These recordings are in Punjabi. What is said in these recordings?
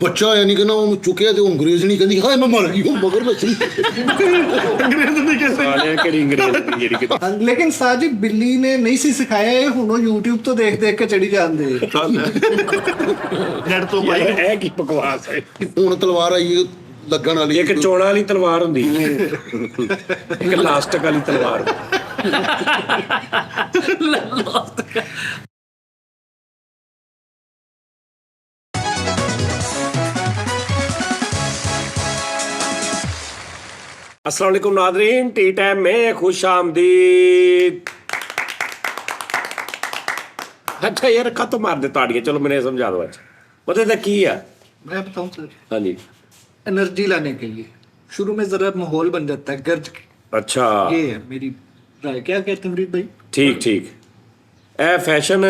ਬੱਚਾ ਯਾਨੀ ਕਿ ਨਾ ਉਹਨੂੰ ਚੁੱਕਿਆ ਤੇ ਉਹ ਅੰਗਰੇਜ਼ ਨਹੀਂ ਕਹਿੰਦੀ ਹਾਏ ਮੈਂ ਮਰ ਗਈ ਉਹ ਮਗਰ ਲੱਸੀ ਅੰਗਰੇਜ਼ ਨਹੀਂ ਕਿਸੇ ਸਾਲਿਆਂ ਕਿਹੜੀ ਅੰਗਰੇਜ਼ ਦੀ ਜਿਹੜੀ ਕਿ ਲੇਕਿਨ ਸਾਹ ਜੀ ਬਿੱਲੀ ਨੇ ਨਹੀਂ ਸੀ ਸਿਖਾਇਆ ਇਹ ਹੁਣ ਉਹ YouTube ਤੋਂ ਦੇਖ ਦੇਖ ਕੇ ਚੜੀ ਜਾਂਦੇ ਨੈਟ ਤੋਂ ਭਾਈ ਇਹ ਕੀ ਬਕਵਾਸ ਹੈ। ਹੁਣ ਤਲਵਾਰ ਆਈ ਹੈ ਲੱਗਣ ਵਾਲੀ ਇੱਕ ਚੋਣਾਂ ਵਾਲੀ ਤਲਵਾਰ ਹੁੰਦੀ ਇੱਕ ਲਾਸਟਿਕ ਵਾਲੀ ਤਲਵਾਰ। अस्सलाम वालेकुम नादरीन, टी टाइम में खुश आमदीद। अच्छा यार खत्म मार दे ताड़ियां, चलो मैंने समझा दो। अच्छा मतलब की है? मैं बताऊं सर, हाँ जी। एनर्जी लाने के लिए शुरू में जरा माहौल बन जाता है गर्ज के। अच्छा ये है मेरी राय। क्या कहते हैं फरीद भाई? ठीक ठीक। ए फैशन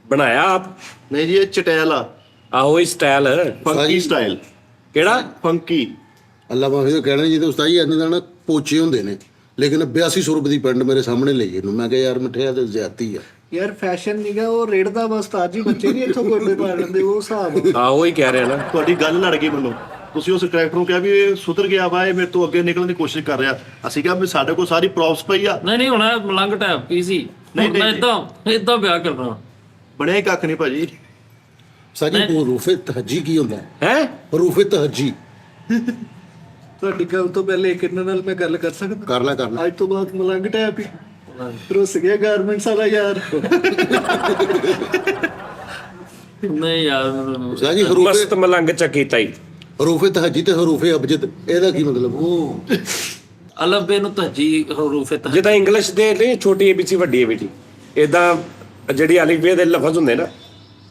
बनाया आप? ਨਹੀਂ ਜੀ ਇਹ ਚਟੈਲ ਆ आहो ही स्टाइल है ਫੰਕੀ ਸਟਾਈਲ केड़ा? ਫੰਕੀ ਅੱਲਾ ਮਾਫੀ ਦਾ ਕਹਿਣਾ ਜੀ ਤੇ ਉਸਤਾਦ ਜੀ ਇੰਨੇ ਦਾ ਨਾ ਪੋਚੇ ਹੁੰਦੇ ਨੇ ਲੇਕਿਨ 8200 ਰੁਪਏ ਦੀ ਪੈਂਟ ਮੇਰੇ ਸਾਹਮਣੇ ਲਈ ਇਹਨੂੰ ਮੈਂ ਕਿਹਾ ਯਾਰ ਮਿੱਠਿਆ ਤੇ ਜ਼ਿਆਦਤੀ ਆ ਯਾਰ ਫੈਸ਼ਨ ਨੀਗਾ ਉਹ ਰੇੜਦਾ ਬਸ ਤਾਜੀ ਬੱਚੇ ਨਹੀਂ ਇੱਥੋਂ ਗੋਡੇ ਪਾ ਲੈਂਦੇ ਉਹ ਹਿਸਾਬ ਆ। आहो ही कह रहे हैं ना। ਤੁਹਾਡੀ ਗੱਲ ਲੜ ਗਈ ਮੈਨੂੰ। ਤੁਸੀਂ ਉਸ ਕਰੈਕਟਰ ਨੂੰ ਕਿਹਾ ਵੀ ਇਹ ਸੁਧਰ ਗਿਆ ਵਾ ਇਹ ਮੇਰੇ ਤੋਂ ਅੱਗੇ ਨਿਕਲਣ ਦੀ ਕੋਸ਼ਿਸ਼ ਕਰ ਰਿਹਾ। ਅਸੀਂ ਕਿਹਾ ਵੀ ਸਾਡੇ ਕੋਲ ਸਾਰੀ ਪ੍ਰੌਪਸ ਪਈ ਆ। ਨਹੀਂ ਹੁਣ ਮਲੰਗ ਟੈਪ ਪੀ ਸੀ। ਨਹੀਂ, ਮੈਂ ਨਹੀਂ। ਇਦਾਂ ਵਿਆਹ ਕਰਨਾ। ਬਣਿਆ ਹੀ ਕੱਖ ਨਹੀਂ ਭਾਜੀ। ਸਾਜੀ ਹਰੂਫੇ ਤਹਜੀ ਕੀ ਹੁੰਦਾ हैं ਹਰੂਫੇ ਤਹਜੀ ਤੁਹਾਡੀ ਗੱਲ ਤੋਂ ਪਹਿਲੇ ਇੱਕ ਇਹਨਾਂ ਨਾਲ ਮੈਂ ਗੱਲ ਕਰ ਸਕਦਾ? ਕਰ ਲੈ ਅੱਜ ਤੋਂ ਬਾਅਦ ਮਲੰਗ ਟੈਪ ਹੀ ਰੁੱਸ ਗਿਆ ਗਾਰਮੈਂਟਸ ਵਾਲਾ ਯਾਰ। ਨਹੀਂ ਯਾਰ ਉਸਤਾਦ ਜੀ ਹਰੂਫੇ मस्त मलंग चकीता ही। ਹਰੂਫੇ ਤਹਜੀ ਤੇ ਹਰੂਫੇ ਅਬਜਦ ਇਹਦਾ ਕੀ ਮਤਲਬ ਉਹ ਅਲਫਬੇ ਨੂੰ ਤਹਜੀ ਹਰੂਫੇ ਤਹ ਜਿੱਦਾਂ ਇੰਗਲਿਸ਼ ਦੇ ਨਹੀਂ ਛੋਟੀ ਏਬੀਸੀ ਵੱਡੀ ਏਬੀਟੀ ਇਦਾਂ ਜਿਹੜੀ ਅਲਿਫ ਬੇ ਦੇ ਲਫ਼ਜ਼ ਹੁੰਦੇ ਨਾ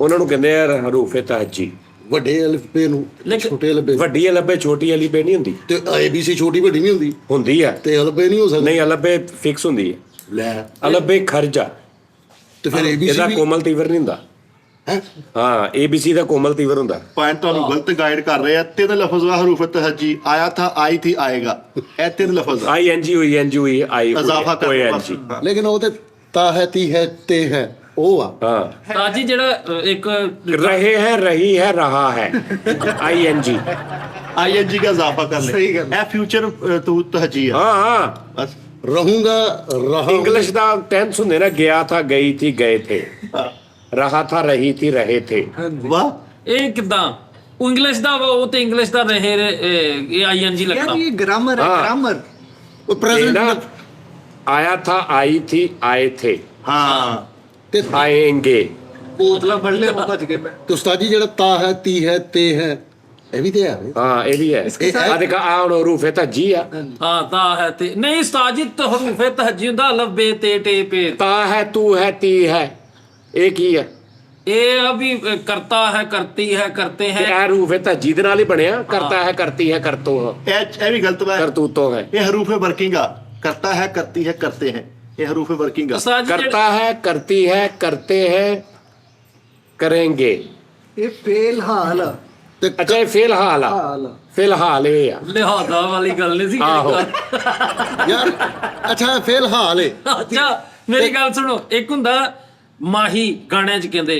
ਉਹਨਾਂ ਨੂੰ ਕਹਿੰਦੇ ਆ ਹਰੂਫੇ ਤਹਜੀ। ਵੱਡੇ ਅਲਫਬੇ ਨੂੰ ਛੋਟੇ ਅਲਫਬੇ ਵੱਡੀ ਅਲਫਬੇ ਛੋਟੀ ਅਲਿਫ ਨਹੀਂ ਹੁੰਦੀ। ਤੇ ABC ਛੋਟੀ ਵੱਡੀ ਨਹੀਂ ਹੁੰਦੀ ਹੁੰਦੀ ਆ ਤੇ ਅਲਫਬੇ ਨਹੀਂ ਹੋ ਸਕਦੀ ਨਹੀਂ ਅਲਫਬੇ ਫਿਕਸ ਹੁੰਦੀ ਹੈ। ਲੈ ਅਲਫਬੇ ਖਰਜਾ ਤੇ ਫਿਰ ABC ਇਹਦਾ ਵੀ ਕੋਮਲ ਤੀਵਰ ਨਹੀਂ ਹੁੰਦਾ। ਹੈ ਹਾਂ ABC ਦਾ ਕੋਮਲ ਤੀਵਰ ਹੁੰਦਾ। ਪੁਆਇੰਟ ਤੁਹਾਨੂੰ ਗਲਤ ਗਾਈਡ ਕਰ ਰਹੇ ਆ। ਤਿੰਨ ਲਫ਼ਜ਼ ਵਾ ਹਰੂਫ ਤਹਜੀ ਆਇਆ ਥਾ ਆਈ ਥੀ ਆਏਗਾ। ਇਹ ਤਿੰਨ ਲਫ਼ਜ਼ ਆ। ING ਹੋਈ NG ਹੋਈ ਆਈ ਇਜ਼ਾਫਾ ਕਰ ਹੋਈ ਬਸ। NG। ਲੇਕਿਨ ਉਹ ਤੇ ਤਾ ਹੈ ਤੀ ਹੈ ਤੇ ਹੈ ਉਹ ਆ ਹਾਂ ਤਾਜੀ ਜਿਹੜਾ ਇੱਕ ਰਹੇ ਹੈ ਰਹੀ ਹੈ ਰਹਾ ਹੈ ING। ING का इजाफा कर ले। सही गल। ए फ्यूचर तू तहजी है ਹਾਂ ਹਾਂ बस। ਰਹੂੰਗਾ ਰਹਾ इंग्लिश ਦਾ ਟੈਂਸ ਹੁੰਦੇ ਨਾ ਗਿਆ ਥਾ ਗਈ ਥੀ ਗਏ ਥੇ ਰਹਾ ਥਾ ਰਹੀ ਥੀ ਰਹੇ ਥੇ। वाह ਇਹ ਕਿਦਾਂ ਉਹ ਇੰਗਲਿਸ਼ ਦਾ ਵਾ, ਉਹ ਤੇ ਇੰਗਲਿਸ਼ ਦਾ ਰਹੇ ਇਹ ING यार ਲੱਗਣਾ। ये ग्रामर है हाँ। ग्रामर। ਉਹ ਇਹ ਪ੍ਰੈਜ਼ੈਂਟ ਨਾ ਆਇਆ ਥਾ ਆਈ ਥੀ ਆਏ ਥੇ हाँ ਤੇ ਆਏਂਗੇ। बोतला भर ले वो भज गए मैं। ਤੇ ਉਸਤਾਦ ਜੀ ਜਿਹੜਾ ਤਾ ਹੈ ਤੀ ਹੈ ਤੇ ਹੈ ਇਹ ਵੀ ਤੇ ਹੈ ਹਾਂ ਇਹ ਵੀ ਹੈ। ਆ ਦੇਖਾ ਆ ਹੁਣ ਰੂਫੇ ਤਾਂ ਜੀ ਆ ਹਾਂ ਤਾਂ ਹੈ ਤੇ ਨਹੀਂ ਉਸਤਾਦ ਜੀ ਹਰੂਫੇ ਤਹਜੀ ਹੁੰਦਾ ਅਲਫਬੇ ਤੇ ਟੇ ਪੇ। ਤਾ ਹੈ ਤੂ ਹੈ ਤੀ ਹੈ ਇਹ ਕੀ ਹੈ? ਇਹ ਆ ਵੀ ਕਰਤਾ ਹੈ ਕਰਤੀ ਹੈ ਕਰਤੇ ਤੇ ਹੈ। ਇਹ ਰੂਫੇ ਤਾਂ ਜੀ ਦੇ ਨਾਲ ਹੀ ਬਣਿਆ ਕਰਤਾ ਹੈ ਕਰਤੀ ਹੈ ਕਰਤੋ ए भी गलत बात। ਕਰਤੂਤੋ ਹੈ। ये हरूफ वर्किंग आ करता है करती है करते हैं। ये हरूफ वर्किंग आ। ਉਸਤਾਦ ਜੀ करता है करती है करते हैं करेंगे। ये फेल हाल आ। ਤੇ अच्छा ये फिलहाल आ हाल आ। फिलहाल ये आ ਲਿਹਾਜ਼ਾ ਵਾਲੀ ਗੱਲ ਨਹੀਂ ਸੀ ਆਹੋ। ਯਾਰ ਅੱਛਾ ਫਿਲਹਾਲ ਏ ਅੱਛਾ ਮੇਰੀ ਗੱਲ ਸੁਣੋ, ਇੱਕ ਹੁੰਦਾ ਮਾਹੀ ਗਾਣਿਆਂ 'ਚ ਕਹਿੰਦੇ,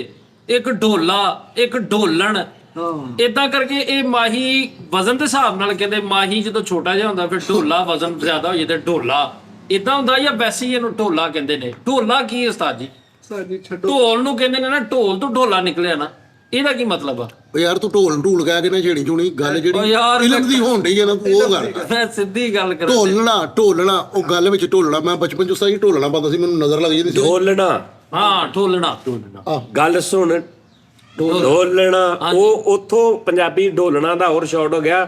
ਇੱਕ ਢੋਲਾ, ਇੱਕ ਢੋਲਣ। हाँ। ਇਦਾਂ ਕਰਕੇ ਇਹ ਮਾਹੀ ਵਜ਼ਨ ਦੇ ਹਿਸਾਬ ਨਾਲ ਕਹਿੰਦੇ। ਮਾਹੀ ਜਦੋਂ ਛੋਟਾ ਜਿਹਾ ਹੁੰਦਾ ਫਿਰ ਢੋਲਾ, ਵਜ਼ਨ ਜ਼ਿਆਦਾ ਹੋ ਜਾਂਦਾ ਢੋਲਾ। ਇਦਾਂ ਹੁੰਦਾ ਜਾਂ ਵੈਸੇ ਹੀ ਇਹਨੂੰ ਢੋਲਾ ਕਹਿੰਦੇ ਨੇ? ਢੋਲਾ ਕੀ ਹੈ ਉਸਤਾਦ ਜੀ? साजी छड्डो। ਢੋਲ ਨੂੰ ਕਹਿੰਦੇ ਨੇ ਨਾ, ਢੋਲ ਤੋਂ ਢੋਲਾ ਨਿਕਲਿਆ ਨਾ, ਇਹਦਾ ਕੀ ਮਤਲਬ ਆ? ਉਹ ਯਾਰ ਤੂੰ ਢੋਲ ਕਹਿ ਕੇ ਨਾ ਝੇੜੀ ਝੂਣੀ ਗੱਲ ਉਹ ਜਿਹੜੀ ਯਾਰ ਇਲਮ ਦੀ ਹੋਣ ਡਈ ਹੈ ਨਾ ਤੂੰ ਉਹ ਗੱਲ ਮੈਂ ਸਿੱਧੀ ਗੱਲ ਕਰ ਢੋਲਣਾ ਉਹ ਗੱਲ ਵਿੱਚ ਢੋਲਣਾ ਮੈਂ ਬਚਪਨ ਚ ਉਸਤਾਦ ਜੀ ਢੋਲਣਾ ਪਾਉਂਦਾ ਸੀ ਮੈਨੂੰ ਨਜ਼ਰ ਲੱਗ ਜਾਂਦੀ ਸੀ ढोलना ਹਾਂ ਢੋਲਣਾ। गल सुन ढोलना ਉਹ ਉਥੋਂ ਪੰਜਾਬੀ ਢੋਲਣਾ ਦਾ ਹੋਰ ਸ਼ਾਰਟ ਹੋ ਗਿਆ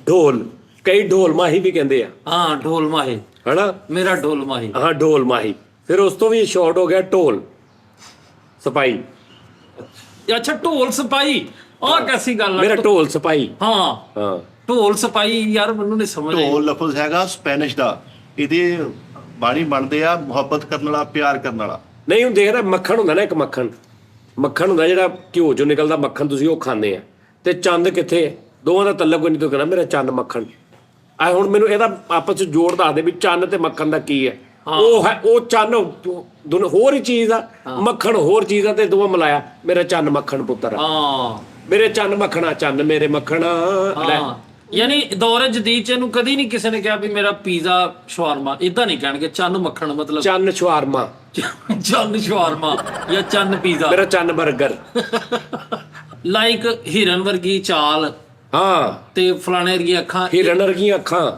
ਢੋਲ। ਕਈ ਢੋਲ ਮਾਹੀ ਵੀ ਕਹਿੰਦੇ ਆ ਹਾਂ ਢੋਲ ਮਾਹੀ, ਹਨਾ। ਮੇਰਾ ਢੋਲ ਮਾਹੀ। ਹਾਂ ਢੋਲ ਮਾਹੀ। ਫਿਰ ਉਸ ਤੋਂ ਵੀ ਸ਼ਾਰਟ ਹੋ ਗਿਆ ਢੋਲ ਸਪਾਈ। ਅੱਛਾ ਢੋਲ ਸਪਾਈ, ਆਹ ਕੈਸੀ ਗੱਲ ਮੇਰਾ ਆ? ਢੋਲ ਸਪਾਈ। ਹਾਂ ਹਾਂ ਢੋਲ ਸਪਾਈ ਯਾਰ ਮੈਨੂੰ ਨਹੀਂ ਸਮਝ ਆਈ। ਢੋਲ ਲਫ਼ਜ਼ ਹੈਗਾ ਸਪੈਨਿਸ਼ ਦਾ। ਇਹਦੇ ਬਾਣੀ ਬਣਦੇ ਆ ਮੁਹੱਬਤ ਕਰਨ ਵਾਲਾ ਪਿਆਰ ਕਰਨ ਵਾਲਾ। ਨਹੀਂ ਹੁਣ ਦੇਖ ਰਿਹਾ ਮੱਖਣ ਹੁੰਦਾ ਨਾ, ਇੱਕ ਮੱਖਣ ਹੁੰਦਾ ਜਿਹੜਾ ਘਿਓ ਚੋਂ ਨਿਕਲਦਾ ਮੱਖਣ, ਤੁਸੀਂ ਉਹ ਖਾਂਦੇ ਆ। ਤੇ ਚੰਦ ਕਿੱਥੇ ਹੈ? ਦੋਵਾਂ ਦਾ ਤਲਕ ਕੋਈ ਨਹੀਂ। ਤੂੰ ਕਹਿੰਦਾ ਮੇਰਾ ਚੰਦ ਮੱਖਣ। ਆ ਹੁਣ ਮੈਨੂੰ ਇਹਦਾ ਆਪਸ ਚ ਜੋੜ ਦੱਸ ਦੇ ਵੀ ਚੰਨ ਤੇ ਮੱਖਣ ਦਾ ਕੀ ਹੈ। ਉਹ ਹੈ ਉਹ ਚੰਨ ਹੋਰ ਹੀ ਚੀਜ਼ ਆ, ਮੱਖਣ ਹੋਰ ਚੀਜ਼ ਆ, ਤੇ ਦੋਵਾਂ ਮਿਲਾਇਆ ਮੇਰਾ ਚੰਨ ਮੱਖਣ ਪੁੱਤਰ ਆ। ਹਾਂ ਮੇਰੇ ਚੰਨ ਮੱਖਣਾ, ਚੰਨ ਮੇਰੇ ਮੱਖਣਾ। ਲੈ ਹਾਂ ਯਾਨੀ ਦੌਰੇ ਜਦੀਦ ਚ ਇਹਨੂੰ ਕਦੀ ਨਹੀਂ ਕਿਸੇ ਨੇ ਕਿਹਾ ਵੀ ਮੇਰਾ ਪੀਜ਼ਾ ਸ਼ਵਾਰਮਾ, ਇਦਾਂ ਨਹੀਂ ਕਹਿਣਗੇ ਚੰਨ ਮੱਖਣ ਮਤਲਬ ਚੰਨ ਸ਼ਵਾਰਮਾ, ਚੰਨ ਸ਼ਵਾਰਮਾ ਜਾਂ ਚੰਨ ਪੀਜ਼ਾ। ਮੇਰਾ ਚੰਨ 버ਗਰ। ਲਾਈਕ ਹਿਰਨ ਵਰਗੀ ਚਾਲ ਹਾਂ ਤੇ ਫਲਾਣੇ ਵਰਗੀ ਅੱਖਾਂ, ਹਿਰਨ ਵਰਗੀਆਂ ਅੱਖਾਂ।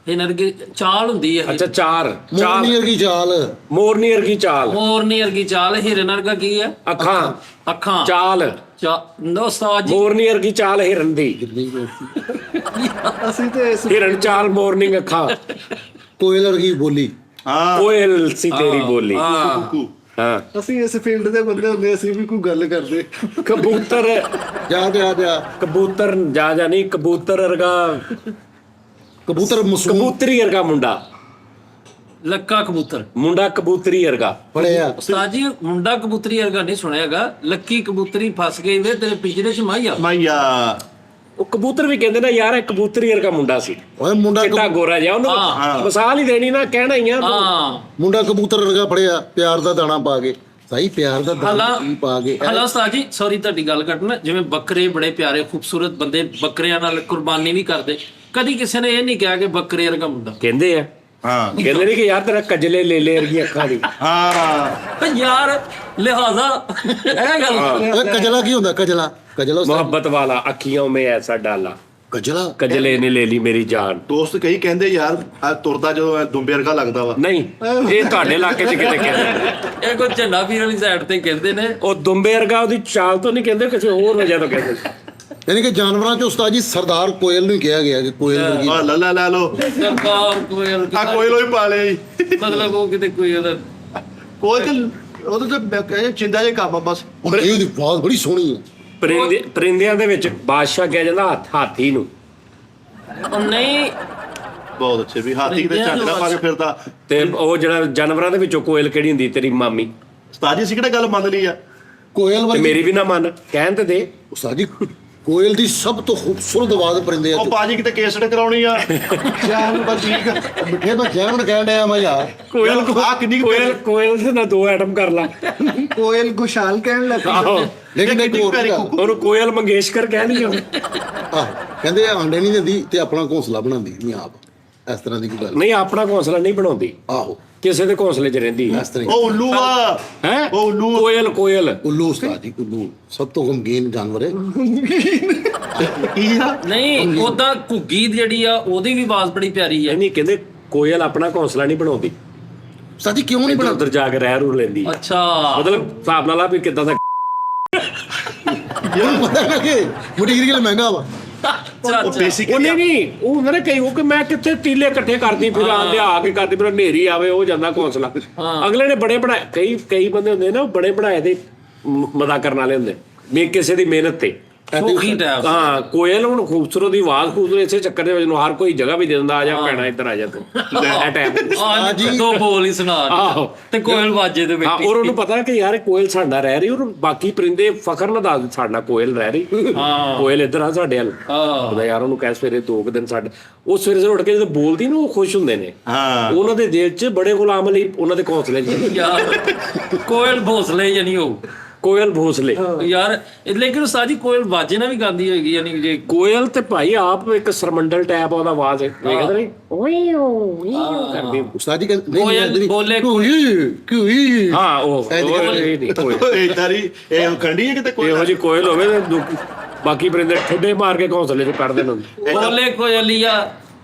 ਹਿਰਨ ਵਰਗੀ ਚਾਲ ਹੁੰਦੀ ਹੈ। ਅੱਛਾ ਚਾਰ ਮੋਰਨੀ ਵਰਗੀ ਚਾਲ, ਮੋਰਨੀ ਵਰਗੀ ਚਾਲ, ਮੋਰਨੀ ਵਰਗੀ ਚਾਲ, ਹਿਰਨ ਵਰਗਾ ਕੀ ਹੈ? ਅੱਖਾਂ ਅੱਖਾਂ ਚਾਲ, ਨੋ ਉਸਤਾਦ ਜੀ ਮੋਰਨੀ ਵਰਗੀ ਚਾਲ ਹਿਰਨ ਦੀ, ਅਸੀਂ ਤੇ ਇਸ ਹਿਰਨ ਚਾਲ ਮੋਰਨਿੰਗ ਅੱਖਾਂ, ਕੋਇਲ ਵਰਗੀ ਬੋਲੀ। ਹਾਂ ਕੋਇਲ ਸੀ ਤੇਰੀ ਬੋਲੀ। ਕੁੱਕੂ ਹਾਂ ਅਸੀਂ ਇਸ ਫੀਲਡ ਦੇ ਬੰਦੇ ਹੁੰਦੇ, ਅਸੀਂ ਵੀ ਕੋਈ ਗੱਲ ਕਰਦੇ। ਕਬੂਤਰ, ਜਾ ਕਬੂਤਰ ਜਾ ਨਹੀਂ, ਕਬੂਤਰ ਵਰਗਾ, ਕਬੂਤਰ ਮਾਸੂਮ ਕਬੂਤਰੀ ਵਰਗਾ ਮੁੰਡਾ, ਲੱਕਾ ਕਬੂਤਰ। ਮੁੰਡਾ ਕਬੂਤਰੀ ਵਰਗਾ। ਪੜਿਆ। ਉਸਤਾਦ ਜੀ ਮੁੰਡਾ ਕਬੂਤਰੀ ਵਰਗਾ ਨਹੀਂ ਸੁਣਿਆਗਾ, ਲੱਕੀ ਕਬੂਤਰੀ ਫਸ ਗਈ ਵੇ ਤੇਰੇ ਪਿੰਜਰੇ ਚ ਮਾਈਆ। ਮਾਈਆ ਉਹ ਕਬੂਤਰ ਵੀ ਕਹਿੰਦੇ ਨਾ ਯਾਰ, ਇਹ ਕਬੂਤਰੀ ਵਰਗਾ ਮੁੰਡਾ ਸੀ, ਓਏ ਮੁੰਡਾ ਚਿੱਟਾ ਗੋਰਾ ਜਿਹਾ, ਉਹਨੂੰ ਮਿਸਾਲ ਹੀ ਦੇਣੀ ਨਾ, ਕਹਿਣਾ ਹੀ ਆ। ਹਾਂ ਮੁੰਡਾ ਕਬੂਤਰ ਵਰਗਾ ਫੜਿਆ, ਪਿਆਰ ਦਾ ਦਾਣਾ ਪਾ ਕੇ। ਸਹੀ ਪਿਆਰ ਦਾ ਦਾਣਾ ਕੀ ਪਾ ਕੇ। ਹਲਾ ਉਸਤਾਦ ਜੀ ਸੌਰੀ ਤੁਹਾਡੀ ਗੱਲ ਕੱਟਣਾ, ਜਿਵੇਂ ਬੱਕਰੇ ਬੜੇ ਪਿਆਰੇ ਖੂਬਸੂਰਤ ਬੰਦੇ ਬੱਕਰਿਆਂ ਨਾਲ ਕੁਰਬਾਨੀ ਵੀ ਕਰਦੇ, ਕਦੀ ਕਿਸੇ ਨੇ ਇਹ ਨਹੀਂ ਕਿਹਾ ਕਿ ਬੱਕਰੇ ਵਰਗਾ ਮੁੰਡਾ। ਕਹਿੰਦੇ ਆ, ਹਾਂ ਕਹਿੰਦੇ ਨੇ ਕਿ ਯਾਰ ਤੇਰਾ ਕਜਲੇ ਲੇਲੇ ਵਰਗੀ ਅੱਖਾਂ ਦੀ। ਹਾਂ ਯਾਰ ਲਿਹਾਜ਼ਾ ਇਹ ਗੱਲ ਓਏ ਕਜਲਾ ਕੀ ਹੁੰਦਾ? ਕਜਲਾ ਉਸਤਾਦ। ਮੁਹੱਬਤ ਵਾਲਾ ਅੱਖੀਆਂ ਮੇਂ ਐਸਾ ਡਾਲਾ, ਕਜਲਾ ਕਜਲੇ ਨੇ ਲੈ ਲਈ ਮੇਰੀ ਜਾਨ। ਦੋਸਤ ਕਈ ਕਹਿੰਦੇ ਯਾਰ ਆ ਤੁਰਦਾ ਜਦੋਂ ਐਂ ਦੁੰਬੇ ਵਰਗਾ ਲੱਗਦਾ ਵਾ। ਨਹੀਂ ਇਹ ਤੁਹਾਡੇ ਇਲਾਕੇ 'ਚ ਕਿਤੇ ਕਹਿੰਦੇ, ਇਹ ਕੋਈ ਝੰਡਾ ਵੀਰ ਵਾਲੀ ਸਾਈਡ ਤੇ ਕਹਿੰਦੇ ਨੇ। ਉਹ ਦੁੰਬੇ ਵਰਗਾ ਉਹਦੀ ਚਾਲ ਤੋਂ ਨਹੀਂ ਕਹਿੰਦੇ, ਕਿਸੇ ਹੋਰ ਵਜ੍ਹਾ ਤੋਂ ਕਹਿੰਦੇ। ਯਾਨੀ ਕਿ ਜਾਨਵਰਾਂ 'ਚ ਉਸਤਾਦ ਜੀ ਸਰਦਾਰ ਕੋਇਲ ਨੂੰ ਕਿਹਾ ਗਿਆ ਕਿ ਕੋਇਲ ਵਰਗੀ। ਆ ਲੱਲਾ ਲੈ ਲੋ ਸਰਕਾਰ ਕੋਇਲ ਆ ਕੋਈ ਲੋਈ ਪਾਲੇ ਜੀ। ਮਤਲਬ ਉਹ ਕਿਤੇ ਕੋਈ ਉਹਦਾ ਕੋਈ ਤੇ ਉਹਦੇ ਤੇ ਚਿੰਦਾ ਜੇ ਕੰਮ ਆ ਬਸ। ਇਹ ਉਹਦੀ ਆਵਾਜ਼ ਬੜੀ ਸੋਹਣੀ ਹੈ। ਪਰਿੰਦਿਆਂ ਦੇ ਵਿੱਚ ਬਾਦਸ਼ਾਹ ਕਿਹਾ ਜਾਂਦਾ ਹਾਥੀ ਨੂੰ। ਉਹ ਨਹੀਂ ਬਹੁਤ ਅੱਛੇ ਵੀ ਹਾਥੀ ਕਿਤੇ ਝਾਂਜਰਾ ਪਾ ਕੇ ਫਿਰਦਾ। ਤੇ ਉਹ ਜਿਹੜਾ ਜਾਨਵਰਾਂ ਦੇ ਵਿੱਚੋਂ ਕੋਇਲ ਕਿਹੜੀ ਹੁੰਦੀ? ਤੇਰੀ ਮਾਮੀ। ਉਸਤਾਦ ਜੀ ਅਸੀਂ ਕਿਹੜਾ ਗੱਲ ਮੰਨ ਲਈ ਆ। ਕੋਇਲ ਤੇ ਵਰਗੀ ਮੇਰੀ ਵੀ ਨਾ ਮੰਨ, ਕਹਿਣ ਤੇ ਦੇ। ਉਸਤਾਦ ਜੀ ਕੋਇਲ ਦੀ ਸਭ ਤੋਂ ਖੂਬਸੂਰਤ ਆਵਾਜ਼ ਪਰਿੰਦਿਆਂ ਉਹ 'ਚ। ਪਾਜੀ ਕਿਤੇ ਕੇਸਟ ਕਰਾਉਣੀ ਆ। ਜਾਨ ਬਸ ਠੀਕ ਹੈ। ਮਿੱਠੇ ਮੈਂ ਜੈਮਨ ਕਹਿਣ ਡਿਆ ਮੈਂ ਯਾਰ। ਕੋਇਲ ਆ ਕਿੰਨੀ ਕੁ ਕੋਇਲ ਕੋਇਲ ਦੇ ਨਾਲ 2 ਐਟਮ ਕਰ ਲਾ। ਕੋਇਲ ਗੁਸ਼ਾਲ ਕਹਿਣ ਲੱਗ ਆਹੋ ਪਈ। ਲੇਕਿਨ ਇੱਕ ਹੋਰ ਪਿਆਰੀ ਗੱਲ। ਕੁੱਕੂ। ਉਹਨੂੰ ਕੋਇਲ ਮੰਗੇਸ਼ਕਰ ਕਹਿ ਨਹੀਂ ਉਹਨੂੰ। ਆਹ ਕਹਿੰਦੇ ਇਹ ਆਂਡੇ ਨਹੀਂ ਦਿੰਦੀ ਤੇ ਆਪਣਾ ਘੋਂਸਲਾ ਬਣਾਉਂਦੀ ਨਹੀਂ ਆਪ। ਇਸ ਤਰ੍ਹਾਂ ਦੀ ਕੋਈ ਗੱਲ। ਨਹੀਂ ਆਪਣਾ ਘੋਂਸਲਾ ਨਹੀਂ ਬਣਾਉਂਦੀ, ਆਹੋ ਕਿਸੇ ਦੇ ਘੋਂਸਲੇ 'ਚ ਰਹਿੰਦੀ ਹੈ। ਇਸ ਤਰ੍ਹਾਂ ਉਹ ਉੱਲੂ ਆ। ਹੈ ਉਹ ਉੱਲੂ। ਕੋਇਲ ਕੋਇਲ ਉੱਲੂ ਉਸਤਾਦ ਜੀ ਉੱਲੂ ਸਭ ਤੋਂ ਗਮਗੀਨ ਜਾਨਵਰ ਹੈ। ਕੀ ਆ ਨਹੀਂ ਉਹਦਾ ਘੁੱਗੀ ਜਿਹੜੀ ਆ ਉਹਦੀ ਵੀ ਆਵਾਜ਼ ਬੜੀ ਪਿਆਰੀ ਹੈ। ਨਹੀਂ ਕਹਿੰਦੇ ਕੋਇਲ ਆਪਣਾ ਘੋਂਸਲਾ ਨਹੀਂ ਬਣਾਉਂਦੀ, ਉਸਤਾਦ ਜੀ ਕਿਉਂ ਨਹੀਂ ਇੱਧਰ ਬਣਾਉਂਦੇ? ਉੱਧਰ ਜਾ ਕੇ ਰਹਿ ਰੂ ਲੈਂਦੀ। ਅੱਛਾ ਮਤਲਬ ਹਿਸਾਬ ਨਾਲ ਆ ਵੀ ਕਿੱਦਾਂ ਦਾ। ਉਹਨੂੰ ਪਤਾ ਨਾ ਕਿ ਮਟੀਰੀਅਲ ਮਹਿੰਗਾ ਵਾ। ਅੱਛਾ ਉਹ ਅੱਛਾ ਬੇਸਿਕ ਉਹ ਨਹੀਂ ਉਹ ਹੁੰਦਾ ਨਾ ਕਈ ਉਹ ਕਿ ਮੈਂ ਕਿੱਥੇ ਟੀਲੇ ਇਕੱਠੇ ਕਰਦੀ ਫਿਰਾਂ, ਲਿਆ ਕੇ ਕਰਦੀ ਫਿਰ ਹਨੇਰੀ ਆਵੇ ਉਹ ਜਾਂਦਾ ਘੋਂਸਲਾ। ਅਗਲੇ ਨੇ ਬੜੇ ਬਣਾਏ, ਕਈ ਬੰਦੇ ਹੁੰਦੇ ਨਾ ਉਹ ਬੜੇ ਬਣਾਏ ਦੇ ਮਜ਼ਾ ਕਰਨ ਵਾਲੇ ਹੁੰਦੇ ਵੀ ਕਿਸੇ ਦੀ ਮਿਹਨਤ ਤੇ। ਸੌਖੀ ਟੈਪ ਹਾਂ ਕੋਇਲ ਹੁਣ ਖੂਬਸੂਰਤ ਦੀ ਆਵਾਜ਼ ਖੂਬਸੂਰਤ, ਇਸੇ ਚੱਕਰ ਦੇ ਵਿੱਚ ਨੂੰ ਹਰ ਕੋਈ ਜਗ੍ਹਾ ਵੀ ਦੇ ਦਿੰਦਾ, ਆ ਜਾ ਭੈਣਾ ਇੱਧਰ ਆ ਜਾ ਤੂੰ ਇਹ ਟਾਈਮ। ਜੀ ਦੋ ਬੋਲ ਹੀ ਸੁਣਾ ਆਹੋ। ਤੇ ਕੋਇਲ ਵਾਜੇ ਦੇ ਵਿੱਚ ਹਾਂ ਔਰ ਉਹਨੂੰ ਪਤਾ ਕਿ ਯਾਰ ਇਹ ਕੋਇਲ ਸਾਡਾ ਰਹਿ ਰਹੀ, ਉਹਨੂੰ ਬਾਕੀ ਪਰਿੰਦੇ ਫਖਰ ਨਾਲ ਦੱਸ ਸਾਡਾ ਕੋਇਲ ਰਹਿ ਰਹੀ। ਕੋਇਲ ਇੱਧਰ ਆ ਸਾਡੇ ਵੱਲ। ਉਹਦਾ ਯਾਰ ਉਹਨੂੰ ਕਹਿ ਸਵੇਰੇ 2 ਦਿਨ ਸਾਡੇ ਉਹ ਸਵੇਰੇ ਉੱਠ ਕੇ ਜਦੋਂ ਬੋਲਦੀ ਨਾ ਉਹ ਖੁਸ਼ ਹੁੰਦੇ ਨੇ। ਹਾਂ ਉਹਨਾਂ ਦੇ ਦਿਲ 'ਚ ਬੜੇ ਗੁਲਾਮ ਲਈ ਉਹਨਾਂ ਦੇ ਘੋਂਸਲੇ 'ਚ ਯਾਰ ਕੋਇਲ ਭੋਸਲੇ ਯਾਨੀ ਉਹ ਕੋਇਲ ਭੋਸਲੇ। ਯਾਰ ਲੇਕਿਨ ਉਸਤਾਦ ਜੀ ਕੋਇਲ ਵਾਜੇ ਨਾਲ ਵੀ ਗਾਉਂਦੀ ਹੋਏਗੀ ਯਾਨੀ ਜੇ ਕੋਇਲ ਤੇ ਭਾਈ ਆਪ ਇੱਕ ਸਰਮੰਡਲ ਟੈਪ ਉਹਦਾ ਆਵਾਜ਼ ਹੈ, ਵੇਖਦੇ ਨਹੀਂ ਓਏ ਓ ਕਰਦੀ। ਉਸਤਾਦ ਜੀ ਕਹਿੰਦੇ ਕੋਇਲ ਬੋਲੇ ਕੋਈ ਹਾਂ ਉਹ ਇਹ ਨਹੀਂ ਕੋਇਲ। ਇਦਾਂ ਦੀ ਇਹ ਖੰਡੀ ਹੈ ਕਿਤੇ ਕੋਈ ਇਹੋ ਜਿਹੀ ਕੋਇਲ ਹੋਵੇ ਤੇ ਬਾਕੀ ਪਰਿੰਦੇ ਠੁੱਡੇ ਮਾਰ ਕੇ ਘੋਂਸਲੇ 'ਚ ਕੱਢਦੇ ਨੇ। ਬੋਲੇ ਕੋਇਲਿਆ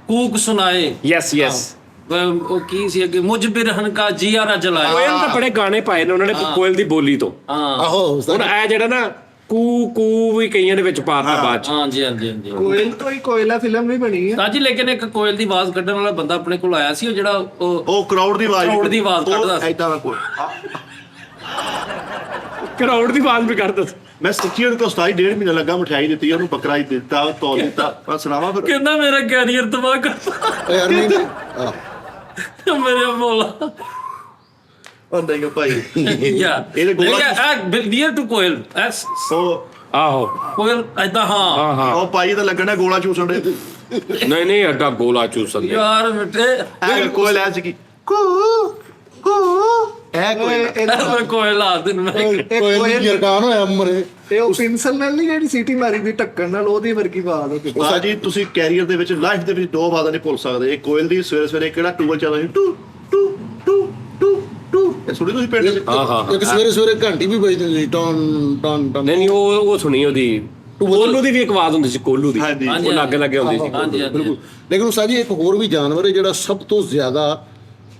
ਕੂਕ ਸੁਣਾਏ। ਯੈਸ ਯੈਸ ਉਹ ਕੀ ਸੀ ਅੱਗੇ ਮੁਝ ਬਿਰਹਨ ਕਾ ਜੀਆ ਨਾ ਜਲਾਏ। ਕੋਇਲ ਤਾਂ ਬੜੇ ਗਾਣੇ ਪਾਏ ਨੇ ਉਹਨਾਂ ਨੇ ਕੋਇਲ ਦੀ ਬੋਲੀ ਤੋਂ। ਆਹੋ ਹੁਣ ਇਹ ਜਿਹੜਾ ਨਾ ਕੂ ਕੂ ਵੀ ਕਈਆਂ ਦੇ ਵਿੱਚ ਪਾਤਾ ਬਾਅਦ 'ਚ। ਹਾਂਜੀ ਹਾਂਜੀ ਹਾਂਜੀ ਕੋਇਲ ਤੋਂ ਹੀ ਕੋਇਲਾ ਫਿਲਮ ਵੀ ਬਣੀ ਹੈ। ਸਾਜੀ ਲੇਕਿਨ ਇੱਕ ਕੋਇਲ ਦੀ ਆਵਾਜ਼ ਕੱਢਣ ਵਾਲਾ ਬੰਦਾ ਆਪਣੇ ਕੋਲ ਆਇਆ ਸੀ, ਉਹ ਜਿਹੜਾ ਉਹ ਕਰਾਊਡ ਦੀ ਆਵਾਜ਼ Crowd ਦੀ ਆਵਾਜ਼ ਕੱਢਦਾ ਸੀ। ਇਦਾਂ ਦਾ ਕੋਈ ਕਰਾਊਡ ਦੀ ਆਵਾਜ਼ ਵੀ ਕਰਦਾ ਸੀ। ਮੈਂ ਸਿੱਖੀ ਉਹਦੇ ਕੋਲ 1.5 ਮਹੀਨਾ ਲੱਗਾ, ਮਠਿਆਈ ਦਿੱਤੀ ਉਹਨੂੰ, ਬੱਕਰਾ ਹੀ ਦਿੱਤਾ, ਤੋਲ ਦਿੱਤਾ। ਮੈਂ ਸੁਣਾਵਾ ਫਿਰ ਕਹਿੰਦਾ ਮੇਰਾ ਕੈਰੀਅਰ ਤਬਾਹ ਕਰਤਾ ਯਾਰ ਨਹੀਂ ਆਹ ਮੇਰੇ ਮੌਲਾ। ਉਹ ਨਹੀਂ ਭਾਈ ਯਾ ਇਹਦੇ ਗੋਲਾ ਨੀਅਰ ਟੂ ਕੋਇਲ ਐਸ ਉਹ ਆਹੋ ਕੋਇਲ ਐਦਾਂ ਹਾਂ ਹਾਂ ਹਾਂ ਉਹ ਭਾਈ ਤਾਂ ਲੱਗਣਾ ਗੋਲਾ ਚੂਸਣ ਦੇ। ਨਹੀਂ ਨਹੀਂ ਐਡਾ ਗੋਲਾ ਚੂਸਣ ਦੇ। ਯਾਰ ਮਿੱਠੇ ਐ ਕੋਲ ਐ ਸੀ ਕੀ ਕੂ ਇਹ ਕੋਈ ਕੋਈ ਲਾ ਦਿਨ ਮੈਂ ਕੋਈ ਜਰਕਾਨ ਹੋਇਆ ਮਰੇ। ਤੇ ਉਹ ਪਿੰਸਲ ਨਾਲ ਨਹੀਂ ਜਿਹੜੀ ਸੀਟੀ ਮਾਰੀ ਦੀ ਢੱਕਣ ਨਾਲ ਉਹਦੀ ਵਰਗੀ ਆਵਾਜ਼ ਉਹ ਉਸਤਾਦ ਜੀ ਤੁਸੀਂ ਕੈਰੀਅਰ ਦੇ ਵਿੱਚ ਲਾਈਫ ਦੇ ਵਿੱਚ 2 ਆਵਾਜ਼ਾਂ ਨਹੀਂ ਭੁੱਲ ਸਕਦੇ। ਇੱਕ ਕੋਇਲ ਦੀ ਸਵੇਰੇ ਸਵੇਰੇ ਕਿਹੜਾ ਟੂਲ ਚੱਲਦਾ ਸੀ ਟੂ ਟੂ ਟੂ ਟੂ ਟੂ, ਇਹ ਸੁਣੀ ਤੁਸੀਂ ਪਿੰਡ ਚ? ਇੱਕ ਸਵੇਰੇ ਘੰਟੀ ਵੀ ਵੱਜਦੀ ਸੀ ਟਨ ਟਨ ਟਨ। ਨਹੀਂ ਉਹ ਸੁਣੀ ਉਹਦੀ ਕੋਲੂ ਦੀ ਵੀ ਇੱਕ ਆਵਾਜ਼ ਹੁੰਦੀ ਸੀ, ਕੋਲੂ ਦੀ ਹਾਂਜੀ। ਉਹ ਲੱਗੇ ਹੁੰਦੀ ਸੀ। ਹਾਂਜੀ ਬਿਲਕੁਲ। ਲੇਕਿਨ ਉਸਤਾਦ ਜੀ ਇੱਕ ਹੋਰ ਵੀ ਜਾਨਵਰ ਹੈ ਜਿਹੜਾ ਸਭ ਤੋਂ ਜ਼ਿਆਦਾ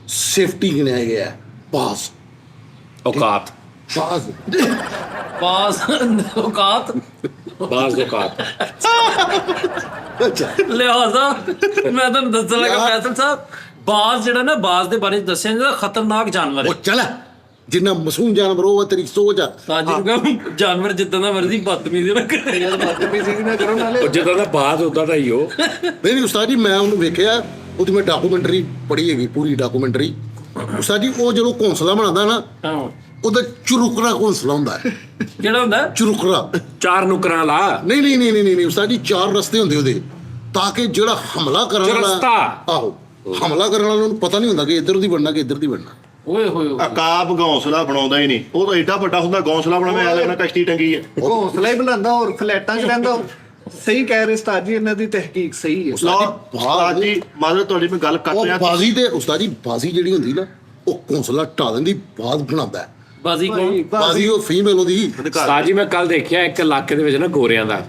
ਸੇਫਟੀ ਗਿਣਿਆ ਗਿਆ ਹੈ, ਬਾਜ਼। ਔਕਾਤ ਪਾਸ ਔਕਾਤ ਬਾਜ਼ ਔਕਾਤ। ਅੱਛਾ ਲਿਹਾਜ਼ਾ ਮੈਂ ਤੁਹਾਨੂੰ ਦੱਸਣ ਲੱਗਾ ਫੈਸਲ ਸਾਹਿਬ, ਬਾਜ਼ ਜਿਹੜਾ ਨਾ, ਬਾਜ਼ ਦੇ ਬਾਰੇ ਦੱਸਿਆ ਜਿਹੜਾ ਖਤਰਨਾਕ ਜਾਨਵਰ ਉਹ ਹੈ। ਚੱਲ ਜਿੰਨਾ ਮਾਸੂਮ ਜਾਨਵਰ ਹੋਵੇ ਤੇਰੀ ਸੋਚ ਆ। ਸਾਜੀ ਨੂੰ ਕਹਾਂ ਜਾਨਵਰ ਜਿੱਦਾਂ ਦਾ ਮਰਜ਼ੀ ਬਦਤਮੀਜ਼ੀ ਨਾ ਕਰੇ। ਬਦਤਮੀਜ਼ੀ ਨਾ ਕਰੋ ਨਾਲੇ ਉਹ ਜਿੱਦਾਂ ਦਾ ਬਾਜ਼ ਉਦਾਂ ਦਾ ਹੀ ਉਹ। ਨਹੀਂ ਉਸਤਾਦ ਜੀ ਮੈਂ ਉਹਨੂੰ ਵੇਖਿਆ, ਉਹਦੀ ਮੈਂ ਡਾਕੂਮੈਂਟਰੀ ਪੜ੍ਹੀ ਹੈਗੀ, ਪੂਰੀ ਡਾਕੂਮੈਂਟਰੀ। ਉਸਤਾਦ ਜੀ ਉਹ ਜਦੋਂ ਘੋਂਸਲਾ ਬਣਾਉਂਦਾ ਨਾ, ਹਾਂ ਉਹਦਾ ਚੁਰੁਕਰਾ ਘੋਂਸਲਾ ਹੁੰਦਾ ਹੈ। ਕਿਹੜਾ ਹੁੰਦਾ? ਚੁਰੁਕਰਾ। 4 ਨੁਕਰਾਂ ਲਾ। ਨਹੀਂ ਉਸਤਾਦ ਜੀ 4 ਰਸਤੇ ਹੁੰਦੇ ਉਹਦੇ, ਤਾਂ ਕਿ ਜਿਹੜਾ ਹਮਲਾ ਕਰਨ ਵਾਲਾ, ਚੁਰਸਤਾ। ਆਹੋ ਹਮਲਾ ਕਰਨ ਵਾਲਾ ਨੂੰ ਪਤਾ ਨਹੀਂ ਹੁੰਦਾ ਕਿ ਇੱਧਰ ਦੀ ਬਣਨਾ ਕਿ ਇੱਧਰ ਦੀ ਬਣਨਾ। ਓਏ ਹੋਏ ਹੋਏ। ਅਕਾਬ ਘੌਂਸਲਾ ਬਣਾਉਂਦਾ ਹੀ ਨਹੀਂ, ਉਹ ਤਾਂ ਏਡਾ ਵੱਡਾ ਹੁੰਦਾ ਘੌਂਸਲਾ ਬਣਾਵੇਂ ਆ ਲੱਗਣਾ ਕਸ਼ਤੀ ਟੰਗੀ ਹੈ। ਹੌਸਲਾ ਹੀ ਬੁਲੰਦਾ ਹੋਰ ਫਲੈਟਾਂ 'ਚ ਰਹਿੰਦਾ ਉਹ। ਸਹੀ ਕਹਿ ਰਹੇ ਉਸਤਾਦ ਜੀ, ਇਹਨਾਂ ਦੀ ਤਹਿਕੀਕ ਸਹੀ ਹੈ। ਉਸਤਾਦ ਜੀ ਮਾਦਰ ਤੁਹਾਡੀ ਮੈਂ ਗੱਲ ਕਰ ਉਹ ਰਿਹਾ। ਬਾਜ਼ੀ ਤੇ ਉਸਤਾਦ ਜੀ ਬਾਜ਼ੀ ਜਿਹੜੀ ਹੁੰਦੀ ਨਾ, ਉਹ ਘੋਂਸਲਾ ਢਾ ਦਿੰਦੀ, ਬਾਜ਼ ਬਣਾਉਂਦਾ ਹੈ। ਬਾਜ਼ੀ ਕੌਣ? ਬਾਜ਼ੀ ਉਹ ਫੀਮੇਲ ਉਹਦੀ। ਉਸਤਾਦ ਜੀ ਮੈਂ ਕੱਲ ਦੇਖਿਆ ਇੱਕ ਇਲਾਕੇ ਦੇ ਵਿੱਚ ਨਾ ਗੋਰਿਆਂ ਦਾ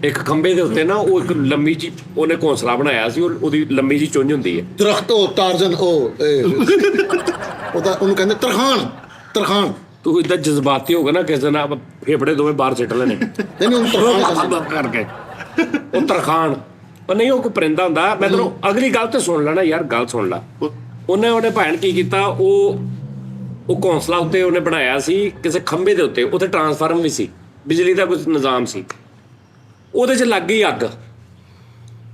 ਇੱਕ ਖੰਭੇ ਦੇ ਉੱਤੇ ਨਾ ਉਹ ਇੱਕ ਲੰਮੀ ਜੀ ਉਹਨੇ ਘੋਂਸਲਾ ਬਣਾਇਆ ਸੀ, ਉਹਦੀ ਲੰਮੀ ਜੀ ਚੁੰਝ ਹੁੰਦੀ ਹੈ। ਦਰਖਤ ਉਹ ਟਾਰਜ਼ਨ ਉਹਦਾ ਉਹਨੂੰ ਕਹਿੰਦੇ ਤਰਖਾਨ। ਤੂੰ ਇਦਾਂ ਜਜ਼ਬਾਤੀ ਹੋ ਗਿਆ ਨਾ ਕਿਸੇ ਨਾਲ ਫੇਫੜੇ ਦੋਵੇਂ ਬਾਹਰ ਸਿੱਟ ਲੈਣੇ ਨਹੀਂ ਉਹਨੂੰ ਤਰਖਾਨ ਕਰਕੇ। ਉਹ ਤਰਖਾਨ ਉਹ ਨਹੀਂ, ਉਹ ਕੋਈ ਪਰਿੰਦਾ ਹੁੰਦਾ। ਮੈਂ ਤੈਨੂੰ ਅਗਲੀ ਗੱਲ ਤੇ ਸੁਣ ਲੈਣਾ ਯਾਰ, ਗੱਲ ਸੁਣ ਲੈ। ਉਹਨੇ ਭੈਣ ਕੀ ਕੀਤਾ, ਉਹ ਘੋਂਸਲਾ ਉੱਤੇ ਉਹਨੇ ਬਣਾਇਆ ਸੀ ਕਿਸੇ ਖੰਭੇ ਦੇ ਉੱਤੇ, ਉੱਥੇ ਟਰਾਂਸਫਾਰਮ ਵੀ ਸੀ, ਬਿਜਲੀ ਦਾ ਕੁਝ ਨਿਜ਼ਾਮ ਸੀ। ਉਹਦੇ 'ਚ ਲੱਗ ਗਈ ਅੱਗ,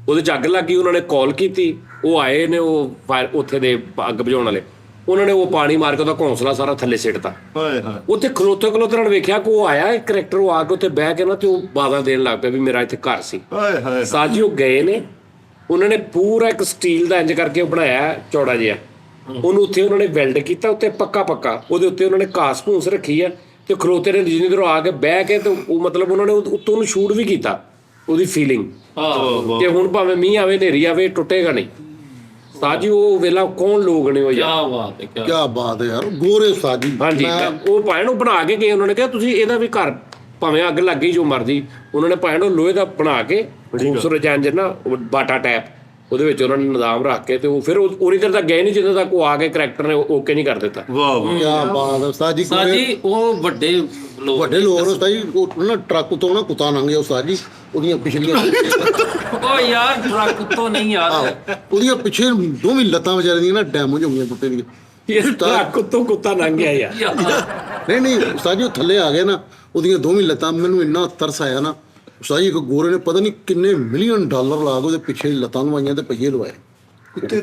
ਉਹਦੇ 'ਚ ਅੱਗ ਲੱਗ ਗਈ। ਉਹਨਾਂ ਨੇ ਕਾਲ ਕੀਤੀ, ਉਹ ਆਏ ਨੇ, ਉਹ ਫਾਇਰ ਉੱਥੇ ਦੇ ਅੱਗ ਬੁਝਾਉਣ ਵਾਲੇ, ਉਹਨਾਂ ਨੇ ਉਹ ਪਾਣੀ ਮਾਰ ਕੇ ਉਹਦਾ ਘੋਂਸਲਾ ਸਾਰਾ ਥੱਲੇ ਸਿੱਟਤਾ। ਹਾਏ ਹਾਏ। ਉੱਥੇ ਖਲੋਤੇ ਨਾਲ ਵੇਖਿਆ ਕਿ ਉਹ ਆਇਆ ਇੱਕ ਕਰੈਕਟਰ, ਉਹ ਆ ਕੇ ਉੱਥੇ ਬਹਿ ਕੇ ਨਾ ਤੇ ਉਹ ਬਾਜ਼ਾਂ ਦੇਣ ਲੱਗ ਪਿਆ ਵੀ ਮੇਰਾ ਇੱਥੇ ਘਰ ਸੀ। ਹਾਏ ਹਾਏ। ਸਾਜੀ ਉਹ ਗਏ ਨੇ, ਉਹਨਾਂ ਨੇ ਪੂਰਾ ਇੱਕ ਸਟੀਲ ਦਾ ਇੰਜ ਕਰਕੇ ਉਹ ਬਣਾਇਆ ਚੌੜਾ ਜਿਹਾ, ਉਹਨੂੰ ਉੱਥੇ ਉਹਨਾਂ ਨੇ ਵੈਲਡ ਕੀਤਾ ਉੱਤੇ ਪੱਕਾ। ਉਹਦੇ ਉੱਤੇ ਉਹਨਾਂ ਨੇ ਘਾਸ ਭੂਸ ਰੱਖੀ ਆ ਤੇ ਖਲੋਤੇ ਨੇ ਜਿੰਨੀ ਦੇਰ ਆ ਕੇ ਬਹਿ ਕੇ ਤੇ ਉਹ ਮਤਲਬ ਉਹਨਾਂ ਨੇ ਉੱਤੋਂ ਨੂੰ ਸ਼ੂਟ ਵੀ ਕੀਤਾ ਉਹਦੀ ਫੀਲਿੰਗ। ਤੇ ਹੁਣ ਭਾਵੇਂ ਮੀਂਹ ਆਵੇ ਹਨੇਰੀ ਆਵੇ ਟੁੱਟੇਗਾ ਨਹੀਂ। ਸਾਜੀ ਉਹ ਵੇਲਾ ਕੌਣ ਲੋਕ ਨੇ ਉਹ ਯਾਰ। ਕੀ ਬਾਤ ਹੈ, ਕੀ ਕੀ ਬਾਤ ਹੈ ਯਾਰ, ਗੋਰੇ ਸਾਜੀ। ਹਾਂਜੀ ਉਹ ਭਾਵੇਂ ਨੂੰ ਬਣਾ ਕੇ ਗਏ, ਉਹਨਾਂ ਨੇ ਕਿਹਾ ਤੁਸੀਂ ਇਹਦਾ ਵੀ ਘਰ ਭਾਵੇਂ ਅੱਗ ਲੱਗ ਗਈ ਜੋ ਮਰਜੀ, ਉਹਨਾਂ ਨੇ ਭਾਵੇਂ ਉਹ ਲੋਹੇ ਦਾ ਬਣਾ ਕੇ ਖੂਬਸੂਰਤ ਇੰਜਨ ਨਾ ਬਾਟਾ ਟੈਪ ਉਹਦੇ ਵਿੱਚ ਉਹਨਾਂ ਨੇ ਨਿਜ਼ਾਮ ਰੱਖ ਕੇ ਤੇ ਉਹ ਫਿਰ ਉਹਨੀ ਦੇਰ ਤੱਕ ਗਏ ਨਹੀਂ ਜਦੋਂ ਤੱਕ ਉਹ ਆ ਕੇ ਕਰੈਕਟਰ ਨੇ ਓਕੇ ਨਹੀਂ ਕਰ ਦਿੱਤਾ। ਵਾਹ ਕੀ ਬਾਤ ਹੈ ਸਾਜੀ। ਸਾਜੀ ਉਹ ਵੱਡੇ ਲੋਕ ਵੱਡੇ ਲੋਕ ਨੇ ਸਾਜੀ, ਉਹ ਨਾ ਟਰੱਕ ਤੋਂ ਨਾ ਕੁੱਤਾ ਲੰਘ ਗਿਆ ਸਾਜੀ, ਉਹਦੀਆਂ ਪਿਛਲੀਆਂ ਓ ਯਾਰ ਟਰੱਕ ਤੋਂ ਨਹੀਂ ਯਾਰ, ਉਹਦੀਆਂ ਪਿੱਛੇ ਦੋਵੇਂ ਲੱਤਾਂ ਵਿਚਾਰੇ ਦੀਆਂ ਨਾ ਡੈਮੇਜ ਹੋ ਗਈਆਂ ਕੁੱਤੇ ਦੀਆਂ। ਇਹ ਟਰੱਕ ਤੋਂ ਕੁੱਤਾ ਲੰਘ ਗਿਆ ਯਾਰ। ਨਹੀਂ ਸਾਜੀ ਉਹ ਥੱਲੇ ਆ ਗਏ ਨਾ, ਉਹਦੀਆਂ ਦੋਵੇਂ ਲੱਤਾਂ, ਮੈਨੂੰ ਇੰਨਾ ਤਰਸ ਆਇਆ ਨਾ। ਸਾਜੀ ਇੱਕ ਗੋਰੇ ਨੇ ਪਤਾ ਨਹੀਂ ਕਿੰਨੇ ਮਿਲੀਅਨ ਡਾਲਰ ਲਾ ਕੇ ਉਹਦੇ ਪਿੱਛੇ ਲੱਤਾਂ ਲਵਾਈਆਂ ਤੇ ਪਹੀਏ ਲਵਾਏ।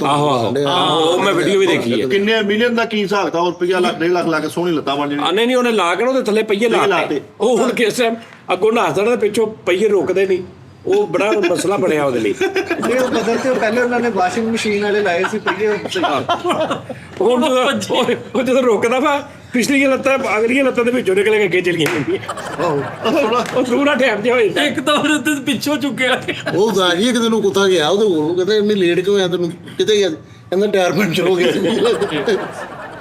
ਆਹੋ ਉਹ ਮੈਂ ਵੀਡੀਓ ਵੀ ਦੇਖੀ ਹੈ। ਕਿੰਨੇ ਮਿਲੀਅਨ ਦਾ ਕੀ ਹਿਸਾਬ ਤਾਂ, ਰੁਪਈਆ ਲੱਖ 1.5 ਲੱਖ ਲਾ ਕੇ ਸੋਹਣੀ ਲੱਤਾਂ ਬਣ ਜਾਣੀ। ਨਹੀਂ ਉਹਨੇ ਲਾ ਕੇ ਉਹਦੇ ਥੱਲੇ ਪਹੀਏ ਲਾਤੇ। ਉਹ ਹੁਣ ਕਿਸ ਟਾਈਮ ਅੱਗੋਂ ਨਹਾਸਦਾ ਤੇ ਪਿੱਛੋਂ ਪਹੀਏ ਰੁਕਦੇ ਨਹੀਂ, ਉਹ ਬੜਾ ਮਸਲਾ ਬਣਿਆ ਉਹਦੇ ਲਈ। ਇਹ ਉਹ ਬਦਲਤੇ ਪਹਿਲੇ ਉਹਨਾਂ ਨੇ ਵਾਸ਼ਿੰਗ ਮਸ਼ੀਨ ਵਾਲੇ ਲਾਏ ਸੀ ਪਈਏ। ਹੁਣ ਉਹ ਜਦੋਂ ਰੁਕਦਾ ਵਾ ਪਿਛਲੀਆਂ ਲੱਤਾਂ ਅਗਲੀਆਂ ਲੱਤਾਂ ਦੇ ਵਿੱਚੋਂ ਨਿਕਲ ਕੇ ਅੱਗੇ ਚਲੀਆਂ ਜਾਂਦੀਆਂ। ਉਹ ਦੂਰਾ ਟੈਪ ਜਿਹਾ ਹੋਇਆ ਇੱਕ ਤਾਂ ਉਹਦੇ ਤੇ ਪਿੱਛੋਂ ਚੁੱਕਿਆ। ਉਹ ਸਾਜੀ ਇੱਕ ਦਿਨ ਨੂੰ ਕੁੱਤਾ ਗਿਆ ਉਹਦੇ ਕੋਲ, ਕਹਿੰਦਾ ਇੰਨੀ ਲੇਟ ਕਿਉਂ ਆਇਆ ਤੈਨੂੰ, ਕਿਤੇ ਗਿਆ? ਕਹਿੰਦਾ ਟਾਇਰ ਪੈਂਚਰ ਹੋ ਗਿਆ।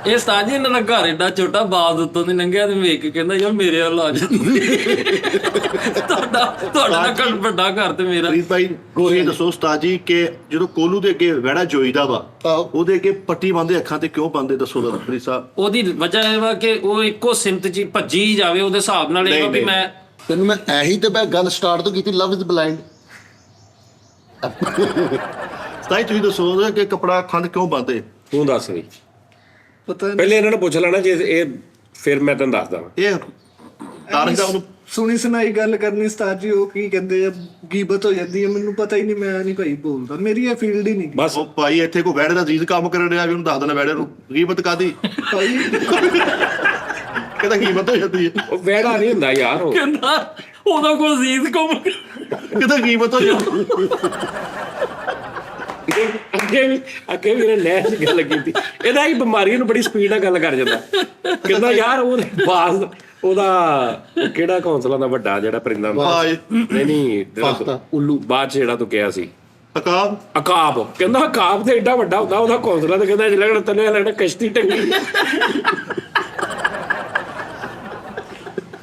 ਇਹ ਸਾਜੀ ਇਹਨਾਂ ਦਾ ਘਰ ਏਡਾ ਛੋਟਾ, ਬਾਜ਼ ਉੱਤੋਂ ਦੀ ਲੰਘਿਆ ਤੇ ਵੇਖ ਕੇ ਕਹਿੰਦਾ ਯਾਰ ਮੇਰੇ ਵੱਲ ਆ ਜਾ। ਤੁਹਾਡਾ ਘਰ ਵੱਡਾ ਘਰ ਤੇ ਮੇਰਾ। ਪ੍ਰੀਤ ਭਾਈ ਤੁਸੀਂ ਦੱਸੋ ਉਸਤਾਦ ਜੀ ਕਿ ਜਦੋਂ ਕੋਲੂ ਦੇ ਅੱਗੇ ਵਿਹੜਾ ਜੋਈਦਾ ਵਾ, ਉਹਦੇ ਅੱਗੇ ਪੱਟੀ ਬੰਨ੍ਹਦੇ ਅੱਖਾਂ ਤੇ ਕਿਉਂ ਬੰਨ੍ਹਦੇ, ਦੱਸੋ ਤਾਂ ਪ੍ਰੀਤ ਸਾਹਿਬ। ਉਹਦੀ ਵਜ੍ਹਾ ਇਹ ਵਾ ਕਿ ਉਹ ਇੱਕੋ ਸਿਮਤ ਚ ਭੱਜੀ ਜਾਵੇ, ਉਹਦੇ ਹਿਸਾਬ ਨਾਲ ਇਹ ਵਾ ਵੀ ਮੈਂ ਤੈਨੂੰ ਮੈਂ ਇਹੀ ਤੇ ਮੈਂ ਗੱਲ ਸਟਾਰਟ ਤੋਂ ਕੀਤੀ, ਲਵ ਇਜ਼ ਬਲਾਈਂਡ। ਤਾਂ ਤੁਸੀਂ ਦੱਸੋ ਉਹਦੇ ਅੱਗੇ ਕੱਪੜਾ ਅੱਖਾਂ ਤੇ ਕਿਉਂ ਬੰਨ੍ਹਦੇ? ਤੂੰ ਦੱਸ ਵੀ, ਪਤਾ ਨਹੀਂ ਪਹਿਲੇ ਇਹਨਾਂ ਨੂੰ ਪੁੱਛ ਲੈਣਾ ਜੇ ਇਹ, ਫਿਰ ਮੈਂ ਤੈਨੂੰ ਦੱਸਦਾ। ਇਹ ਤਾਰਕ ਦਾ ਉਹਨੂੰ ਸੁਣੀ ਸੁਣਾਈ ਗੱਲ ਕਰਨੀ ਉਸਤਾਦ ਜੀ, ਉਹ ਕੀ ਕਹਿੰਦੇ ਆ ਗੀਬਤ ਹੋ ਜਾਂਦੀ ਹੈ। ਮੈਨੂੰ ਪਤਾ ਹੀ ਨਹੀਂ, ਮੈਂ ਨਹੀਂ ਭਾਈ ਬੋਲਦਾ, ਮੇਰੀ ਇਹ ਫੀਲਡ ਹੀ ਨਹੀਂ। ਬਸ ਉਹ ਭਾਈ ਇੱਥੇ ਕੋਈ ਵਿਹੜੇ ਦਾ ਅਜ਼ੀਜ਼ ਕੰਮ ਕਰਨ ਰਿਹਾ ਵੀ ਉਹਨੂੰ ਦੱਸ ਦੇਣਾ ਵਿਹੜੇ ਨੂੰ ਗੀਬਤ ਕਾਦੀ, ਭਾਈ ਕਹਿੰਦਾ ਗੀਬਤ ਹੋ ਜਾਂਦੀ ਹੈ। ਉਹ ਵਿਹੜਾ ਨਹੀਂ ਹੁੰਦਾ ਯਾਰ, ਉਹ ਕਹਿੰਦਾ ਉਹਦਾ ਕੋਈ ਅਜ਼ੀਜ਼ ਕੰਮ ਕਹਿੰਦਾ ਗੀਬਤ ਹੋ ਜਾਂਦੀ। ਅੱਗੇ ਵੀ ਇਹਨੇ ਨਹਿਰ 'ਚ ਗੱਲ ਕੀਤੀ। ਇਹਦਾ ਹੀ ਬਿਮਾਰੀ ਨੂੰ ਬੜੀ ਸਪੀਡ ਨਾਲ ਗੱਲ ਕਰ ਜਾਂਦਾ। ਕਹਿੰਦਾ ਯਾਰ ਉਹ ਬਾਜ਼ ਉਹਦਾ ਕਿਹੜਾ ਘੌਂਸਲਾ ਦਾ ਵੱਡਾ ਜਿਹੜਾ ਪਰਿੰਦਾ ਹੁੰਦਾ? ਬਾਜ। ਨਹੀਂ ਪਾਸਤਾ, ਉੱਲੂ ਬਾਅਦ 'ਚ ਜਿਹੜਾ ਤੂੰ ਕਿਹਾ ਸੀ ਅਕਾਬ ਅਕਾਬ। ਕਹਿੰਦਾ ਅਕਾਬ ਤੇ ਏਡਾ ਵੱਡਾ ਹੁੰਦਾ ਉਹਦਾ ਘੌਂਸਲਾ, ਤੇ ਕਹਿੰਦਾ ਲੱਗਣਾ ਤੈਨੂੰ ਲੱਗਣਾ ਕਸ਼ਤੀ ਟੰਗੀ।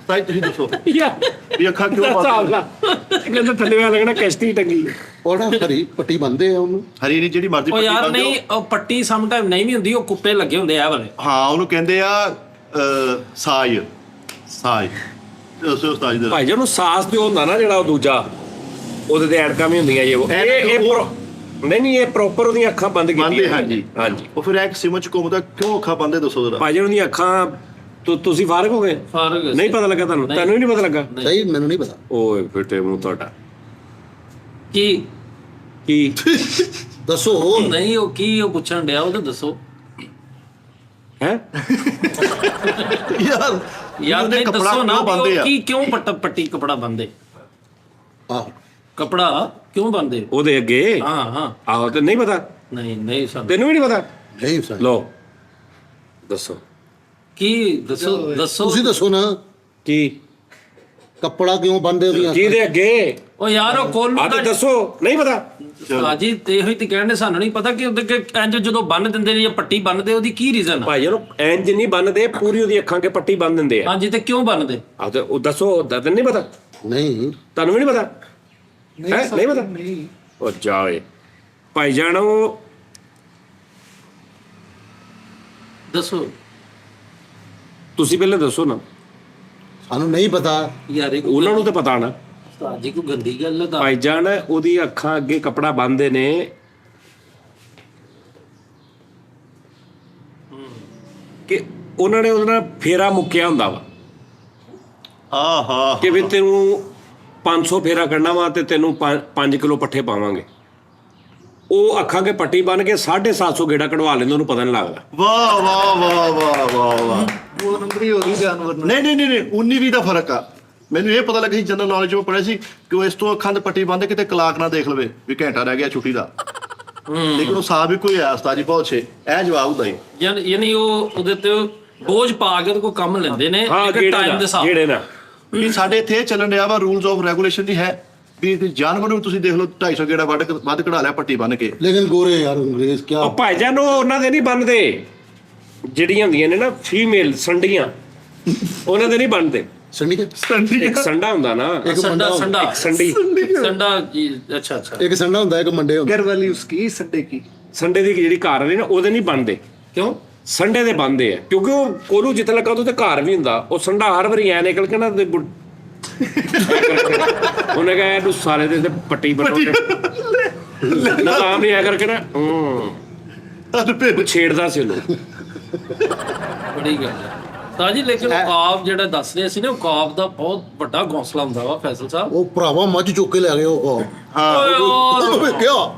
ਸਾਈ ਤੁਸੀਂ ਦੱਸੋ ਯਾਰ ਵੀ ਅੱਖਾਂ ਕਿਉਂ ਹਿਸਾਬ ਬੰਦ? ਲਾ। ਕਹਿੰਦਾ ਥੱਲੇ ਲੱਗਣਾ ਕਸ਼ਤੀ ਟੰਗੀ। ਉਹ ਨਾ ਹਰੀ ਪੱਟੀ ਬੰਨਦੇ ਆ ਉਹਨੂੰ। ਹਰੀ ਨਹੀਂ ਜਿਹੜੀ ਮਰਜ਼ੀ ਉਹ ਪੱਟੀ ਯਾਰ ਬੰਨ੍ਹ ਦਿਓ। ਨਹੀਂ, ਉਹ ਪੱਟੀ ਸਮ ਟਾਈਮ ਨਹੀਂ ਵੀ ਹੁੰਦੀ, ਉਹ ਕੁੱਪੇ ਲੱਗੇ ਹੁੰਦੇ ਆ ਵਾਲੇ। ਹਾਂ ਉਹਨੂੰ ਕਹਿੰਦੇ ਆ ਸਾਈ ਸਾਈ ਉਸ ਉਸਤਾਦ ਜੀ ਦਾ ਭਾਈ ਜੀ ਉਹਨੂੰ ਸਾਸ ਤੇ ਹੁੰਦਾ ਨਾ ਜਿਹੜਾ ਉਹ ਦੂਜਾ, ਉਹਦੇ ਤੇ ਐਨਕਾਂ ਵੀ ਹੁੰਦੀਆਂ ਜੇ ਉਹ ਨਹੀਂ ਇਹ ਪ੍ਰੋਪਰ ਉਹਦੀਆਂ ਅੱਖਾਂ ਬੰਦ ਬੰਦੇ ਕੀਤੀਆਂ। ਹਾਂਜੀ ਹਾਂਜੀ ਉਹ ਫਿਰ ਇੱਕ ਸਿਮਚ ਘੁੰਮਦਾ ਕਿਉਂ ਅੱਖਾਂ ਬੰਦੇ ਦੱਸੋ ਜਰਾ। ਭਾਈ ਜੀ ਉਹਦੀਆਂ ਅੱਖਾਂ ਤੁਸੀਂ ਫਾਰਗ ਹੋ ਗਏ? ਫਾਰਗ ਨਹੀਂ ਪਤਾ ਲੱਗਾ ਤੁਹਾਨੂੰ? ਤੁਹਾਨੂੰ ਵੀ ਨਹੀਂ ਪਤਾ ਲੱਗਾ? ਸਹੀ ਮੈਨੂੰ ਨਹੀਂ ਪਤਾ। ਓਏ ਫਿੱਟੇ ਮੂੰਹ ਤੁਹਾਡਾ। ਕੀ ਦੱਸੋ। ਨਹੀਂ, ਉਹ ਕੀ ਉਹ ਪੁੱਛਣ ਡਿਆ, ਉਹ ਤਾਂ ਦੱਸੋ ਹੈ। ਯਾਰ ਯਾਰ। ਉਹਦੇ ਨਹੀਂ ਕੱਪੜਾ ਦੱਸੋ ਨਾ ਕਿਉਂ ਬੰਨਦੇ ਵੀ ਉਹ ਆ? ਕੀ ਕਿਉਂ ਪੱਟੀ ਕਪੜਾ ਬੰਦੇ? ਆਹੋ ਕਪੜਾ ਕਿਉਂ ਬੰਦੇ? ਉਹਦੇ ਅੱਗੇ ਹਾਂ ਹਾਂ। ਆਹੋ ਤੇ ਨਹੀਂ ਪਤਾ? ਨਹੀਂ ਨਹੀਂ ਸਾਨੂੰ ਤੈਨੂੰ ਵੀ ਨਹੀਂ ਪਤਾ? ਨਹੀਂ ਸਹੀ। ਲੋ ਦੱਸੋ ਕੀ ਦੱਸੋ ਦੱਸੋ। ਤੁਸੀਂ ਦੱਸੋ ਨਾ ਕੀ ਕੱਪੜਾ ਕਿਉਂ ਬੰਨਦੇ ਉਹਦੀਆਂ? ਕਿਹਦੇ ਅੱਗੇ? ਉਹ ਯਾਰ ਉਹ ਕੋਲ ਆ ਤੇ ਦੱਸੋ। ਨਹੀਂ ਪਤਾ? ਸਾਜੀ ਤੇ ਇਹੋ ਹੀ ਤੇ ਕਹਿੰਦੇ, ਸਾਨੂੰ ਨਹੀਂ ਪਤਾ ਕਿ ਉਹਦੇ ਇੰਜ ਜਦੋਂ ਬੰਨ ਦਿੰਦੇ ਨੇ ਜਾਂ ਪੱਟੀ ਬੰਨਦੇ, ਉਹਦੀ ਕੀ ਰੀਜ਼ਨ ਆ? ਭਾਈ ਉਹਨੂੰ ਇੰਜ ਨਹੀਂ ਬੰਨਦੇ, ਪੂਰੀ ਉਹਦੀ ਅੱਖਾਂ ਕੇ ਪੱਟੀ ਬੰਨ ਦਿੰਦੇ ਆ। ਹਾਂਜੀ, ਤੇ ਕਿਉਂ ਬੰਨਦੇ? ਆ ਤੇ ਉਹ ਦੱਸੋ। ਤੈਨੂੰ ਨਹੀਂ ਪਤਾ? ਨਹੀਂ ਤੁਹਾਨੂੰ ਵੀ ਨਹੀਂ ਪਤਾ? ਹੈਂ? ਨਹੀਂ ਪਤਾ? ਨਹੀਂ ਉਹ ਜਾਵੇ ਭਾਈ ਜਾਨ ਉਹ ਦੱਸੋ ਤੁਸੀਂ ਪਹਿਲਾਂ ਦੱਸੋ ਨਾ। ਸਾਨੂੰ ਨਹੀਂ ਪਤਾ। ਯਾਰ ਇਹ ਉਹਨਾਂ ਨੂੰ ਤਾਂ ਪਤਾ ਨਾ। ਸਾਜੀ ਕੋਈ ਗੰਦੀ ਗੱਲ ਹੈ ਤਾਂ। ਭਾਈ ਜਾਨ ਉਹਦੀ ਅੱਖਾਂ ਅੱਗੇ ਕਪੜਾ ਬੰਨਦੇ ਨੇ ਕਿ ਉਹਨਾਂ ਨੇ ਉਹਦੇ ਨਾਲ ਫੇਰਾ ਮੁੱਕਿਆ ਹੁੰਦਾ ਵਾ ਆਹਾ ਕਿ ਵੀ ਤੈਨੂੰ 500 ਫੇਰਾ ਕਰਨਾ ਵਾ ਤੇ ਤੈਨੂੰ 5 ਕਿਲੋ ਪੱਠੇ ਪਾਵਾਂਗੇ। ਉਹ ਅੱਖਾਂ ਕੇ ਪੱਟੀ ਬੰਨ ਕੇ 750 ਗੇੜਾ ਕਢਵਾ ਲੈਂਦੇ, ਉਹਨੂੰ ਪਤਾ ਨਹੀਂ ਲੱਗਦਾ। ਵਾਹ ਵਾਹ ਵਾਹ ਵਾਹ ਵਾਹ ਵਾਹ। ਉਹ ਨੰਬਰੀ ਹੋ ਗਈ ਜਾਨਵਰ ਨਾਲ। ਨਹੀਂ ਨਹੀਂ ਨਹੀਂ 19-20 ਦਾ ਫਰਕ ਆ। ਮੈਨੂੰ ਇਹ ਪਤਾ ਲੱਗਾ ਸੀ ਜਨਰਲ ਨੌਲੇਜ ਉਹ ਪੜ੍ਹਿਆ ਸੀ ਕਿ ਉਹ ਇਸ ਤੋਂ ਅੱਖਾਂ ਤੇ ਪੱਟੀ ਬੰਨ੍ਹ ਕਿਤੇ ਕਲਾਕ ਨਾ ਦੇਖ ਲਵੇ ਵੀ ਘੰਟਾ ਰਹਿ ਗਿਆ ਛੁੱਟੀ ਦਾ। ਲੇਕਿਨ ਉਹ ਸਾਹ ਵੀ ਕੋਈ ਆ ਉਸਤਾਦ ਜੀ ਬਹੁਤ ਛੇ ਇਹ ਜਵਾਬ ਹੁੰਦਾ ਹੀ। ਯਾਨੀ ਉਹ ਉਹਦੇ ਤੇ ਬੋਝ ਪਾ ਕੇ ਕੋਈ ਕੰਮ ਲੈਂਦੇ ਨੇ ਇੱਕ ਟਾਈਮ ਦੇ ਹਿਸਾਬ। ਜਿਹੜੇ ਨਾ ਵੀ ਸਾਡੇ ਇੱਥੇ ਇਹ ਚੱਲਣ ਡਿਆ ਵਾ ਰੂਲਸ ਆਫ ਰੈਗੂਲੇਸ਼ਨ ਦੀ ਹੈ ਵੀ ਜਾਨਵਰ ਨੂੰ ਤੁਸੀਂ ਦੇਖ ਲਓ 250 ਗੇੜਾ ਵੱਧ ਕਢਾ ਲਿਆ ਪੱਟੀ ਬੰਨ ਕੇ। ਲੇਕਿਨ ਗੋਰੇ ਯਾਰ ਅੰਗਰੇਜ਼ ਕਿਆ। ਉਹ ਭਾਈ ਜਾਨ ਉਹ ਉਹਨਾਂ ਦੇ ਨਹੀਂ ਬੰਨਦੇ, ਜਿਹੜੀਆਂ ਹੁੰਦੀਆਂ ਨੇ ਨਾ ਫੀਮੇਲ ਸੰਡੀਆਂ, ਉਹਨਾਂ ਦੇ ਨਹੀਂ ਬੰਨਦੇ। ਸੰਡੀ ਕੇ ਇੱਕ ਸੰਡਾ ਹੁੰਦਾ ਨਾ, ਇੱਕ ਸੰਡਾ ਮੰਡਾ ਸੰਡਾ ਇੱਕ ਸੰਡੀ। ਸੰਡਾ ਜੀ, ਅੱਛਾ ਅੱਛਾ। ਇੱਕ ਸੰਡਾ ਹੁੰਦਾ ਇੱਕ ਮੰਡੇ ਹੁੰਦਾ। घर वाली उसकी संडे की। ਸੰਡੇ ਦੀ ਜਿਹੜੀ ਘਰ ਵਾਲੀ ਨਾ ਉਹਦੇ ਨਹੀਂ ਬੰਨਦੇ। ਕਿਉਂ? ਸੰਡੇ ਦੇ ਬੰਨਦੇ ਆ ਕਿਉਂਕਿ ਉਹ ਕੋਲੂ ਜਿੱਥੇ ਲੱਗਾ ਉਹਦੇ ਤੇ ਘਰ ਵੀ ਹੁੰਦਾ। ਉਹ ਸੰਡਾ ਹਰ ਵਾਰੀ ਐ ਨਿਕਲ ਕੇ ਨਾ ਤੇ ਉਹਨੇ ਕਹਾ ਇਹਨੂੰ ਸਾਲੇ ਦੇ ਤੇ ਪੱਟੀ ਬੰਨੋ ਨਾ ਆਮ ਨਹੀਂ ਐ ਕਰਕੇ ਨਾ ਛੇੜਦਾ ਸੀ ਉਹਨੂੰ। ਬੜੀ ਗੱਲ ਹੈ ਸਾਜੀ। ਲੇਕਿਨ ਉਕਾਬ ਜਿਹੜਾ ਦੱਸ ਰਹੇ ਸੀ ਨਾ, ਉਕਾਬ ਦਾ ਬਹੁਤ ਵੱਡਾ ਘੌਂਸਲਾ ਹੁੰਦਾ ਵਾ ਫੈਸਲ ਸਾਹਿਬ। ਉਹ ਭਰਾਵਾ ਮੱਝ ਚੁੱਕ ਕੇ ਲੈ ਗਏ ਉਹ। ਓਏ ਉਹ ਵੇਖਿਆ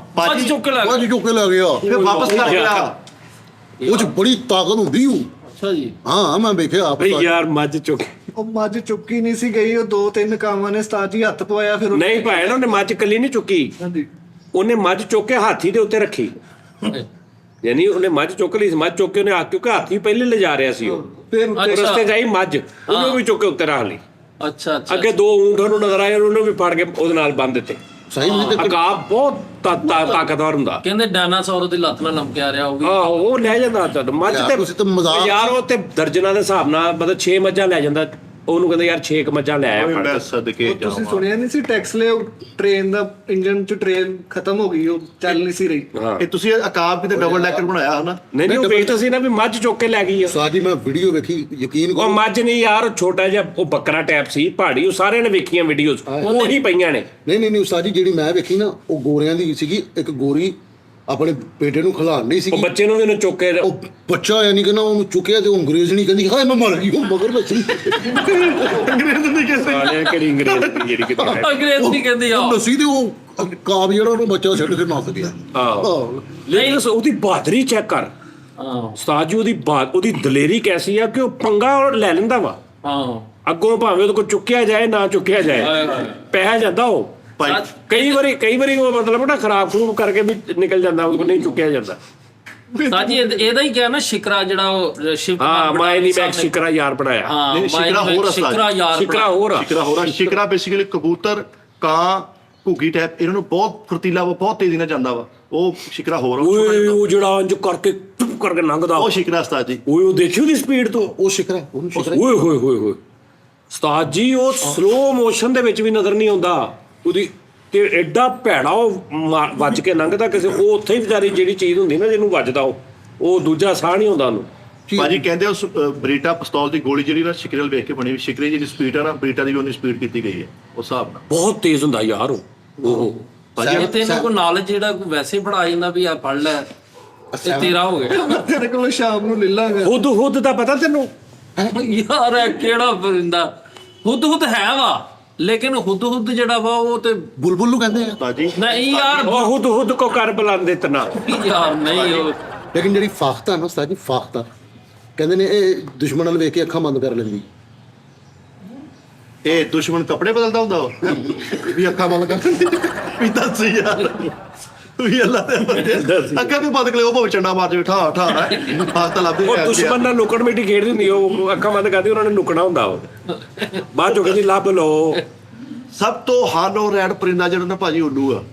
ਅੱਜ ਚੁੱਕ ਲੈ ਮੱਝ ਚੁੱਕ ਕੇ ਲੈ ਗਿਆ। ਫਿਰ ਵਾਪਸ ਕਰ ਗਿਆ। ਉਹ ਚ ਬੜੀ ਤਾਕਤ ਹੁੰਦੀ ਉਹ। ਅੱਛਾ ਜੀ। ਹਾਂ ਮੈਂ ਵੇਖਿਆ ਆਪ। ਬਈ ਯਾਰ ਮੱਝ ਚੁੱਕ ਉਹ ਮੱਝ ਚੁੱਕੀ ਨਹੀਂ ਸੀ ਗਈ, ਉਹ 2-3 ਕਾਵਾਂ ਨੇ ਉਸਤਾਦ ਜੀ ਹੱਥ ਪਵਾਇਆ ਫਿਰ ਨਹੀਂ ਭਾਈ ਨਾ ਉਹਨੇ ਮੱਝ ਕੱਲੀ ਨਹੀਂ ਚੁੱਕੀ, ਹਾਂਜੀ। ਉਹਨੇ ਮੱਝ ਚੁੱਕ ਕੇ ਹਾਥੀ ਦੇ ਉੱਤੇ ਰੱਖੀ। ਯਾਨੀ ਉਹਨੇ ਮੱਝ ਚੁੱਕ ਲਈ, ਮੱਝ ਚੁੱਕ ਕੇ ਉਹਨੇ ਕਿਉਂਕਿ ਹਾਥੀ ਪਹਿਲੇ ਲਿਜਾ ਰਿਹਾ ਸੀ ਉਹ ਫਿਰ ਅੱਛਾ। ਰਸਤੇ ਜਾਈ ਮੱਝ, ਉਹਨੂੰ ਵੀ ਚੁੱਕ ਕੇ ਉੱਤੇ ਰੱਖ ਲਈ। ਅੱਛਾ ਅੱਛਾ। ਅੱਗੇ 2 ਊਂਠ ਉਹਨੂੰ ਨਜ਼ਰ ਆਏ, ਉਹਨੂੰ ਵੀ ਫੜ ਕੇ ਉਹਦੇ ਨਾਲ ਬੰਨ ਦਿੱਤੇ। ਸਹੀ ਨਹੀਂ ਤੇ ਅਕਾਬ ਬਹੁਤ ਤਾਕਤਵਰ ਹੁੰਦਾ। ਕਹਿੰਦੇ ਡਾਇਨਾਸੌਰ ਦੀ ਲੱਤ ਨਾਲ ਲਮਕਿਆ ਰਿਹਾ ਉਹ ਵੀ। ਆਹੋ ਉਹ ਲੈ ਜਾਂਦਾ ਚੱਲ ਮੱਝ ਯਾਰ ਤੁਸੀਂ ਤਾਂ ਮਜ਼ਾਕ- ਯਾਰ ਉਹ ਤੇ ਦਰਜਨਾਂ ਦੇ ਹਿਸਾਬ ਨਾਲ ਮਤਲਬ 6 ਮੱਝਾਂ ਲੈ ਜਾਂਦਾ। ਉਹਨੂੰ ਕਹਿੰਦੇ ਯਾਰ 6 ਮੱਝਾਂ ਲੈ ਆਇਆ ਫੜ ਮੈਂ ਕੇ। ਸਦਕੇ ਤੁਸੀਂ ਜਾਵਾਂ। ਸੁਣਿਆ ਨਹੀਂ ਸੀ ਟੈਕਸ ਲਿਓ ਟ੍ਰੇਨ ਦਾ ਇੰਜਨ ਚ ਟ੍ਰੇਨ ਖਤਮ ਹੋ ਗਈ, ਉਹ ਚੱਲ ਨਹੀਂ ਸੀ ਰਹੀ। ਹਾਂ ਇਹ ਤੁਸੀਂ ਅਕਾਬ ਕਿਤੇ ਡਬਲ ਡੈਕਰ ਬਣਾਇਆ ਹਨਾ। ਨਹੀਂ ਉਹ ਵੇਖਦਾ ਸੀ ਨਾ ਵੀ ਮੱਝ ਚੁੱਕ ਕੇ ਲੈ ਗਈ ਆ। ਸਾਜੀ ਮੈਂ ਵੀਡੀਓ ਵੇਖੀ ਯਕੀਨ ਉਹ ਕਰੋ। ਮੱਝ ਨਹੀਂ ਯਾਰ, ਛੋਟਾ ਜਿਹਾ ਉਹ ਬੱਕਰਾ ਟੈਪ ਸੀ ਪਹਾੜੀ, ਉਹ ਸਾਰਿਆਂ ਨੇ ਵੇਖੀਆਂ ਵੀਡੀਓਜ਼, ਉਹੀ ਪਈਆਂ ਨੇ। ਨਹੀਂ ਸਾਜੀ ਜਿਹੜੀ ਮੈਂ ਵੇਖੀ ਨਾ ਉਹ ਗੋਰਿਆਂ ਦੀ ਸੀਗੀ। ਇੱਕ ਗੋਰੀ ਆਪਣੇ ਬੇਟੇ ਨੂੰ ਖਿਲਾਉਣ ਨਹੀਂ ਉਹ ਸੀਗੀ। ਬੱਚੇ ਨੂੰ ਵੀ ਉਹਨੂੰ ਚੁੱਕ ਕੇ ਉਹ ਬੱਚਾ ਯਾਨੀ ਕਿ ਨਾ ਉਹਨੂੰ ਚੁੱਕਿਆ ਤੇ ਉਹ ਅੰਗਰੇਜ਼ ਨਹੀਂ ਕਹਿੰਦੀ ਹਾਏ ਮੈਂ ਮਰ ਗਈ ਉਹ ਮਗਰ ਬੱਚੀ। ਅੰਗਰੇਜ਼ ਨਹੀਂ ਕਿਸੇ ਸਾਲਿਆ ਕਿਹੜੀ ਅੰਗਰੇਜ਼ ਦੀ ਜਿਹੜੀ ਕਿਤੇ ਹੈ। ਅੰਗਰੇਜ਼ ਨਹੀਂ ਕਹਿੰਦੀ ਆ। ਉਹ ਨਸੀ ਤੇ ਉਹ ਕਾਬ ਜਿਹੜਾ ਉਹਨੂੰ ਬੱਚਾ ਛੱਡ ਕੇ ਨੱਸ ਗਿਆ। ਆਹੋ ਲੇਕਿਨ ਉਹਦੀ ਬਹਾਦਰੀ ਚੈੱਕ ਕਰ ਹਾਂ ਉਸਤਾਦ ਜੀ, ਉਹਦੀ ਦਲੇਰੀ ਕੈਸੀ ਆ ਕਿ ਉਹ ਪੰਗਾ ਉਹ ਲੈ ਲੈਂਦਾ ਵਾ। ਹਾਂ। ਅੱਗੋਂ ਭਾਵੇਂ ਉਹਦੇ ਕੋਲ ਚੁੱਕਿਆ ਜਾਏ ਨਾ ਚੁੱਕਿਆ ਜਾਏ, ਹਾਏ ਹਾਏ। ਪੈ ਜਾਂਦਾ ਉਹ। ਭਾਈ ਕਈ ਵਾਰੀ ਉਹ ਮਤਲਬ ਨਾ ਖਰਾਬ ਖਰੂਬ ਕਰਕੇ ਵੀ ਨਿਕਲ ਜਾਂਦਾ, ਉਹ ਨਹੀਂ ਚੁੱਕਿਆ ਜਾਂਦਾ। ਸਾਜੀ ਇਹਦਾ ਹੀ ਕਿਹਾ ਨਾ ਸ਼ਿਕਰਾ ਜਿਹੜਾ ਉਹ ਸ਼ਿਵ ਹਾਂ ਮਾਇ ਦੀ ਬੈਕ ਸ਼ਿਕਰਾ ਯਾਰ ਬਣਾਇਆ। ਹਾਂ ਨਹੀਂ, ਸ਼ਿਕਰਾ ਹੋਰ ਆ ਸ਼ਿਕਰਾ ਯਾਰ ਸ਼ਿਕਰਾ ਹੋਰ ਆ। ਸ਼ਿਕਰਾ ਬੇਸਿਕਲੀ ਕਬੂਤਰ, ਕਾਂ, ਘੁੱਗੀ ਟੈਪ ਇਹਨਾਂ ਨੂੰ ਬਹੁਤ ਫੁਰਤੀਲਾ ਵਾ, ਬਹੁਤ ਤੇਜ਼ੀ ਨਾਲ ਜਾਂਦਾ ਵਾ। ਉਹ ਸ਼ਿਕਰਾ ਹੋਰ ਆ। ਓਏ ਉਹ ਜਿਹੜਾ ਇੰਜ ਕਰਕੇ ਟੁੱਪ ਕਰਕੇ ਲੰਘਦਾ, ਉਹ ਸ਼ਿਕਰਾ ਉਸਤਾਦ ਜੀ। ਓਏ ਉਹ ਦੇਖਿਓ ਦੀ ਸਪੀਡ ਤੋਂ, ਉਹ ਸ਼ਿਕਰਾ, ਉਹਨੂੰ ਸ਼ਿਕਰਾ ਓਏ ਹੋਏ ਹੋਏ ਹੋਏ ਉਸਤਾਦ ਜੀ, ਉਹ ਸਲੋ ਮੋਸ਼ਨ ਦੇ ਵਿੱਚ ਵੀ ਨਜ਼ਰ ਨਹੀਂ ਆਉਂਦਾ ਉਹਦੀ, ਤੇ ਐਡਾ ਭੈੜਾ ਉਹ ਵੱਜ ਕੇ ਲੰਘਦਾ ਕਿਸੇ। ਉਹ ਉੱਥੇ ਹੀ ਵਿਚਾਰੀ ਜਿਹੜੀ ਚੀਜ਼ ਹੁੰਦੀ ਨਾ ਜਿਹਨੂੰ ਵੱਜਦਾ ਉਹ ਦੂਜਾ ਸਾਹ ਨਹੀਂ ਆਉਂਦਾ ਉਹਨੂੰ। ਭਾਜੀ ਕਹਿੰਦੇ ਉਸ ਬਰੀਟਾ ਪਿਸਤੌਲ ਦੀ ਗੋਲੀ ਜਿਹੜੀ ਨਾ ਸ਼ਿਕਰੇ ਨਾਲ ਵੇਖ ਕੇ ਬਣੀ, ਸ਼ਿਕਰੇ ਦੀ ਸਪੀਡ ਆ ਨਾ ਬਰੀਟਾ ਦੀ ਵੀ ਉਨੀ ਸਪੀਡ ਕੀਤੀ ਗਈ ਹੈ ਉਸ ਹਿਸਾਬ ਨਾਲ। ਬਹੁਤ ਤੇਜ਼ ਹੁੰਦਾ ਯਾਰ ਉਹ। ਇਹ ਤੇ ਇਹਨਾਂ ਕੋਲ ਨੌਲੇਜ ਜਿਹੜਾ ਕੋਈ ਵੈਸੇ ਪੜਾ ਜਾਂਦਾ ਵੀ ਆ ਪੜ ਲੈ ਤੇ ਤੇਰਾ ਹੋ ਗਿਆ। ਤੇਰੇ ਕੋਲ ਸ਼ਾਮ ਨੂੰ ਲੈ ਲਾਂਗਾ। ਹੁੱਦ ਦਾ ਪਤਾ ਤੈਨੂੰ? ਯਾਰ ਇਹ ਕਿਹੜਾ ਪਰਿੰਦਾ? ਹੁੱਦ ਹੈ ਵਾ, ਲੇਕਿਨ ਹੁੱਦ ਜਿਹੜਾ ਵਾ ਉਹ ਤੇ ਬੁਲਬੁਲ ਨੂੰ ਕਹਿੰਦੇ ਆ। ਉਸਤਾਦ ਜੀ ਨਹੀਂ ਯਾਰ, ਉਹ ਹੁੱਦ ਕੋ ਕਰ ਬੁਲਾਉਂਦੇ ਤਨਾ ਯਾਰ ਨਹੀਂ ਉਹ ਲੇਕਿਨ ਜਿਹੜੀ ਫਾਖਤਾ ਨਾ ਉਸਤਾਦ ਜੀ, ਫਾਖਤਾ ਕਹਿੰਦੇ ਨੇ ਇਹ ਦੁਸ਼ਮਣ ਨਾਲ ਵੇਖ ਕੇ ਅੱਖਾਂ ਬੰਦ ਕਰ ਲੈਂਦੀ। ਇਹ ਦੁਸ਼ਮਣ ਕੱਪੜੇ ਬਦਲਦਾ ਹੁੰਦਾ ਉਹ ਵੀ ਅੱਖਾਂ ਬੰਦ ਕਰ ਵੀ ਦੱਸ ਯਾਰ, ਵੀ ਅੱਲਾ ਦੇ ਬੰਦੇ ਅੱਖਾਂ ਵੀ ਬੰਦ ਕਰੇ, ਉਹ ਭਾਵੇਂ ਚੰਡਾ ਮਾਰ ਜਾਵੇ ਠਾ ਠਾ ਹਾਥ ਤਾਂ ਲੱਭਦੇ ਉਹ ਦੁਸ਼ਮਣ ਨਾਲ ਨੁੱਕੜ ਮਿੱਟੀ ਖੇਡਦੀ ਹੁੰਦੀ, ਉਹ ਅੱਖਾਂ ਬੰਦ ਕਰਦੀ, ਉਹਨਾਂ ਨੇ ਨੁੱਕਣਾ ਹੁੰਦਾ ਉਹ ਬਾਅਦ ਚੋਂ ਕਹਿੰਦੀ ਲੱਭ ਲਓ। ਸਭ ਤੋਂ ਹਾਲੋ ਰੈਡ ਪਰਿੰਦਾ ਜਿਹੜਾ ਨਾ ਭਾਜੀ ਉੱਲੂ ਆ।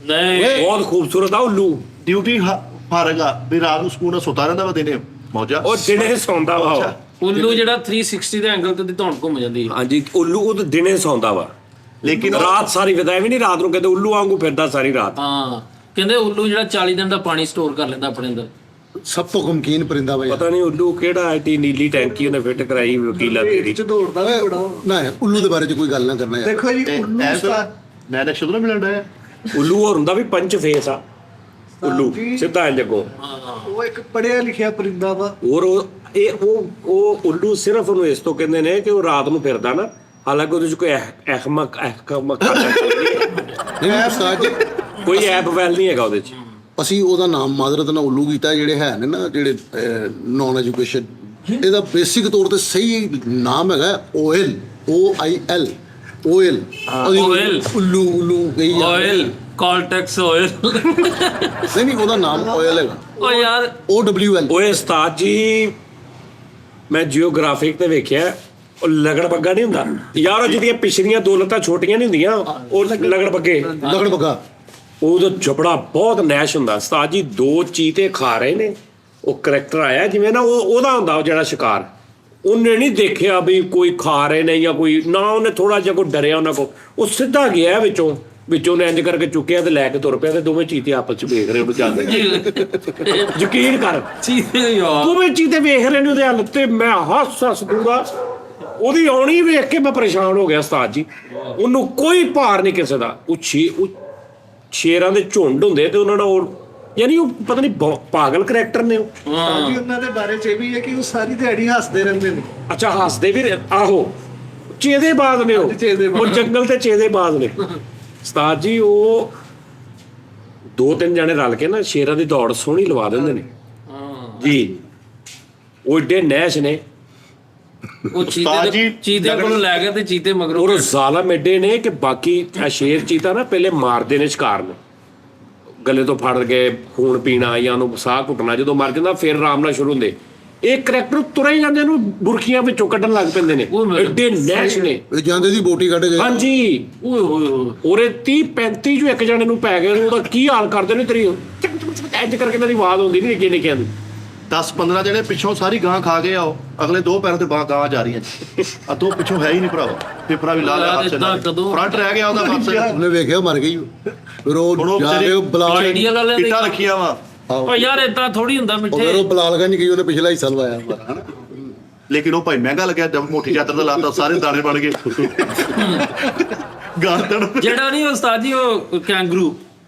ਨਹੀਂ ਬਹੁਤ ਖੂਬਸੂਰਤ ਆ ਉੱਲੂ। ਡਿਊਟੀ ਫਾਰਗ ਆ ਵੀ ਰਾਤ ਨੂੰ ਸਕੂਨ ਨਾਲ ਸੁੱਤਾ ਰਹਿੰਦਾ ਵਾ, ਦਿਨੇ ਮੌਜਾ। ਉਹ ਦਿਨੇ ਸੌਂਦਾ ਵਾ ਉਹ। ਉੱਲੂ ਜਿਹੜਾ 360 ਦੇ ਐਂਗਲ ਤੇ ਧੌਣ ਘੁੰਮ ਜਾਂਦੀ ਹੈ। ਹਾਂਜੀ ਉੱਲੂ ਉਹ ਤਾਂ ਦਿਨੇ ਸੌਂਦਾ ਵਾ, ਲੇਕਿਨ ਰਾਤ ਸਾਰੀ ਵਿਦਾਇ ਵੀ ਨਹੀਂ, ਰਾਤ ਨੂੰ ਕਹਿੰਦੇ ਉੱਲੂ ਵਾਂਗੂ ਫਿਰਦਾ ਸਾਰੀ ਰਾਤ। ਹਾਂ ਕਹਿੰਦੇ ਉੱਲੂ ਜਿਹੜਾ 40 ਦਿਨ ਦਾ ਪਾਣੀ ਸਟੋਰ ਕਰ ਲੈਂਦਾ ਆਪਣੇ ਅੰਦਰ। ਸਭ ਤੋਂ ਗਮਕੀਨ ਪਰਿੰਦਾ ਵਾ। ਪਤਾ ਨਹੀਂ ਉੱਲੂ ਕਿਹੜਾ ਐਟੀ ਨੀਲੀ ਟੈਂਕੀ ਉਹਨੇ ਫਿੱਟ ਕਰਾਈ ਵਕੀਲਾ ਤੇਰੀ। ਚ ਦੌੜਦਾ ਵੀ ਬੜਾ। ਨਾ ਉੱਲੂ ਦੇ ਬਾਰੇ ਚ ਕੋਈ ਗੱਲ ਨਾ ਕਰਨਾ ਯਾਰ। ਦੇਖੋ ਜੀ ਉੱਲੂ ਮੈਂ ਤਾਂ ਸ਼ੁਰੂ ਨਾਲ ਮਿਲਣ ਡਿਆ। ਉੱਲੂ ਹੋਰ ਹੁੰਦਾ ਵੀ ਪੰਚ ਫੇਸ ਆ ਉੱਲੂ, ਸਿੱਧਾ ਇੰਜ ਅੱਗੋਂ। ਉਹ ਇੱਕ ਪੜਿਆ ਲਿਖਿਆ ਪਰਿੰਦਾ ਵਾ। ਹੋਰ ਉਹ ਉੱਲੂ ਸਿਰਫ ਉਹਨੂੰ ਇਸ ਤੋਂ ਕਹਿੰਦੇ ਨੇ ਕਿ ਉਹ ਰਾਤ ਨੂੰ ਫਿਰਦਾ ਨਾ, ਹਾਲਾਂਕਿ ਉਹਦੇ ਚ ਕੋਈ ਅਹਿਮਕ ਨਹੀਂ ਉਸਤਾਦ ਜੀ, ਕੋਈ ਐਪ ਵੈਲ ਨਹੀਂ ਹੈਗਾ ਉਹਦੇ ਚ। ਅਸੀਂ ਉਹਦਾ ਨਾਮ ਮਾਜ਼ਰਤ ਨਾਲ ਉੱਲੂ ਕੀਤਾ। ਜਿਹੜੇ ਹੈ ਨੇ ਨਾ ਜਿਹੜੇ ਨੌਨ ਐਜੂਕੇਸ਼ਨ, ਇਹਦਾ ਬੇਸਿਕ ਤੌਰ ਤੇ ਸਹੀ ਨਾਮ ਹੈਗਾ OIL, OIL Oil। ਉੱਲੂ ਗਈ ਆਇਲ ਕਾਲਟੈਕਸ ਆਇਲ। ਨਹੀਂ ਉਹਦਾ ਨਾਮ OIL ਹੈਗਾ, ਓ ਯਾਰ OWL। ਓਏ ਉਸਤਾਦ ਜੀ, ਮੈਂ ਜਿਓਗ੍ਰਾਫਿਕ ਤੇ ਵੇਖਿਆ, ਉਹ ਲਗੜ ਬੱਗਾ ਨਹੀਂ ਹੁੰਦਾ ਯਾਰ, ਉਹ ਜਿਹਦੀਆਂ ਪਿਛਲੀਆਂ ਦੋ ਲੱਤਾਂ ਛੋਟੀਆਂ ਨਹੀਂ ਹੁੰਦੀਆਂ, ਉਹ ਲਗੜ ਬੱਗੇ। ਲਗੜ ਬੱਗਾ ਉਹਦਾ ਜਬੜਾ ਬਹੁਤ ਨੈਸ਼ ਹੁੰਦਾ ਉਸਤਾਦ ਜੀ। 2 ਚੀਤੇ ਖਾ ਰਹੇ ਨੇ, ਉਹ ਕਰੈਕਟਰ ਆਇਆ ਜਿਵੇਂ ਨਾ ਉਹਦਾ ਹੁੰਦਾ ਉਹ ਜਿਹੜਾ ਸ਼ਿਕਾਰ, ਉਹਨੇ ਨਹੀਂ ਦੇਖਿਆ ਵੀ ਕੋਈ ਖਾ ਰਹੇ ਨੇ ਜਾਂ ਕੋਈ ਨਾ, ਉਹਨੇ ਥੋੜਾ ਜਿਹਾ ਕੋਈ ਡਰਿਆ ਉਹਨਾਂ ਕੋ, ਉਹ ਸਿੱਧਾ ਗਿਆ ਵਿੱਚੋਂ ਨੇ ਇੰਜ ਕਰਕੇ ਚੁੱਕਿਆ ਤੇ ਲੈ ਕੇ ਤੁਰ ਪਿਆ, ਤੇ ਦੋਵੇਂ ਚੀਤੇ ਆਪਸ ਚ ਵੇਖ ਰਹੇ ਉਹਨੂੰ ਜਾਂਦੇ। ਯਕੀਨ ਕਰ, ਚੀਤੇ ਯਾਰ ਦੋਵੇਂ ਚੀਤੇ ਵੇਖ ਰਹੇ ਨੇ ਉਹਦੇ ਹੱਲ ਤੇ। ਮੈਂ ਹੱਸ ਦੂੰਗਾ, ਉਹਦੀ ਆਉਣੀ ਵੇਖ ਕੇ ਮੈਂ ਪਰੇਸ਼ਾਨ ਹੋ ਗਿਆ ਉਸਤਾਦ ਜੀ। ਉਹਨੂੰ ਕੋਈ ਭਾਰ ਨਹੀਂ ਕਿਸੇ ਦਾ। ਉਹ ਸ਼ੇਰਾਂ ਦੇ ਝੁੰਡ ਹੁੰਦੇ ਤੇ ਉਹਨਾਂ ਨਾਲ ਯਾਨੀ ਉਹ ਪਤਾ ਨਹੀਂ ਪਾਗਲ ਕਰੈਕਟਰ ਨੇ ਉਹ। ਜੀ ਉਹਨਾਂ ਦੇ ਬਾਰੇ ਚ ਇਹ ਵੀ ਹੈ ਕਿ ਉਹ ਸਾਰੀ ਦਿਹਾੜੀ ਹੱਸਦੇ ਰਹਿੰਦੇ ਨੇ। ਅੱਛਾ ਹੱਸਦੇ ਵੀ ਆਹੋ, ਚੇਦੇਬਾਜ਼ ਨੇ ਉਹ ਜੰਗਲ ਤੇ ਚੇਦੇਬਾਜ਼ ਨੇ ਉਸਤਾਦ ਜੀ। ਉਹ 2-3 ਜਣੇ ਰਲ ਕੇ ਨਾ ਸ਼ੇਰਾਂ ਦੀ ਦੌੜ ਸੋਹਣੀ ਲਵਾ ਦਿੰਦੇ ਨੇ ਜੀ। ਉਹ ਏਡੇ ਨੈਸ਼ ਨੇ, ਉਹ ਚੀਤੇ ਕੋਲੋਂ ਲੈ ਕੇ ਤੇ ਚੀਤੇ ਮਗਰੋਂ ਔਰ ਜ਼ਾਲਮ ਏਡੇ ਨੇ ਕਿ ਬਾਕੀ ਸ਼ੇਰ ਚੀਤਾ ਨਾ ਪਹਿਲੇ ਮਾਰਦੇ ਨੇ ਸ਼ਿਕਾਰ ਨੂੰ, ਗਲੇ ਤੋਂ ਫੜ ਕੇ ਖੂਨ ਪੀਣਾ ਜਾਂ ਉਹਨੂੰ ਸਾਹ ਘੁੱਟਣਾ, ਜਦੋਂ ਮਰ ਜਾਂਦਾ ਫਿਰ ਆਰਾਮ ਨਾਲ ਸ਼ੁਰੂ ਹੁੰਦੇ। ਇਹ ਕਰੈਕਟਰ ਤੁਰੇ ਹੀ ਜਾਂਦੇ ਨੂੰ ਬੁਰਖੀਆਂ ਵਿੱਚੋਂ ਕੱਢਣ ਲੱਗ ਪੈਂਦੇ ਨੇ, ਏਡੇ ਨੈਸ਼ ਨੇ। ਇਹ ਜਾਂਦੇ ਦੀ ਬੋਟੀ ਕੱਢ ਗਏ। ਹਾਂਜੀ ਓਏ ਹੋਏ ਉਹਰੇ 30-35 ਜੋ ਇੱਕ ਜਣੇ ਨੂੰ ਪੈ ਗਏ, ਉਹਦਾ ਕੀ ਹਾਲ ਕਰਦੇ ਨੇ ਤੇਰੀ ਇੰਜ ਕਰਕੇ ਇਹਨਾਂ ਦੀ ਆਵਾਜ਼ ਆਉਂਦੀ ਨਹੀਂ ਨਿੱਕੇ ਨਿੱਕਿਆਂ ਦੀ। 10-15 ਜਣੇ ਪਿੱਛੋਂ ਸਾਰੀ ਗਾਂ ਖਾ ਗਏ ਆ, ਉਹ ਅਗਲੇ 2 ਪੈਰਾਂ ਤੇ ਗਾਂ ਜਾ ਰਹੀਆਂ ਆ, 2 ਪਿੱਛੋਂ ਹੈ ਹੀ ਨਹੀਂ ਭਰਾਵਾ। ਪੇਪਰਾ ਵੀ ਲਾ ਲਿਆ ਫਰੰਟ ਰਹਿ ਗਿਆ ਉਹਦਾ ਬਸ। ਉਹਨੇ ਵੇਖਿਆ ਮਰ ਗਈ, ਫਿਰ ਉਹ ਜਾ ਕੇ ਬਲਾਲ ਆਈਡੀਆ ਵਾਲੇ ਇੱਟਾਂ ਰੱਖੀਆਂ ਵਾ। ਓ ਯਾਰ ਏਦਾਂ ਥੋੜੀ ਹੁੰਦਾ ਮਿੱਠੇ। ਉਹ ਬਲਾਲਗੰਜ ਗਈ, ਉਹਨੇ ਪਿਛਲਾ ਹਿੱਸਾ ਲਵਾਇਆ। ਲੇਕਿਨ ਉਹ ਭਾਈ ਮਹਿੰਗਾ ਲੱਗਿਆ, ਜਦ ਮੋਟੀ ਚਾਦਰ ਦਾ ਲਾਤਾ ਸਾਰੇ ਦਾਣੇ ਬਣ ਗਏ ਗਾਂਦਣ। ਜਿਹੜਾ ਨਹੀਂ ਉਸਤਾਦ ਜੀ ਉਹ ਕੈਂਗਰੂ,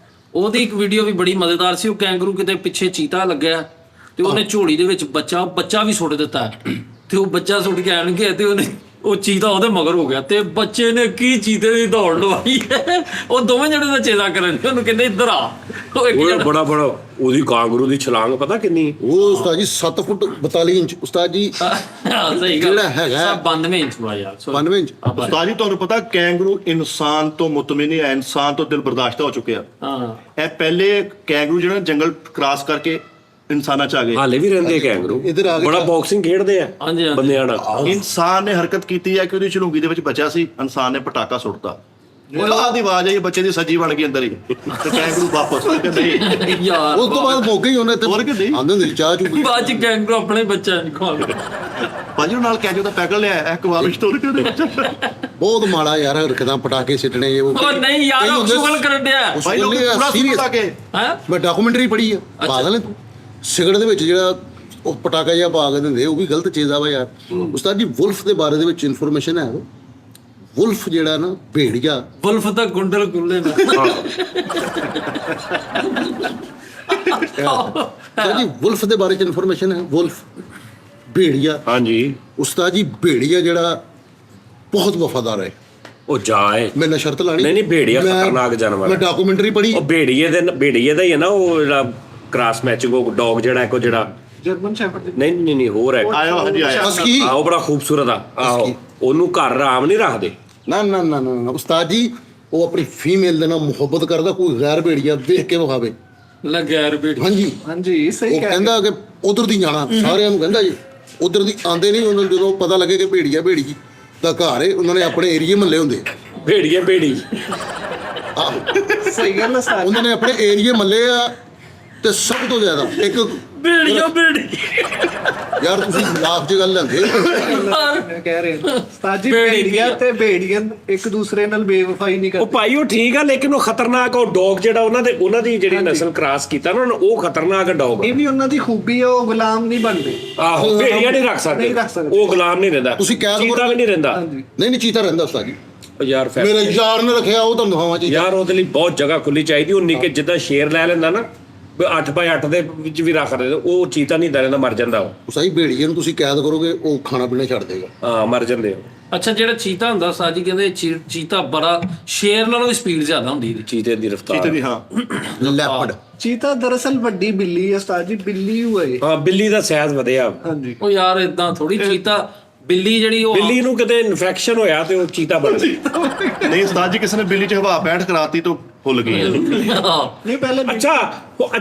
ਉਹਦੀ ਇੱਕ ਵੀਡੀਓ ਵੀ ਬੜੀ ਮਜ਼ੇਦਾਰ ਸੀ। ਉਹ ਕੈਂਗਰੂ ਕਿਤੇ ਪਿੱਛੇ ਚੀਤਾ ਲੱਗਿਆ ਤੇ ਉਹਨੇ ਝੋਲੀ ਦੇ ਵਿੱਚ ਬੱਚਾ ਵੀ ਸੁੱਟ ਦਿੱਤਾ, ਤੇ ਉਹ ਬੱਚਾ ਸੁੱਟ ਕੇ ਆਣਗੇ ਤੇ ਉਹਨੇ ਉਹ ਚੀਤਾ ਉਹਦੇ ਮਗਰ ਹੋ ਗਿਆ ਤੇ ਬੱਚੇ ਨੇ ਕੀ ਚੀਤੇ ਦੀ ਦੌੜ ਲਵਾਈ ਹੈ। ਉਹ ਦੋਵੇਂ ਜਣੇ ਦਾ ਚੇਤਾ ਕਰਨ ਡਏ, ਉਹਨੂੰ ਕਹਿੰਦੇ ਇੱਧਰ ਆ। ਉਹ ਇੱਕ ਉਹ ਜਣਾ ਬੜਾ ਉਹਦੀ ਕਾਂਗਰੂ ਦੀ ਛਲਾਂਗ ਪਤਾ ਕਿੰਨੀ? ਉਹ ਉਸਤਾਦ ਜੀ 7 ਫੁੱਟ 42 ਇੰਚ ਉਸਤਾਦ ਜੀ ਸਹੀ ਗੱਲ ਜਿਹੜਾ ਹੈਗਾ- ਸਭ 92 ਇੰਚ ਵਾ ਯਾਰ 92 ਇੰਚ। ਉਸਤਾਦ ਜੀ ਤੁਹਾਨੂੰ ਪਤਾ ਕੈਂਗਰੂ ਇਨਸਾਨ ਤੋਂ ਮੁਤਮਿਨ ਹੈ, ਇਨਸਾਨ ਤੋਂ ਦਿਲ ਬਰਦਾਸ਼ਤ ਹੋ ਚੁੱਕਿਆ। ਹਾਂ ਇਹ ਪਹਿਲੇ ਕੈਂਗਰੂ ਜਿਹੜਾ ਜੰਗਲ ਕ੍ਰਾਸ ਕਰਕੇ ਇਨਸਾਨਾਂ ਚ ਆ ਗਏ। ਹਾਲੇ ਵੀ ਰਹਿੰਦੇ ਕੈਂਗਰੂ, ਇੱਧਰ ਆ ਕੇ ਬੜਾ ਬਾਕਸਿੰਗ ਖੇਡਦੇ ਆ ਹਾਂਜੀ, ਹਾਂਜੀ। ਬੰਦਿਆਂ ਨਾਲ। ਇਨਸਾਨ ਨੇ ਹਰਕਤ ਕੀਤੀ ਹੈ ਕਿ ਉਹਦੀ ਝਲੂੰਗੀ ਦੇ ਵਿੱਚ ਬਚਿਆ ਸੀ, ਇਨਸਾਨ ਨੇ ਪਟਾਕਾ ਸੁੱਟਤਾ, ਉਹਦਾ ਦੀ ਆਵਾਜ਼ ਆਈ, ਬੱਚੇ ਦੀ ਸੱਜੀ ਬਣ ਗਈ ਅੰਦਰ ਹੀ, ਤੇ ਕੈਂਗਰੂ ਵਾਪਸ ਕਿ ਨਹੀਂ। ਯਾਰ ਉਸ ਤੋਂ ਬਾਅਦ ਮੌਕੇ ਹੀ ਉਹਨੇ ਤੇ ਹੋਰ ਕਿ ਨਹੀਂ? ਆਂਦੇ ਹੁੰਦੇ ਸੀ ਚਾਹ ਚੂ ਪੀ। ਬਾਅਦ ਚ ਕੈਂਗਰੂ ਆਪਣੇ ਬੱਚਿਆਂ ਨੂੰ ਖਵਾਉਂਦੇ। ਭਾਜੀ ਉਹ ਨਾਲ ਕੈਂਗਰੂ ਦਾ ਪੈਕਲ ਲਿਆ ਇੱਕ ਵਾਰ ਸਟੋਰ ਕੇ ਉਹਦੇ ਵਿੱਚ। ਬਹੁਤ ਮਾੜਾ ਯਾਰ ਹਰਕਤਾਂ ਪਟਾਕੇ ਸਿੱਟਣੇ ਇਹ ਉਹ ਨਹੀਂ ਯਾਰ ਉਹ ਸ਼ੁਗਲ ਕਰਨ ਡਿਆ ਉਸ ਭਾਈ ਲੋਕ ਵੇਲੇ ਪੂਰਾ serious- ਸੁੱਤਾ ਕੇ ਹੈ। ਮੈਂ ਡਾਕੂਮੈਂਟਰੀ ਪੜ੍ਹੀ ਆ ਪਾਗਲ ਹੈ ਤੂੰ। ਸਿਗਰਟ ਦੇ ਵਿੱਚ ਜਿਹੜਾ ਉਹ ਪਟਾਕਾ ਜਿਹਾ ਪਾ ਕੇ ਦਿੰਦੇ ਉਹ ਵੀ ਗਲਤ ਚੀਜ਼ ਆ ਵਾ ਯਾਰ। ਉਸਤਾਦ ਜੀ ਵੁਲਫ ਦੇ ਬਾਰੇ ਦੇ ਵਿੱਚ ਇਨਫੋਰਮੇਸ਼ਨ ਹੈ ਵੁਲਫ ਜਿਹੜਾ ਨਾ ਭੇੜੀਆ ਵੁਲਫ ਤਾਂ ਗੁੰਡਲ ਗੁੱਲੇ ਦਾ। ਉਸਤਾਦ ਜੀ ਵੁਲਫ ਦੇ ਬਾਰੇ ਚ ਇਨਫੋਰਮੇਸ਼ਨ ਹੈ ਵੁਲਫ ਭੇੜੀਆ। ਹਾਂਜੀ ਉਸਤਾਦ ਜੀ ਭੇੜੀਆ ਜਿਹੜਾ ਬਹੁਤ ਵਫਾਦਾਰ ਹੈ। ਉਹ ਜਾਏ ਮੈਂ ਨਾ ਸ਼ਰਤ ਲਾਣੀ ਨਹੀਂ, ਭੇੜੀਆ ਮੈਂ- ਖਤਰਨਾਕ ਜਾਨਵਰ ਮੈਂ ਹੈ। ਡਾਕੂਮੈਂਟਰੀ ਪੜ੍ਹੀ ਉਹ ਭੇੜੀਏ ਦਾ ਹੀ ਹੈ ਨਾ, ਉਹ ਜਿਹੜਾ ਕ੍ਰਾਸ ਮੈਚਿੰਗ ਉਹ ਡੌਗ ਜਿਹੜਾ ਇੱਕ ਉਹ ਜਿਹੜਾ ਜਰਮਨ ਸ਼ੈਫਰਡ ਨਹੀਂ ਹੋਰ ਹੈ। ਆਇਆ ਹਾਂਜੀ ਆਇਆ ਹਸਕੀ ਆਹ ਉਹ ਬੜਾ ਖੂਬਸੂਰਤ ਆ। ਆਹੋ ਹਸਕੀ। ਉਹਨੂੰ ਘਰ ਆਰਾਮ ਨਹੀਂ ਰੱਖਦੇ। ਨਾ ਨਾ ਨਾ ਨਾ ਨਾ, ਉਸਤਾਦ ਜੀ ਉਹ ਆਪਣੀ ਫੀਮੇਲ ਦੇ ਨਾਲ ਮੁਹੱਬਤ ਕਰਦਾ, ਕੋਈ ਗੈਰ ਭੇੜੀਆ ਵੇਖ ਕੇ ਵਿਖਾਵੇ। ਲੱਗਿਆ ਰਬੇੜੀ। ਹਾਂਜੀ ਹਾਂਜੀ ਸਹੀ ਉਹ ਕਹਿ ਰਹੇ ਕਹਿੰਦਾ ਕਿ ਉਧਰ ਦੀ ਜਾਣਾ, ਸਾਰਿਆਂ ਨੂੰ ਕਹਿੰਦਾ ਜੀ ਉਧਰ ਦੀ ਆਂਦੇ ਨਹੀਂ। ਉਹਨਾਂ ਨੂੰ ਜਦੋਂ ਪਤਾ ਲੱਗੇ ਕਿ ਭੇੜੀਆ ਭੇੜੀ ਤਾਂ ਘਰ ਹੈ, ਉਹਨਾਂ ਨੇ ਆਪਣੇ ਏਰੀਏ ਮੱਲੇ ਹੁੰਦੇ ਭੇੜੀ ਆਹੋ, ਸਹੀ ਗੱਲ ਹੈ ਸਾਰੀ। ਉਹਨਾਂ ਨੇ ਆਪਣੇ ਏਰੀਏ ਮੱਲੇ ਆ। ਤੇ ਸਭ ਤੋਂ ਜ਼ਿਆਦਾ ਇੱਕ ਭੇੜੀ ਯਾਰ ਤੁਸੀਂ ਲਾਫ ਦੀ ਗੱਲ ਲੈਂਦੇ ਮੈਂ ਕਹਿ ਰਿਹਾ ਸਾਜੀ ਭੇੜੀ ਭੇੜੀਆ ਤੇ ਭੇੜੀਅਨ ਇੱਕ ਦੂਸਰੇ ਨਾਲ ਬੇਵਫਾਈ ਨਹੀਂ ਉਹ ਕਰਦੇ। ਭਾਈ ਉਹ ਠੀਕ ਆ, ਲੇਕਿਨ ਉਹ ਖਤਰਨਾਕ ਉਹ ਡੌਗ ਜਿਹੜਾ ਉਹਨਾਂ ਦੀ ਜਿਹੜੀ ਨਸਲ ਕ੍ਰਾਸ ਕੀਤਾ ਨਾ ਉਹ ਖਤਰਨਾਕ ਡੌਗ। ਇਹ ਵੀ ਉਹਨਾਂ ਦੀ ਖੂਬੀ ਹੈ, ਉਹ ਗੁਲਾਮ ਨਹੀਂ ਬਣਦੇ। ਆਹੋ ਭੇੜੀਆ ਨਹੀਂ ਰੱਖ ਨਹੀਂ ਰੱਖ ਸਕਦੇ, ਸਕਦੇ। ਉਹ ਗੁਲਾਮ ਨਹੀਂ ਰਹਿੰਦਾ। ਤੁਸੀਂ ਕਹਿ ਦਿਓ- ਚੀਤਾ ਵੀ ਨਹੀਂ ਰਹਿੰਦਾ। ਹਾਂਜੀ ਨਹੀਂ ਨਹੀਂ ਚੀਤਾ ਰਹਿੰਦਾ ਉਸਤਾਦ ਜੀ। ਉਹ ਯਾਰ ਮੇਰੇ ਯਾਰ ਨੇ ਰੱਖਿਆ ਉਹ ਤੁਹਾਨੂੰ ਦਿਖਾਵਾਂ ਚੀਤਾ। ਯਾਰ ਉਹਦੇ ਲਈ ਬਹੁਤ ਜਗ੍ਹਾ ਖੁੱਲੀ ਚਾਹੀਦੀ। ਉਹ ਨਿੱਕੇ ਜਿੱਦਾਂ ਸ਼ੇਰ ਲੈ ਲੈਂਦਾ ਨਾ 8x8 ਦੇ ਵਿੱਚ ਵੀ ਰੱਖ ਦੇ, ਉਹ ਚੀਤਾ ਨਹੀਂ ਰਹਿੰਦਾ, ਮਰ ਜਾਂਦਾ ਉਹ। ਉਸਤਾਦ ਜੀ ਭੇੜੀਏ ਨੂੰ ਤੁਸੀਂ ਕੈਦ ਕਰੋਗੇ ਉਹ ਖਾਣਾ ਪੀਣਾ ਛੱਡ ਦੇਗਾ। ਹਾਂ ਮਰ ਜਾਂਦੇ ਉਹ। ਅੱਛਾ ਜਿਹੜਾ ਚੀਤਾ ਹੁੰਦਾ ਸਾਜੀ ਕਹਿੰਦੇ ਚੀਤਾ ਬੜਾ ਸ਼ੇਰ ਨਾਲੋਂ ਸਪੀਡ ਜ਼ਿਆਦਾ ਹੁੰਦੀ ਇਹਦੀ। ਚੀਤੇ ਦੀ ਚੀਤੇ ਰਫ਼ਤਾਰ। ਦੀ ਹਾਂ ਲੈਪਰਡ ਚੀਤਾ ਦਰਅਸਲ ਵੱਡੀ ਬਿੱਲੀ ਹੈ ਉਸਤਾਦ ਜੀ, ਬਿੱਲੀ ਹੋਏ। ਹਾਂ ਬਿੱਲੀ ਦਾ ਸਾਈਜ਼ ਵਧਿਆ। ਹਾਂਜੀ ਉਹ ਯਾਰ ਇਦਾਂ ਥੋੜੀ ਚੀਤਾ ਬਿੱਲੀ ਜਿਹੜੀ ਉਹ ਬਿੱਲੀ ਨੂੰ ਕਿਤੇ ਇਨਫੈਕਸ਼ਨ ਹੋਇਆ ਤੇ ਉਹ ਚੀਤਾ ਬਣ ਗਈ। ਨਹੀਂ ਉਸਤਾਦ ਜੀ ਕਿਸੇ ਨੇ ਬਿੱਲੀ 'ਚ ਹਵਾ ਪੈਂਟ ਕਰਾਤੀ ਤਾਂ ਫੁੱਲ ਗਈ ਹੈ। ਨਹੀਂ ਪਹਿਲੇ ਅੱਛਾ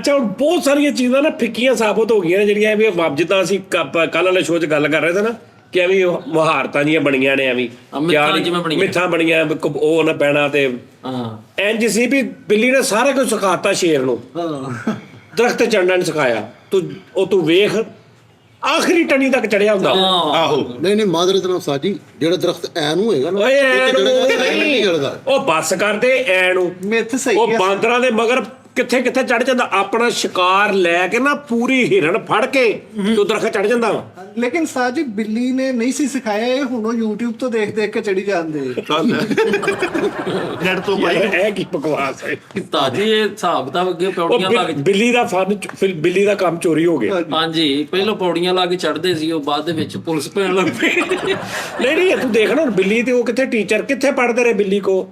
ਹੁਣ ਬਹੁਤ ਸਾਰੀਆਂ ਚੀਜ਼ਾਂ ਨਾ ਫਿੱਕੀਆਂ ਸਾਬਤ ਹੋ ਗਈਆਂ ਨੇ ਜਿਹੜੀਆਂ ਐਵੇਂ ਜਿੱਦਾਂ ਅਸੀਂ ਕੱਲ ਵਾਲੇ ਸ਼ੋਅ 'ਚ ਗੱਲ ਕਰ ਰਹੇ ਸੀ ਨਾ ਕਿ ਐਵੇਂ ਮੁਹਾਰਤਾਂ ਜੀਆਂ ਬਣੀਆਂ ਨੇ ਐਵੇਂ ਮਿੱਥਾਂ ਜਿਵੇਂ ਬਣੀਆਂ। ਮਿੱਥਾਂ ਬਣੀਆਂ ਉਹ ਨਾ ਪੈਣਾ ਤੇ ਹਾਂ ਇੰਜ ਸੀ ਵੀ ਬਿੱਲੀ ਨੇ ਸਾਰਾ ਕੁਝ ਸਿਖਾਤਾ ਸ਼ੇਰ ਨੂੰ। ਹਾਂ ਦਰਖਤ ਚੜਨਾ ਨਹੀਂ ਸਿਖਾਇਆ। ਤੂੰ ਵੇਖ ਆਖਰੀ ਟਣੀ ਤੱਕ ਚੜਿਆ ਹੁੰਦਾ। ਆਹੋ ਨਹੀਂ ਨਹੀਂ ਮਾਦਰੇ ਤਰ੍ਹਾਂ ਉਸਤਾਦ ਜੀ ਜਿਹੜਾ ਦਰਖਤ ਐ ਨੂੰ ਹੋਏਗਾ ਨਾ ਓਏ ਐ ਇੱਕ ਨੂੰ ਜਿਹੜਾ ਐ ਨਹੀਂ ਚੜਦਾ। ਉਹ ਬੱਸ ਕਰਦੇ ਐ ਨੂੰ। ਮਿੱਥ ਸਹੀ ਉਹ ਹੈ। ਬਾਂਦਰਾਂ ਦੇ ਮਗਰ ਕਿੱਥੇ ਚੜ ਜਾਂਦਾ, ਆਪਣਾ ਸ਼ਿਕਾਰ ਲੈ ਕੇ ਨਾ ਪੂਰੀ ਹਿਰਨ ਫੜ ਕੇ ਤੂੰ ਦਰਖਤ ਚੜ ਜਾਂਦਾ ਵਾ। ਲੇਕਿਨ ਸਾਜੀ ਬਿੱਲੀ ਨੇ ਨਹੀਂ ਸੀ ਸਿਖਾਇਆ, ਇਹ ਹੁਣ ਉਹ YouTube ਤੋਂ ਦੇਖ ਦੇਖ ਕੇ ਚੜੀ ਜਾਂਦੇ। ਨੈਟ ਤੋਂ ਭਾਈ ਇਹ ਕੀ ਬਕਵਾਸ ਹੈ। ਤਾਜੀ ਇਹ ਹਿਸਾਬ ਤਾਂ ਅੱਗੇ ਉਹ ਪੌੜੀਆਂ ਲਾ ਕੇ ਬਿੱਲੀ ਦਾ ਫਿਰ ਬਿੱਲੀ ਦਾ ਕੰਮ ਚੋਰੀ ਹੋ ਗਿਆ। ਹਾਂਜੀ ਪਹਿਲਾਂ ਪੌੜੀਆਂ ਲਾ ਕੇ ਚੜਦੇ ਸੀ, ਉਹ ਬਾਅਦ ਦੇ ਵਿੱਚ ਪੁਲਿਸ ਪੈਣ ਲੱਗ ਪਈ। ਨਹੀਂ ਤੂੰ ਦੇਖ ਨਾ ਹੁਣ ਬਿੱਲੀ ਤੇ ਉਹ ਕਿੱਥੇ ਟੀਚਰ ਕਿੱਥੇ ਪੜ੍ਹਦੇ ਰਹੇ ਬਿੱਲੀ ਕੋ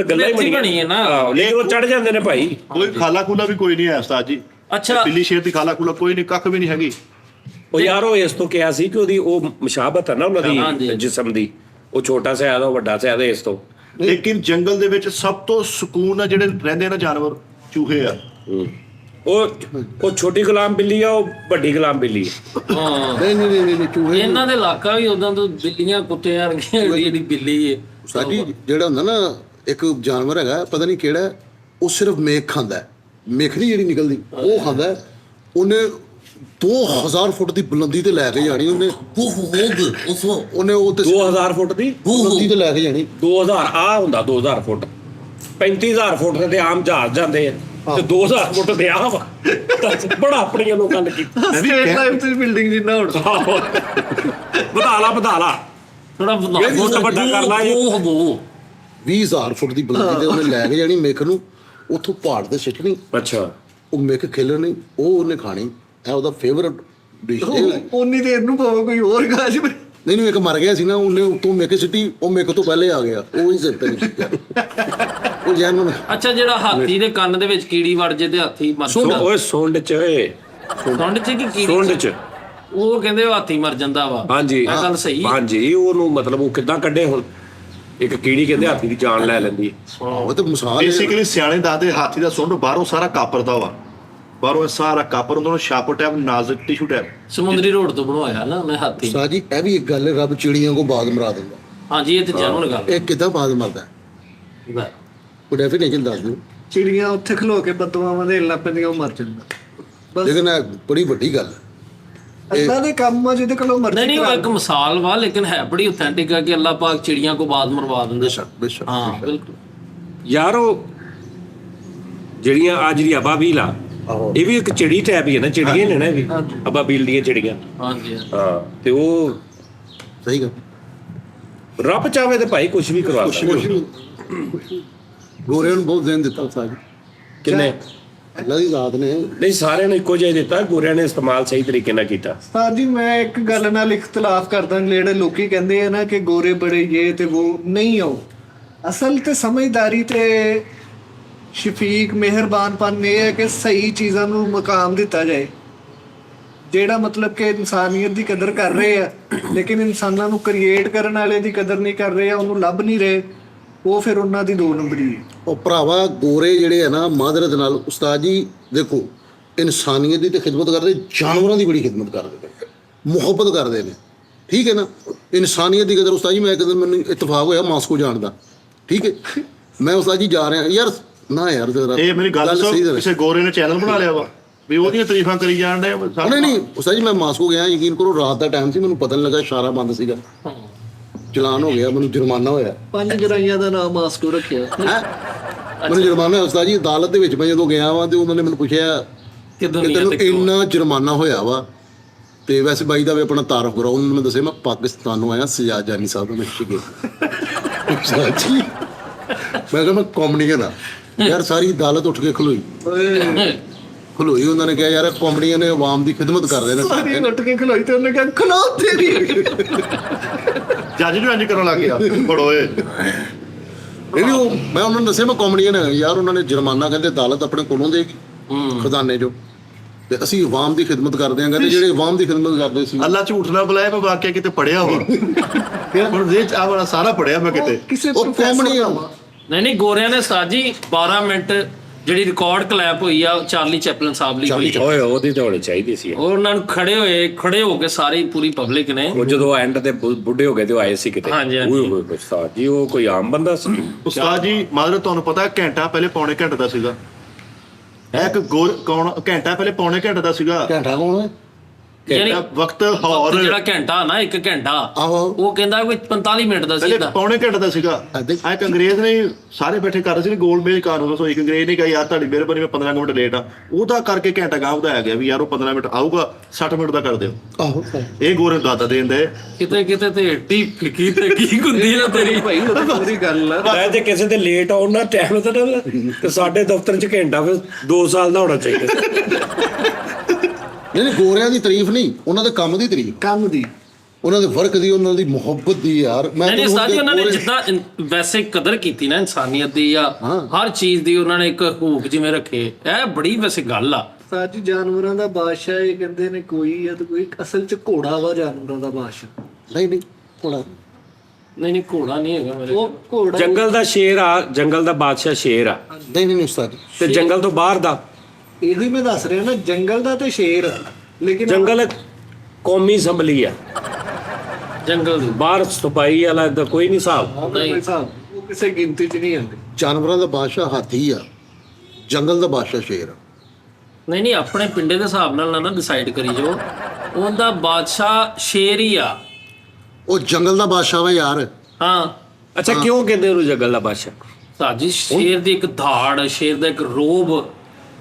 ਗੱਲਾਂ ਹੀ ਇੱਥੇ ਹੀ ਬਣੀ ਹੈ ਨਾ। ਆਹੋ, ਲੇਕਿਨ ਉਹ ਚੜ ਜਾਂਦੇ ਨੇ ਭਾਈ। ਕੋਈ ਖਾਲਾ ਖੂਲਾ ਵੀ ਕੋਈ ਨਹੀਂ ਹੈ ਉਸਤਾਦ ਜੀ। ਅੱਛਾ। ਬਿੱਲੀ ਸ਼ੇਰ ਦੀ ਖਾਲਾ ਖੂਲਾ ਕੋਈ ਨਹੀਂ, ਕੱਖ ਵੀ ਨਹੀਂ ਹੈਗੀ। ਉਹ ਯਾਰ ਉਹ ਇਸ ਤੋਂ ਕਿਹਾ ਸੀ ਕਿ ਉਹਦੀ ਉਹ ਮੁਸ਼ਾਬਤ ਹੈ ਨਾ ਉਹਨਾਂ ਦੀ ਹਾਂਜੀ। ਜਿਸਮ ਦੀ। ਉਹ ਛੋਟਾ ਸਿਆ ਦਾ ਉਹ ਵੱਡਾ ਸਿਆ ਦਾ ਇਸ ਤੋਂ। ਲੇਕਿਨ ਜੰਗਲ ਦੇ ਵਿੱਚ ਸਭ ਤੋਂ ਸਕੂਨ ਆ ਜਿਹੜੇ ਰਹਿੰਦੇ ਨਾ ਜਾਨਵਰ ਚੂਹੇ ਆ। ਉਹ ਛੋਟੀ ਗੁਲਾਮ ਬਿੱਲੀ ਆ, ਉਹ ਵੱਡੀ ਗੁਲਾਮ ਬਿੱਲੀ ਆ। ਹਾਂ ਨਹੀਂ ਨਹੀਂ ਨਹੀਂ ਚੂਹੇ ਇਹਨਾਂ ਦੇ ਇਲਾਕਾ ਵੀ ਉਦਾਂ ਤੋਂ ਬਿੱਲੀਆਂ ਕੁੱਤਿਆਂ ਵਰਗੀਆਂ ਜਿਹੜੀ ਬਿੱਲੀ ਹੈ। ਸਾਡੀ ਜਿਹੜਾ ਹੁੰਦਾ ਨਾ ਇੱਕ ਜਾਨਵਰ ਹੈਗਾ ਪਤਾ ਨਹੀਂ ਕਿਹੜਾ ਹੈ, ਉਹ ਸਿਰਫ ਮੇਖ ਖਾਂਦਾ ਹੈ। ਮੇਖ ਨਹੀਂ ਜਿਹੜੀ ਨਿਕਲਦੀ ਉਹ ਖਾਂਦਾ ਹੈ। ਉਹਨੇ 2000 ਫੁੱਟ ਦੀ ਬੁਲੰਦੀ ਤੇ ਲੈ ਕੇ ਜਾਣੀ ਉਹਨੇ ਉਹ ਤੇ 2000 ਫੁੱਟ ਦੀ ਬੁਲੰਦੀ ਤੇ ਲੈ ਕੇ ਜਾਣੀ। 2000 ਆ ਹੁੰਦਾ 2000 ਫੁੱਟ 35000 ਫੁੱਟ ਤੇ ਆਮ ਜਹਾਜ਼ ਜਾਂਦੇ ਆ ਤੇ 2000 ਫੁੱਟ ਤੇ ਆ ਵਾ। ਬੜਾ ਆਪਣੀਆਂ ਨੂੰ ਗੱਲ ਕੀਤੀ। ਸਟੇਟ ਲਾਈਫ ਦੀ ਬਿਲਡਿੰਗ ਜਿੰਨਾ ਹੁਣ ਵਧਾ ਲਾ ਥੋੜਾ ਫੁੱਟ ਵੱਡਾ ਕਰ ਲਾ ਇਹ। ਉਹ 20000 ਫੁੱਟ ਦੀ ਬੁਲੰਦੀ ਤੇ ਉਹਨੇ ਲੈ ਕੇ ਜਾਣੀ ਮੇਖ ਨੂੰ, ਉੱਥੋਂ ਪਹਾੜ ਤੇ ਸਿੱਟਣੀ। ਅੱਛਾ ਉਹ ਮੇਖ ਖਿਲਣੀ, ਉਹ ਉਹਨੇ ਖਾਣੀ। ਇਹ ਉਹਦਾ ਫੇਵਰਟ ਡਿਸ਼ ਹੈ। ਉਨੀ ਦੇਰ ਨੂੰ ਭਾਵੇਂ ਕੋਈ ਹੋਰ ਖਾ ਜਾਵੇ। ਨਹੀਂ ਇੱਕ ਮਰ ਗਿਆ ਸੀ ਨਾ, ਉਹਨੇ ਉੱਤੋਂ ਮੇਕੇ ਸਿੱਟੀ, ਉਹ ਮੇਕੇ ਤੋਂ ਪਹਿਲੇ ਆ ਗਿਆ, ਉਹ ਹੀ ਸਿਰ ਤੇ ਨਹੀਂ ਗਿਆ ਉਹ ਜਾਨਵਰ। ਅੱਛਾ, ਜਿਹੜਾ ਹਾਥੀ ਦੇ ਕੰਨ ਦੇ ਵਿੱਚ ਕੀੜੀ ਵੜ ਜੇ ਤੇ ਹਾਥੀ ਮਰ ਜਾਂਦਾ। ਓਏ ਸੁੰਡ ਚ ਸੁੰਡ ਚ ਕਿ ਕੀੜੀ ਸੁੰਡ ਚ? ਚ ਉਹ ਕਹਿੰਦੇ ਉਹ ਹਾਥੀ ਮਰ ਜਾਂਦਾ ਵਾ। ਹਾਂਜੀ ਇਹ ਗੱਲ ਸਹੀ ਹੈ? ਹਾਂਜੀ, ਉਹਨੂੰ ਮਤਲਬ ਉਹ ਕਿੱਦਾਂ ਕੱਢੇ ਹੁਣ, ਇੱਕ ਕੀੜੀ ਕਹਿੰਦੇ ਹਾਥੀ ਦੀ ਜਾਨ ਲੈ ਲੈਂਦੀ ਹੈ। ਉਹ ਤਾਂ ਮਿਸਾਲ ਹੈ। ਬੇਸਿਕਲੀ ਸਿਆਣੇ ਦੱਸਦੇ ਹਾਥੀ ਦਾ ਸੁੰਡ ਬਾਹਰੋਂ ਸਾਰਾ ਕਾਪਰ ਦਾ ਵਾ, ਬਾਹਰੋਂ ਇਹ ਸਾਰਾ ਕਾਪਰ ਹੁੰਦਾ, ਉਹਨੂੰ ਸ਼ਾਪੋ ਟੈਪ ਨਾਜ਼ੁਕ ਟਿਸ਼ੂ ਟੈਪ। ਸਮੁੰਦਰੀ ਰੋਡ ਤੋਂ ਬਣਵਾਇਆ ਨਾ ਉਹਨੇ ਹਾਥੀ। ਉਸਤਾਦ ਜੀ ਇਹ ਵੀ ਇੱਕ ਗੱਲ ਹੈ, ਰੱਬ ਚਿੜੀਆਂ ਕੋ ਬਾਗ ਮਰਾ ਦਿੰਦਾ। ਹਾਂਜੀ, ਇਹ ਤੇ ਜਨੂਨ ਗੱਲ ਇਹ ਕਿੱਦਾਂ ਬਾਗ ਮਰਦਾ ਹੈ। ਉਹ ਡੈਫੀਨੇਸ਼ਨ ਦੱਸ ਦਿਓ। ਚਿੜੀਆਂ ਉੱਥੇ ਖਲੋ ਕੇ ਬਦਦੁਆਵਾਂ ਦੇ ਲੱਗ ਪੈਂਦੀਆਂ, ਉਹ ਮਰ ਜਾਂਦਾ। ਬਸ ਲੇਕਿਨ ਇਹ ਬੜੀ ਵੱਡੀ ਗੱਲ ਹੈ। ਅੱਲਾ ਦੇ ਕੰਮ ਆ, ਜਿਹਦੇ ਕੋਲੋਂ ਮਰਜ਼ੀ ਨਹੀਂ, ਉਹ ਇੱਕ ਮਿਸਾਲ ਵਾ, ਲੇਕਿਨ ਹੈ ਬੜੀ ਆਥੈਂਟਿਕ ਆ ਕਿ ਅੱਲਾਹ ਪਾਕ ਚਿੜੀਆਂ ਕੋ ਬਾਦ ਮਰਵਾ ਦਿੰਦੇ। ਬੇਸ਼ੱਕ ਹਾਂ ਬਿਲਕੁਲ। ਯਾਰ ਉਹ ਜਿਹੜੀਆਂ ਆ ਜਿਹੜੀ ਅਬਾਬੀਲ ਆ, ਇਹ ਵੀ ਇੱਕ ਚਿੜੀ ਟੈਪ ਹੀ ਹੈ ਨਾ, ਚਿੜੀਆਂ ਨੇ ਨਾ ਇਹ ਵੀ, ਅਬਾਬੀਲ ਦੀਆਂ ਚਿੜੀਆਂ। ਹਾਂਜੀ ਹਾਂ, ਤੇ ਉਹ ਸਹੀ ਗੱਲ। ਰੱਬ ਚਾਹਵੇ ਤੇ ਭਾਈ ਕੁਝ ਵੀ ਕਰਵਾ ਸਕਦਾ। ਗੋਰਿਆਂ ਨੂੰ ਬਹੁਤ ਦੇਣ ਦਿੱਤਾ ਉਸਤਾਦ ਜੀ। ਕਿੰਨੇ? ਅੱਲਾ ਦੀ ਜ਼ਾਤ ਨੇ। ਨਹੀਂ, ਸਾਰਿਆਂ ਨੂੰ ਇੱਕੋ ਜਿਹਾ ਦਿੱਤਾ, ਗੋਰਿਆਂ ਨੇ ਇਸਤੇਮਾਲ ਸਹੀ ਤਰੀਕੇ ਨਾਲ ਕੀਤਾ। ਉਸਤਾਦ ਜੀ ਮੈਂ ਇੱਕ ਗੱਲ ਨਾਲ ਇਖਤਲਾਫ ਕਰਦਾ, ਜਿਹੜੇ ਲੋਕੀ ਕਹਿੰਦੇ ਆ ਨਾ ਕਿ ਗੋਰੇ ਬੜੇ ਇਹ ਤੇ ਉਹ ਨਹੀਂ ਆਓ, ਅਸਲ ਤੇ ਸਮਝਦਾਰੀ ਤੇ ਸ਼ਫੀਕ ਮਿਹਰਬਾਨਪਨ ਇਹ ਹੈ ਕਿ ਸਹੀ ਚੀਜ਼ਾਂ ਨੂੰ ਮਕਾਮ ਦਿੱਤਾ ਜਾਏ। ਜਿਹੜਾ ਮਤਲਬ ਕਿ ਇਨਸਾਨੀਅਤ ਦੀ ਕਦਰ ਕਰ ਰਹੇ ਆ, ਲੇਕਿਨ ਇਨਸਾਨਾਂ ਨੂੰ ਕ੍ਰੀਏਟ ਕਰਨ ਵਾਲੇ ਦੀ ਕਦਰ ਨਹੀਂ ਕਰ ਰਹੇ ਆ, ਉਹਨੂੰ ਲੱਭ ਨਹੀਂ ਰਹੇ, ਉਹ ਫਿਰ ਉਹਨਾਂ ਦੀ 2 ਨੰਬਰੀ ਹੈ। ਉਹ ਭਰਾਵਾ ਗੋਰੇ ਜਿਹੜੇ ਆ ਨਾ, ਮਾਦਰਤ ਨਾਲ ਉਸਤਾਦ ਜੀ ਦੇਖੋ, ਇਨਸਾਨੀਅਤ ਦੀ ਤੇ ਖਿਦਮਤ ਕਰਦੇ, ਜਾਨਵਰਾਂ ਦੀ ਬੜੀ ਖਿਦਮਤ ਕਰਦੇ ਨੇ, ਮੁਹੱਬਤ ਕਰਦੇ ਨੇ, ਠੀਕ ਹੈ ਨਾ। ਇਨਸਾਨੀਅਤ ਦੀ ਕਦਰ ਉਸਤਾਦ ਜੀ, ਮੈਂ ਕਦੇ ਮੈਨੂੰ ਇਤਫਾਕ ਹੋਇਆ ਮਾਸਕੋ ਜਾਣ ਦਾ, ਠੀਕ ਹੈ, ਮੈਂ ਉਸਤਾਦ ਜੀ ਜਾ ਰਿਹਾ ਯਾਰ, ਨਾ ਯਾਰ ਜ਼ਰਾ ਇਹ ਮੇਰੀ ਗੱਲ ਸਹੀ ਸੁਣ, ਤਰ੍ਹਾਂ। ਕਿਸੇ ਗੋਰੇ ਨੇ ਚੈਨਲ ਬਣਾ ਲਿਆ ਵਾ ਵੀ ਉਹਦੀਆਂ ਤਾਰੀਫਾਂ ਕਰੀ ਜਾਣ ਡਏ। ਨਹੀਂ ਉਸਤਾਦ ਜੀ, ਮੈਂ ਮਾਸਕੋ ਗਿਆ, ਯਕੀਨ ਕਰੋ ਰਾਤ ਦਾ ਟਾਈਮ ਸੀ, ਮੈਨੂੰ ਪਤਾ ਨਹੀਂ ਲੱਗਾ, ਇਸ਼ਾਰਾ ਬੰਦ ਸੀਗਾ, ਚਲਾਨ ਹੋ ਗਿਆ, ਮੈਨੂੰ ਜੁਰਮਾਨਾ ਹੋਇਆ। 5 ਗਰਾਈਆਂ ਦਾ ਨਾਮ ਮਾਸਕੋ ਰੱਖਿਆ। ਹੈਂ? ਮੈਨੂੰ ਜੁਰਮਾਨਾ ਹੋਇਆ ਉਸਤਾਦ ਜੀ, ਅਦਾਲਤ ਦੇ ਵਿੱਚ ਮੈਂ ਜਦੋਂ ਗਿਆ ਵਾਂ ਤੇ ਉਹਨਾਂ ਨੇ ਮੈਨੂੰ ਪੁੱਛਿਆ ਕਿ ਕਿ ਦੁਨੀਆ ਤੈਨੂੰ ਤੇ ਕਿਉਂ? ਇੰਨਾ ਜੁਰਮਾਨਾ ਹੋਇਆ ਵਾ, ਤੇ ਵੈਸੇ ਬਾਈ ਦਾ ਵੀ ਆਪਣਾ ਤਾਰਫ ਕਰਾਓ। ਉਹਨਾਂ ਨੇ ਮੈਨੂੰ ਦੱਸਿਆ ਮੈਂ ਪਾਕਿਸਤਾਨ ਨੂੰ ਆਇਆ, ਸਜਾਦ ਜਾਨੀ ਸਾਹਿਬ ਨੂੰ ਮਿਲ ਗਏ। ਸੱਚੀ ਮੈਂ ਕਿਹਾ ਮੈਂ ਕਾਮੇਡੀਅਨ ਆ ਯਾਰ, ਸਾਰੀ ਅਦਾਲਤ ਉੱਠ ਕੇ ਖਲੋਈ। ਉਹਨਾਂ ਨੇ ਕਿਹਾ ਯਾਰ ਕਾਮੇਡੀਅਨ ਨੇ ਆਵਾਮ ਦੀ ਖਿਦਮਤ ਕਰ ਰਹੇ ਨੇ। ਸਾਰੀ ਉੱਠ ਕੇ ਖਲੋਈ ਤੇ ਉਹਨੇ ਕਿਹਾ ਖਲੋ ਤੇਰੀ। ਜੱਜ ਨੂੰ ਇੰਜ ਕਰਨ ਲੱਗ ਗਿਆ ਬੜੋਏ। ਨਹੀਂ ਉਹ ਮੈਂ ਉਹਨਾਂ ਨੂੰ ਦੱਸਿਆ ਮੈਂ ਕਾਮੇਡੀਅਨ ਹਾਂ ਯਾਰ। ਉਹਨਾਂ ਨੇ ਜੁਰਮਾਨਾ ਕਹਿੰਦੇ ਅਦਾਲਤ ਆਪਣੇ ਕੋਲੋਂ ਦੇਗੀ ਖਜ਼ਾਨੇ ਚੋਂ, ਤੇ ਅਸੀਂ ਆਵਾਮ ਦੀ ਖਿਦਮਤ ਕਰਦੇ ਹਾਂ। ਕਹਿੰਦੇ ਜਿਹੜੇ ਆਵਾਮ ਦੀ ਖਿਦਮਤ ਕਰਦੇ ਸੀ, ਅੱਲਾ ਝੂਠ ਨਾ ਬੁਲਾਏ, ਮੈਂ ਵਾਕਿਆ ਕਿਤੇ ਪੜਿਆ ਵਾ ਹੁਣ ਇਹ ਆ ਵਾਲਾ ਸਾਰਾ ਪੜਿਆ ਮੈਂ ਕਿਤੇ। ਕਿਸੇ ਉਹ ਕਾਮੇਡੀਅਨ ਨਹੀਂ ਗੋਰਿਆਂ ਨੇ ਸਾਜੀ 12 ਮਿੰਟ ਜਿਹੜੀ ਰਿਕਾਰਡ ਕਲੈਪ ਹੋਈ ਆ ਚਾਰਲੀ ਚੈਪਲਨ ਸਾਹਿਬ ਲਈ ਹੋਈ। ਓਏ ਉਹਦੀ ਤਾਂ ਹੋਣੀ ਚਾਹੀਦੀ ਸੀ। ਉਹ ਉਹਨਾਂ ਨੂੰ ਖੜੇ ਹੋ ਕੇ ਸਾਰੀ ਪੂਰੀ ਪਬਲਿਕ ਨੇ, ਉਹ ਜਦੋਂ ਐਂਡ ਤੇ ਬੁੱਢੇ ਹੋ ਗਏ ਤੇ ਉਹ ਆਏ ਸੀ ਕਿਤੇ। ਹਾਂਜੀ, ਹਾਂਜੀ। ਓਏ ਉਸਤਾਦ ਜੀ, ਉਹ ਕੋਈ ਆਮ ਬੰਦਾ ਸੀ? ਉਸਤਾਦ ਜੀ ਮਾਦਰ ਤੁਹਾਨੂੰ ਪਤਾ ਹੈ ਘੰਟਾ ਪਹਿਲੇ ਪੌਣੇ ਘੰਟੇ ਦਾ ਸੀਗਾ। ਇੱਕ ਕੌਣ ਘੰਟਾ ਪਹਿਲੇ ਪੌਣੇ ਘੰਟੇ ਦਾ ਸੀਗਾ। ਘੰਟਾ ਕੌਣ ਹੈ? ਯਾਨੀ ਵਕਤ ਹੋਰ ਜਿਹੜਾ ਘੰਟਾ ਨਾ 1 ਘੰਟਾ, ਆਹੋ ਉਹ ਕਹਿੰਦਾ ਕੋਈ 45 ਮਿੰਟ ਦਾ ਪਹਿਲੇ ਸੀਗਾ। ਪੌਣੇ ਘੰਟੇ ਦਾ ਸੀਗਾ। ਆ ਇੱਕ ਅੰਗਰੇਜ਼ ਨੇ ਸਾਰੇ ਬੈਠੇ ਕਰ ਰਹੇ ਸੀ ਗੋਲ ਮੇਜ਼ ਕਾਨੂੰਨ ਦੱਸੋ। ਇੱਕ ਅੰਗਰੇਜ਼ ਨੇ ਕਿਹਾ ਯਾਰ ਤੁਹਾਡੀ ਮਿਹਰਬਾਨੀ ਮੈਂ 15 ਮਿੰਟ ਲੇਟ ਆ, ਉਹਦਾ ਕਰਕੇ ਘੰਟਾ ਗਾਹ ਵਧਾਇਆ ਗਿਆ ਵੀ ਯਾਰ ਉਹ 15 ਮਿੰਟ ਆਊਗਾ 60 ਮਿੰਟ ਦਾ ਕਰ ਦਿਓ। ਆਹੋ ਇਹ ਗੋਰੇ ਦਾਦਾ ਦੇਣ ਦੇ ਕਿਤੇ ਕਿਤੇ ਤੇ ਏਡੀ ਫਿੱਕੀ ਤੇ ਕੀ ਹੁੰਦੀ ਨਾ ਤੇਰੀ। ਭਾਈ ਉਹ ਤਾਂ ਪੂਰੀ ਗੱਲ ਆ। ਮੈਂ ਜੇ ਕਿਸੇ ਤੇ ਲੇਟ ਆਉਣ ਨਾ ਟਾਈਮ ਤੇ ਸਾਡੇ ਦਫ਼ਤਰ 'ਚ ਘੰਟਾ ਫਿਰ 2 ਸਾਲ ਦਾ ਹੋਣਾ ਚਾਹੀਦਾ। ਨਹੀਂ ਗੋਰਿਆਂ ਦੀ ਤਾਰੀਫ ਨਹੀਂ, ਉਹਨਾਂ ਦੇ ਕੰਮ ਦੀ ਤਾਰੀਫ, ਕੰਮ ਦੀ, ਉਹਨਾਂ ਦੇ ਵਰਕ ਦੀ, ਉਹਨਾਂ ਦੀ ਮੁਹੱਬਤ ਦੀ। ਯਾਰ ਮੈਂ ਨਹੀਂ ਸਾਡੀ ਉਹਨਾਂ ਨੇ ਜਿੱਦਾਂ ਵੈਸੇ ਕਦਰ ਕੀਤੀ ਨਾ ਇਨਸਾਨੀਅਤ ਦੀ ਜਾਂ ਹਰ ਚੀਜ਼ ਦੀ, ਉਹਨਾਂ ਨੇ ਇੱਕ ਹੂਕ ਜਿਵੇਂ ਰੱਖੇ, ਇਹ ਬੜੀ ਵੈਸੇ ਗੱਲ ਆ। ਸਾਜੀ ਜਾਨਵਰਾਂ ਦਾ ਬਾਦਸ਼ਾਹ ਇਹ ਕਹਿੰਦੇ ਨੇ ਕੋਈ ਆ ਤੇ ਕੋਈ, ਅਸਲ ਚ ਘੋੜਾ ਵਾ ਜਾਨਵਰਾਂ ਦਾ ਬਾਦਸ਼ਾਹ। ਨਹੀਂ ਥੋੜਾ ਨਹੀਂ ਘੋੜਾ ਨਹੀਂ ਹੈਗਾ ਮੇਰੇ ਉਹ ਘੋੜਾ ਜੰਗਲ ਦਾ ਸ਼ੇਰ ਆ, ਜੰਗਲ ਦਾ ਬਾਦਸ਼ਾਹ ਸ਼ੇਰ ਆ, ਨਹੀਂ ਉਸਤਾਦ ਤੇ ਜੰਗਲ ਤੋਂ ਬਾਹਰ ਦਾ ਇਹੋ ਹੀ ਮੈਂ ਦੱਸ ਰਿਹਾ ਨਾ, ਜੰਗਲ ਦਾ ਤੇ ਸ਼ੇਰ ਆ, ਲੇਕਿਨ ਜੰਗਲ ਕੌਮੀ ਸੰਭਲੀ ਆ, ਜੰਗਲ ਦੀ ਬਾਹਰ ਸਫਾਈ ਵਾਲਾ ਦਾ ਕੋਈ ਨਹੀਂ ਹਿਸਾਬ। ਨਹੀਂ ਸਾਹਿਬ ਉਹ ਕਿਸੇ ਗਿਣਤੀ ਚ ਨਹੀਂ ਆਉਂਦੇ। ਜਾਨਵਰਾਂ ਦਾ ਬਾਦਸ਼ਾਹ ਹਾਥੀ ਆ, ਜੰਗਲ ਦਾ ਬਾਦਸ਼ਾਹ ਸ਼ੇਰ ਆ। ਨਹੀਂ ਆਪਣੇ ਪਿੰਡੇ ਦੇ ਹਿਸਾਬ ਨਾਲ ਨਾ ਡਿਸਾਈਡ ਕਰੀ ਜਾਓ, ਉਹਦਾ ਬਾਦਸ਼ਾਹ ਸ਼ੇਰ ਹੀ ਆ। ਉਹ ਜੰਗਲ ਦਾ ਬਾਦਸ਼ਾਹ ਵਾ ਯਾਰ। ਹਾਂ ਅੱਛਾ, ਕਿਉਂ ਕਹਿੰਦੇ ਉਹਨੂੰ ਜੰਗਲ ਦਾ ਬਾਦਸ਼ਾਹ? ਸਾਜੀ ਸ਼ੇਰ ਦੀ ਇੱਕ ਧਾੜ, ਸ਼ੇਰ ਦਾ ਇੱਕ ਰੋਬ,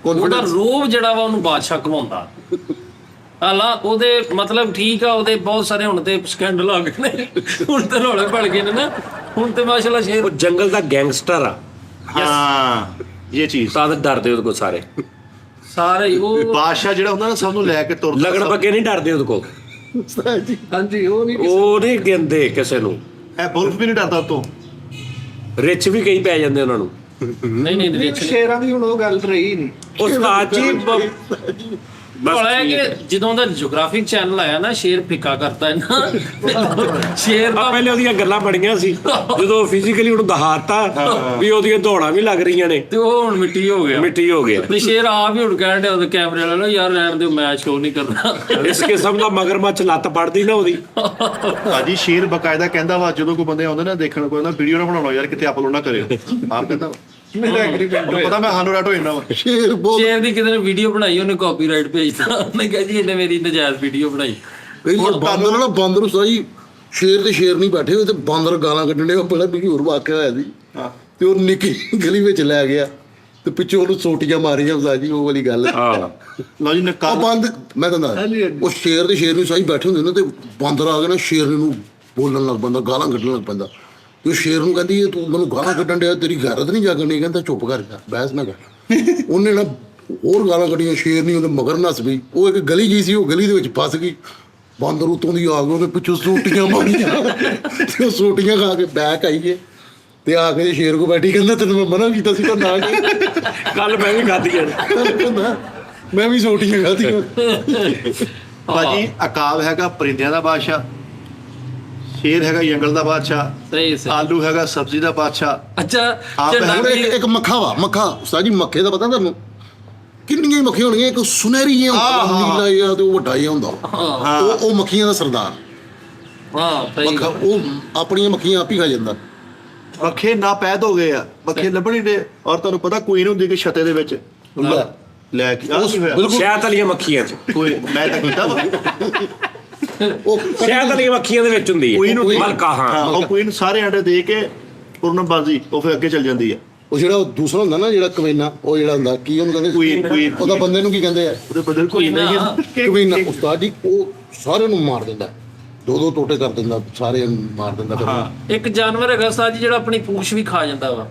ਉਹਦਾ ਰੋਬ ਜਿਹੜਾ ਵਾ ਉਹਨੂੰ ਬਾਦਸ਼ਾਹ ਘਮਾਉਂਦਾ। ਹਾਲਾਂ ਉਹਦੇ ਮਤਲਬ ਠੀਕ ਆ, ਉਹਦੇ ਬਹੁਤ ਸਾਰੇ ਹੁਣ ਤੇ ਸਕੈਂਡਲ ਆ ਗਏ ਨੇ, ਹੁਣ ਤੇ ਰੌਲੇ ਪੜ ਗਏ ਨੇ ਨਾ, ਹੁਣ ਤੇ ਮਾਸ਼ਾਅੱਲਾ ਸ਼ੇਰ ਉਹ ਜੰਗਲ ਦਾ ਗੈਂਗਸਟਰ ਆ। ਹਾਂ ਇਹ ਚੀਜ਼ ਤਾਂ ਡਰਦੇ ਉਹਦੇ ਕੋਲ ਸਾਰੇ। ਸਾਰੇ ਉਹ ਬਾਦਸ਼ਾਹ ਜਿਹੜਾ ਹੁੰਦਾ ਨਾ ਸਭ ਨੂੰ ਲੈ ਕੇ ਤੁਰਦਾ। ਲਗੜ ਬੱਗੇ ਨਹੀਂ ਡਰਦੇ ਉਹਦੇ ਕੋਲ। ਉਸਤਾਦ ਜੀ ਹਾਂਜੀ ਉਹ ਨਹੀਂ ਉਹ ਨਹੀਂ ਗਿਣਦੇ ਕਿਸੇ ਨੂੰ। ਇਹ ਬੁਲਫ ਵੀ ਨਹੀਂ ਡਰਦਾ ਤੋਂ। ਰਿਚ ਵੀ ਕਈ ਪੈ ਜਾਂਦੇ ਉਹਨਾਂ ਨੂੰ। ਨਹੀਂ ਨਹੀਂ ਵਿੱਚ ਸ਼ੇਰਾਂ ਦੀ ਹੁਣ ਉਹ ਗੱਲ ਰਹੀ ਨਹੀਂ। ਉਸਤਾਦ ਜੀ ਬੜਾ ਹੈ ਕਿ ਜਦੋਂ ਦਾ ਜਿਓਗ੍ਰਾਫਿਕ ਚੈਨਲ ਆਇਆ ਨਾ, ਸ਼ੇਰ ਫਿੱਕਾ ਕਰਤਾ ਹੈ ਨਾ। ਸ਼ੇਰ ਦਾ ਪਹਿਲੇ ਉਹਦੀਆਂ ਗੱਲਾਂ ਬੜੀਆਂ ਸੀ, ਜਦੋਂ ਫਿਜ਼ੀਕਲੀ ਉਹਨੂੰ ਦਿਖਾਤਾ ਵੀ ਉਹਦੀਆਂ ਦੌੜਾਂ ਵੀ ਲੱਗ ਰਹੀਆਂ ਨੇ, ਤੇ ਉਹ ਹੁਣ ਮਿੱਟੀ ਹੋ ਗਿਆ। ਮਿੱਟੀ ਹੋ ਗਿਆ। ਤੇ ਸ਼ੇਰ ਆਪ ਹੀ ਹੁਣ ਕਹਿਣ ਡਿਆ ਉਹਦੇ ਕੈਮਰੇ ਵਾਲਾ ਨੂੰ, ਯਾਰ ਰਹਿਣ ਦਿਓ, ਮੈਚ ਸ਼ੋ ਨਹੀਂ ਕਰਨਾ। ਇਸ ਕਿਸਮ ਦਾ ਮਗਰਮੱਛ ਲੱਤ ਪੜਦੀ ਨਾ ਉਹਦੀ। ਭਾਜੀ ਸ਼ੇਰ ਬਕਾਇਦਾ ਕਹਿੰਦਾ ਵਾ, ਜਦੋਂ ਕੋਈ ਬੰਦੇ ਆਉਂਦੇ ਨਾ ਦੇਖਣ, ਕੋਈ ਨਾ ਵੀਡੀਓ ਨਾ ਬਣਾਉਣਾ ਯਾਰ, ਕਿਤੇ ਅਪਲੋਡ ਨਾ ਕਰਿਓ। ਆਪ ਕਹਿੰਦਾ ਮੇਰਾ ਐਗਰੀਮੈਂਟ ਮੈਨੂੰ ਪਤਾ ਮੈਂ ਹਾਨੋ ਰਾਟ ਹੋ ਜਾਂਦਾ ਵਾ। ਸ਼ੇਰ ਬਹੁਤ ਸ਼ੇਰ ਦੀ ਕਿਤੇ ਨੇ ਵੀਡੀਓ ਬਣਾਈ, ਉਹਨੇ ਕਾਪੀਰਾਈਟ ਭੇਜਤਾ। ਉਹਨੇ ਕਿਹਾ ਜੀ ਇਹਨੇ ਮੇਰੀ ਨਜਾਇਜ਼ ਵੀਡੀਓ ਬਣਾਈ। ਹੁਣ ਬਾਂਦਰ ਨਾ, ਬਾਂਦਰ ਉਸਤਾਦ ਜੀ ਸ਼ੇਰ ਤੇ ਸ਼ੇਰ ਨਹੀਂ ਬੈਠੇ ਹੋਏ ਤੇ ਬਾਂਦਰ ਗਾਲਾਂ ਕੱਢਣੇ। ਉਹ ਪਹਿਲਾਂ ਵੀ ਹੋਰ ਵਾਕਿਆ ਹੋਇਆ ਸੀ ਤੇ ਉਹ ਨਿੱਕੀ ਗਲੀ ਵਿੱਚ ਲੈ ਗਿਆ ਤੇ ਪਿੱਛੋਂ ਉਹਨੂੰ ਸੋਟੀਆਂ ਮਾਰੀਆਂ। ਉਸਤਾਦ ਜੀ ਉਹ ਵਾਲੀ ਗੱਲ। ਹਾਂ ਲਓ ਜੀ ਉਹ ਨਕਾਰ ਬੰਦ ਮੈਂ ਕਹਿੰਦਾ ਹਾਂਜੀ, ਹਾਂਜੀ। ਉਹ ਸ਼ੇਰ ਤੇ ਸ਼ੇਰ ਨੂੰ ਸਾਈ ਬੈਠੇ ਹੁੰਦੇ ਨੇ ਤੇ ਬਾਂਦਰ ਆ ਕੇ ਨਾ ਸ਼ੇਰ ਨੂੰ ਬੋਲਣ ਲੱਗ ਪੈਂਦਾ, ਗਾਲਾਂ ਕੱਢਣ ਲੱਗ ਪੈਂਦਾ। ਤੇ ਉਹ ਸ਼ੇਰ ਨੂੰ ਕਹਿੰਦੀ ਤੂੰ ਮੈਨੂੰ ਗਾਲਾਂ ਕੱਢਣ ਡਿਆ, ਤੇਰੀ ਗੈਰਤ ਨਹੀਂ ਜਾਗਣੀ। ਕਹਿੰਦਾ ਚੁੱਪ ਕਰ ਜਾ, ਬਹਿਸ ਨਾ ਕਰ। ਉਹਨੇ ਨਾ ਹੋਰ ਗਾਲਾਂ ਕੱਢੀਆਂ, ਸ਼ੇਰ ਨਹੀਂ ਉਹਦੇ ਮਗਰ ਨੱਸ ਪਈ। ਉਹ ਇੱਕ ਗਲੀ ਜੀ ਸੀ, ਉਹ ਗਲੀ ਦੇ ਵਿੱਚ ਫਸ ਗਈ। ਬਾਂਦਰ ਉਤੋਂ ਦੀ ਆ ਗਿਆ, ਉਹਦੇ ਪਿੱਛੋਂ ਸੋਟੀਆਂ ਮਾਰੀਆਂ ਤੇ ਉਹ ਸੋਟੀਆਂ ਖਾ ਕੇ ਬੈਕ ਆਈਏ ਤੇ ਆ ਕੇ ਸ਼ੇਰ ਕੋ ਬੈਠੀ। ਕਹਿੰਦਾ ਤੈਨੂੰ ਮੈਂ ਮਨਾ ਕੀਤਾ ਸੀ ਤਾਂ ਨਾ ਗਈ। ਕੱਲ ਮੈਂ ਵੀ ਖਾਧੀਆਂ। ਕਹਿੰਦਾ ਮੈਂ ਵੀ ਸੋਟੀਆਂ ਖਾਧੀਆਂ। ਭਾਜੀ ਅਕਾਬ ਹੈਗਾ ਪਰਿੰਦਿਆਂ ਦਾ ਬਾਦਸ਼ਾਹ, ਸ਼ੇਰ ਹੈਗਾ ਜੰਗਲ ਦਾ ਬਾਦਸ਼ਾਹ, ਸਹੀ ਸਹੀ। ਆਲੂ ਹੈਗਾ ਸਬਜ਼ੀ ਦਾ ਬਾਦਸ਼ਾਹ। ਅੱਛਾ ਆਪ ਝੰਡਾ ਹੁਣ ਵੀ- ਇੱਕ ਮੱਖਾ ਵਾ, ਮੱਖਾ ਉਸਤਾਦ ਜੀ ਮੱਖੇ ਦਾ ਪਤਾ ਤੁਹਾਨੂੰ ਕਿੰਨੀਆਂ ਹੀ ਮੱਖੀਆਂ ਹੋਣਗੀਆਂ। ਇੱਕ ਸੁਨਹਿਰੀ ਜਿਹਾ ਹੁੰਦਾ, ਨੀਲਾ ਜਿਹਾ ਤੇ ਉਹ ਵੱਡਾ ਜਿਹਾ ਹੁੰਦਾ। ਉਹ ਮੱਖੀਆਂ ਦਾ ਸਰਦਾਰ ਹਾਂ ਸਹੀ ਮੱਖਾ। ਉਹ ਆਪਣੀਆਂ ਮੱਖੀਆਂ ਆਪ ਹੀ ਖਾ ਜਾਂਦਾ। ਮੱਖੇ ਨਾ ਪੈਦ ਹੋ ਗਏ ਆ, ਮੱਖੇ ਲੱਭਣੀ ਦੇ। ਔਰ ਤੁਹਾਨੂੰ ਪਤਾ ਕੁਈਨ ਹੁੰਦੀ ਕਿ ਛੱਤੇ ਦੇ ਵਿੱਚ ਲੈ ਕੇ ਆਹ ਕੀ ਹੋਇਆ? ਬਿਲਕੁਲ ਸ਼ਹਿਦ ਵਾਲੀਆਂ ਮੱਖੀਆਂ 'ਚ, ਕੋਈ ਮੈਂ ਤਾਂ ਕੀਤਾ ਵਾ। ਉਹ ਸ਼ਹਿਦ ਵਾਲੀਆਂ ਮੱਖੀਆਂ ਦੇ ਵਿੱਚ ਹੁੰਦੀ ਕੁਈਨ ਹੈ ਹੁੰਦੀ ਮਲਕਾ। ਹਾਂ ਉਹ ਕੁਈਨ ਸਾਰੇ ਅੰਡੇ ਦੇ ਕੇ ਪੂਰਨਬਾਜ਼ੀ ਉਹ ਫਿਰ ਅੱਗੇ ਚੱਲ ਜਾਂਦੀ ਆ। ਉਹ ਜਿਹੜਾ ਉਹ ਦੂਸਰਾ ਹੁੰਦਾ ਨਾ ਜਿਹੜਾ ਕਵੇਨਾ, ਉਹ ਜਿਹੜਾ ਹੁੰਦਾ ਕੀ ਉਹਨੂੰ ਕਹਿੰਦੇ ਕੁਈਨ। ਉਹਦਾ ਬੰਦੇ ਨੂੰ ਕੀ ਕਹਿੰਦੇ ਆ? ਉਹਦੇ ਬਦਲ ਕੋਈ ਨਹੀਂ ਹੈ। ਕਵੇਨਾ ਉਸਤਾਦ ਜੀ ਉਹ ਸਾਰਿਆਂ ਨੂੰ ਮਾਰ ਦਿੰਦਾ, ਦੋ ਟੋਟੇ ਕਰ ਦਿੰਦਾ, ਸਾਰੇ ਨੂੰ ਮਾਰ ਦਿੰਦਾ ਫਿਰ। ਇੱਕ ਜਾਨਵਰ ਹੈਗਾ ਸਾਜ ਜਿਹੜਾ ਆਪਣੀ ਪੂਛ ਵੀ ਖਾ ਜਾਂਦਾ ਵਾ,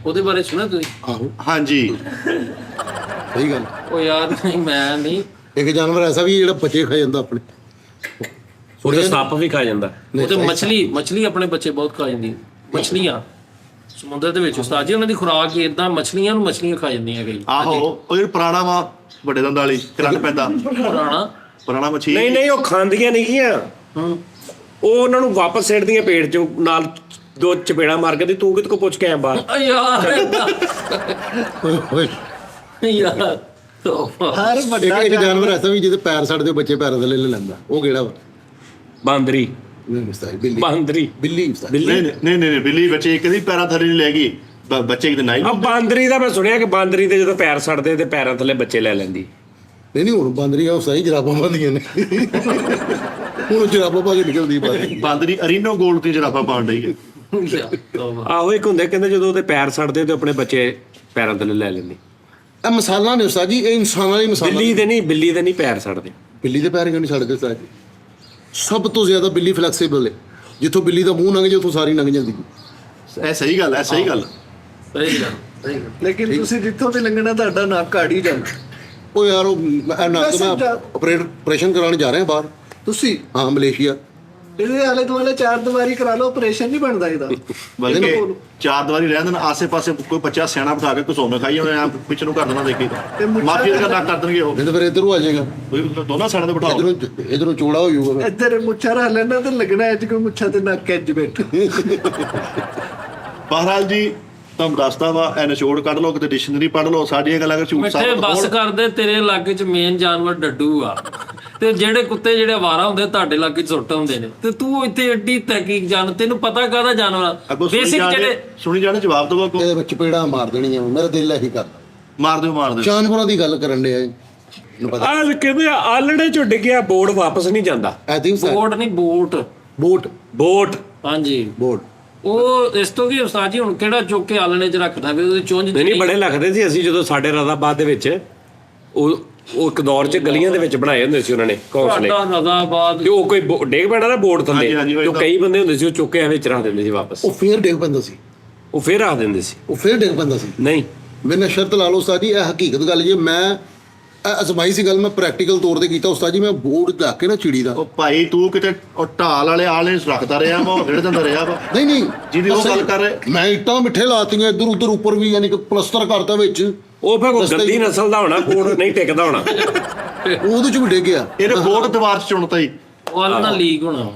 ਉਹਦੇ ਬਾਰੇ ਸੁਣਿਆ ਤੁਸੀਂ? ਆਹੋ ਹਾਂਜੀ ਸਹੀ ਗੱਲ। ਉਹ ਯਾਦ ਨਹੀਂ, ਮੈਂ ਨਹੀਂ। ਇੱਕ ਜਾਨਵਰ ਐਸਾ ਵੀ ਜਿਹੜਾ ਬੱਚੇ ਖਾ ਜਾਂਦਾ ਆਪਣੇ। ਉਹਦੇ ਸੱਪ ਵੀ ਖਾ ਜਾਂਦਾ। ਉਹ ਤੇ ਮਛਲੀ ਆਪਣੇ ਬੱਚੇ ਬਹੁਤ ਖਾ ਜਾਂਦੀ। ਮਛਲੀਆਂ ਸਮੁੰਦਰ ਦੇ ਵਿੱਚ ਉਸਤਾਦ ਜੀ ਉਹਨਾਂ ਦੀ ਖੁਰਾਕ ਹੀ ਇਦਾਂ, ਮਛਲੀਆਂ ਨੂੰ ਮਛਲੀਆਂ ਖਾ ਜਾਂਦੀਆਂ ਕਈ। ਆਹੋ ਉਹ ਜਿਹੜਾ ਪੁਰਾਣਾ ਵਾ ਵੱਡੇ ਦੰਦ ਵਾਲੀ ਕਰੰਟ ਪੈਂਦਾ ਪੁਰਾਣਾ ਮੱਛੀ। ਨਹੀਂ ਉਹ ਖਾਂਦੀਆਂ ਨਹੀਂ ਗੀਆਂ। ਉਹ ਉਹਨਾਂ ਨੂੰ ਵਾਪਸ ਸਿੱਟਦੀਆਂ ਪੇਟ 'ਚ, ਨਾਲ ਦੋ ਚਪੇੜਾ ਮਾਰ ਕੇ। ਤੇ ਤੂੰ ਕਿਤੇ ਕੋ ਪੁੱਛ ਕੇ ਆਇਆ ਬਾਹਰ? ਯਾਰ ਓਏ ਯਾਰ ਹਰ ਵੱਡਾ ਇੱਕ ਜਾਨਵਰ ਐਸਾ ਵੀ ਜਿਹਦੇ ਪੈਰ ਸੜਦੇ ਬੱਚੇ ਪੈਰਾਂ ਥੱਲੇ ਲੈ ਲੈਂਦਾ। ਉਹ ਕਿਹੜਾ ਵਾ? ਬਾਂਦਰੀ। ਨਹੀਂ ਉਸਤਾਦ, ਬਿੱਲੀ। ਬਾਂਦਰੀ ਬਿੱਲੀ ਉਸਤਾਦ। ਨਹੀਂ ਬਿੱਲੀ ਬੱਚੇ ਕਦੀ ਪੈਰਾਂ ਥੱਲੇ ਨਹੀਂ ਲੈ ਗਈ। ਬੱਚੇ ਕਿਤੇ ਨਹੀਂ। ਆ ਬਾਂਦਰੀ ਦਾ ਮੈਂ ਸੁਣਿਆ ਕਿ ਬਾਂਦਰੀ ਦੇ ਜਦੋਂ ਪੈਰ ਸੜਦੇ ਤੇ ਪੈਰਾਂ ਥੱਲੇ ਬੱਚੇ ਲੈ ਲੈਂਦੀ। ਨਹੀਂ ਹੁਣ ਬਾਂਦਰੀਆਂ ਉਸਤਾਦ ਜੀ ਜਰਾਬਾਂ ਪਾਉਂਦੀਆਂ ਨੇ। ਹੁਣ ਜਰਾਬਾਂ ਪਾ ਕੇ ਨਿਕਲਦੀ ਬਾਹਰ। ਬਾਂਦਰੀ ਅਰੀਨੋ ਗੋਲਡ ਦੀ ਜਰਾਫਾ ਪਾਉਣ ਡਈ ਹੈ। ਆਹੋ ਇੱਕ ਹੁੰਦੇ ਕਹਿੰਦੇ ਜਦੋਂ ਉਹਦੇ ਪੈਰ ਸੜਦੇ ਤੇ ਆਪਣੇ ਬੱਚੇ ਪੈਰਾਂ ਥੱਲੇ ਲੈ ਲੈਂਦੀ। ਇਹ ਮਸਾਲਾ ਨੇ ਉਸਤਾਦ ਜੀ, ਇਹ ਇਨਸਾਨਾਂ ਦੀ ਮਸਾਲਾ। ਬਿੱਲੀ ਦੇ ਨਹੀਂ ਪੈਰ ਸੜਦੇ। ਬਿੱਲੀ ਦੇ ਪੈਰ ਕਿਉਂ ਨਹੀਂ ਸੜਦੇ ਉਸਤਾਦ ਜੀ? ਸਭ ਤੋਂ ਜ਼ਿਆਦਾ ਬਿੱਲੀ ਫਲੈਕਸੀਬਲ ਹੈ। ਜਿੱਥੋਂ ਬਿੱਲੀ ਦਾ ਮੂੰਹ ਲੰਘ ਜੇ ਉੱਥੋਂ ਸਾਰੀ ਲੰਘ ਜਾਂਦੀ। ਇਹ ਸਹੀ ਗੱਲ ਹੈ, ਸਹੀ ਗੱਲ। ਸਹੀ ਗੱਲ। ਲੇਕਿਨ ਤੁਸੀਂ ਜਿੱਥੋਂ ਤੇ ਲੰਘਣਾ ਤੁਹਾਡਾ ਨੱਕ ਕਾੜ ਹੀ ਜਾਂਦਾ। ਉਹ ਯਾਰ ਉਹ ਨਾ ਤਾਂ ਮੈਂ ਆਪਰੇਸ਼ਨ ਕਰਾਉਣ ਜਾ ਰਿਹਾ ਬਾਹਰ। ਤੁਸੀਂ ਹਾਂ ਮਲੇਸ਼ੀਆ। ਇਹਦੇ ਆਲੇ ਦੁਆਲੇ ਚਾਰ ਦੀਵਾਰੀ ਕਰਾ ਲਓ, ਆਪਰੇਸ਼ਨ ਨਹੀਂ ਬਣਦਾ ਇਹਦਾ। ਬਲਕਿ ਚਾਰ ਦੀਵਾਰੀ ਰਹਿਣ ਦੇਣ, ਆਸੇ-ਪਾਸੇ ਕੋਈ ਬੱਚਾ ਸਿਆਣਾ ਬਿਠਾ ਕੇ ਘਸੋਂ ਖਾਈ ਉਹਨੇ ਆ ਪਿੱਛੇ ਨੂੰ ਕਰ ਦੇਣਾ ਦੇਖੀ। ਮਾਫੀ ਦਾ ਨਾ ਕਰ ਦੇਣਗੇ ਉਹ। ਨਹੀਂ ਤਾਂ ਫਿਰ ਇੱਧਰੋਂ ਆ ਜਾਏਗਾ, ਦੋਨਾਂ ਸਾਈਡਾਂ ਤੇ ਬਿਠਾਓ। ਇਧਰੋਂ ਚੋੜਾ ਹੋ ਜਾਊਗਾ। ਇੱਧਰ ਮੁੱਛਾਂ ਰੱਖ ਲੈਣਾ ਤੇ ਲੱਗਣਾ ਅੱਜ ਕੋਈ ਮੁੱਛਾਂ ਤੇ ਨੱਕ ਐਜ ਬੈਠ। ਬਹਰਾਲ ਜੀ ਤੁਹਾਨੂੰ ਦੱਸਦਾ ਵਾ, ਇਹ ਨਿਚੋੜ ਕੱਢ ਲਓ, ਕਿਤੇ ਡਿਕਸ਼ਨਰੀ ਪੜ੍ਹ ਲਓ। ਸਾਡੀਆਂ ਗੱਲਾਂ ਅਗਰ ਝੂਠ ਮਿੱਠੇ ਬੱਸ ਕਰਦੇ, ਤੇਰੇ ਇਲਾਕੇ 'ਚ ਮੇਨ ਜਾਨਵਰ ਡੱਡੂ ਆ, ਤੇ ਜਿਹੜੇ ਕੁੱਤੇ ਜਿਹੜੇ ਆਵਾਰਾ ਹੁੰਦੇ ਤੁਹਾਡੇ ਇਲਾਕੇ 'ਚ ਸੁੱਟ ਹੁੰਦੇ ਨੇ, ਤੇ ਤੂੰ ਇੱਥੇ ਐਡੀ ਤਹਿਕੀਕ ਜਾਣ, ਤੈਨੂੰ ਪਤਾ ਕਾਹਦਾ ਜਾਨਵਰ? ਅੱਗੋਂ ਬੇਸਿਕ ਜਿਹੜੇ ਸੁਣੀ ਜਾਣੇ ਜਵਾਬ ਦਵਾ ਕੋ। ਇਹਦੇ ਵਿੱਚ ਚਪੇੜਾ ਮਾਰ ਦੇਣੀਆਂ। ਮੇਰਾ ਦਿਲ ਇਹੀ ਕਰਦਾ। ਮਾਰ ਦਿਓ। ਜਾਨਵਰਾਂ ਦੀ ਗੱਲ ਕਰਨ ਡਿਆ ਨੂੰ ਪਤਾ। ਆਹ ਕਹਿੰਦੇ ਆਲੜੇ 'ਚ ਡਿੱਗਿਆ ਬੋਰਡ ਵਾਪਸ ਨਹੀਂ ਜਾਂਦਾ। ਆਈ ਥਿੰਕ ਬੋਟ ਨਹੀਂ, ਬੋਟ। ਬੋਟ ਹਾਂਜੀ ਬੋਟ। ਉਹ ਇਸ ਤੋਂ ਕੀ ਉਸਤਾਦ ਜੀ ਹੁਣ ਕਿਹੜਾ ਚੁੱਕ ਕੇ ਆਲਣੇ 'ਚ ਰੱਖਦਾ ਵੀ ਉਹਦੀ ਚੁੰਝ ਨਹੀਂ ਬੜੇ ਲੱਗਦੇ ਸੀ। ਅਸੀਂ ਜਦੋਂ ਸਾਡੇ ਰਾਦਾਬਾਦ ਦੇ ਵਿੱਚ ਉਹ ਇੱਕ ਦੌਰ 'ਚ ਗਲੀਆਂ ਦੇ ਵਿੱਚ ਬਣਾਏ ਹੁੰਦੇ ਸੀ ਉਹਨਾਂ ਨੇ ਘੋਂਸਲੇ। ਤੁਹਾਡਾ ਨਜ਼ਾਬਾਦ ਤੇ ਉਹ ਕੋਈ ਡੇਗ ਪੈਣਾ ਨਾ ਬੋਰਡ ਥੱਲੇ, ਹਾਂਜੀ, ਤੇ ਉਹ ਕਈ ਬੰਦੇ ਹੁੰਦੇ ਸੀ ਉਹ ਚੁੱਕ ਕੇ ਐਵੇਂ ਵਿੱਚ ਰੱਖ ਦਿੰਦੇ ਸੀ ਵਾਪਸ। ਉਹ ਫੇਰ ਡਿੱਗ ਪੈਂਦਾ ਸੀ। ਉਹ ਫੇਰ ਰੱਖ ਦਿੰਦੇ ਸੀ। ਉਹ ਫੇਰ ਡਿੱਗ ਪੈਂਦਾ ਸੀ। ਨਹੀਂ ਮੈਨੇ ਸ਼ਰਤ ਲਾ ਲਓ ਉਸਤਾਦ ਜੀ, ਇਹ ਹਕੀਕਤ ਗੱਲ ਜੇ ਮੈਂ ਅਜ਼ਮਾਈ ਸੀ ਗੱਲ, ਮੈਂ ਪ੍ਰੈਕਟੀਕਲ ਤੌਰ ਤੇ ਕੀਤਾ ਉਸਤਾਦ ਜੀ। ਮੈਂ ਬੋਰਡ ਲਾ ਕੇ ਨਾ ਚਿੜੀ ਦਾ, ਉਹ ਭਾਈ ਤੂੰ ਕਿਤੇ ਉਹ ਢਾਲ ਵਾਲੇ ਆਲੇ ਰੱਖਦਾ ਰਿਹਾ ਵਾ, ਉਹ ਰੇੜ ਦਿੰਦਾ ਰਿਹਾ ਵਾ। ਨਹੀਂ ਜਿਹਦੀ ਉਹ ਗੱਲ ਕਰ ਰਹੇ। ਮੈਂ ਇੱਟਾਂ ਮਿੱਠੇ ਲਾਤੀਆਂ ਇੱਧਰ ਉੱਧਰ ਉੱਪਰ ਵੀ, ਯਾਨੀ ਕਿ ਪਲਸਤਰ ਕਰਤਾ ਵਿੱਚ। ਉਹ ਫਿਰ ਕੋਈ ਗੰਦੀ ਨਸਲ ਦਾ ਹੋਣਾ, ਕੋਡ ਨਹੀਂ ਟਿਕਦਾ ਹੋਣਾ। ਉਹਦੇ ਚ ਵੀ ਡਿੱਗ ਗਿਆ। ਇਹਨੇ ਬੋਰਡ ਦੀਵਾਰ 'ਚ ਚੁਣਤਾ ਹੀ। ਉਹ ਵਾਲਾ ਨਾ ਲੀਕ ਹੋਣਾ।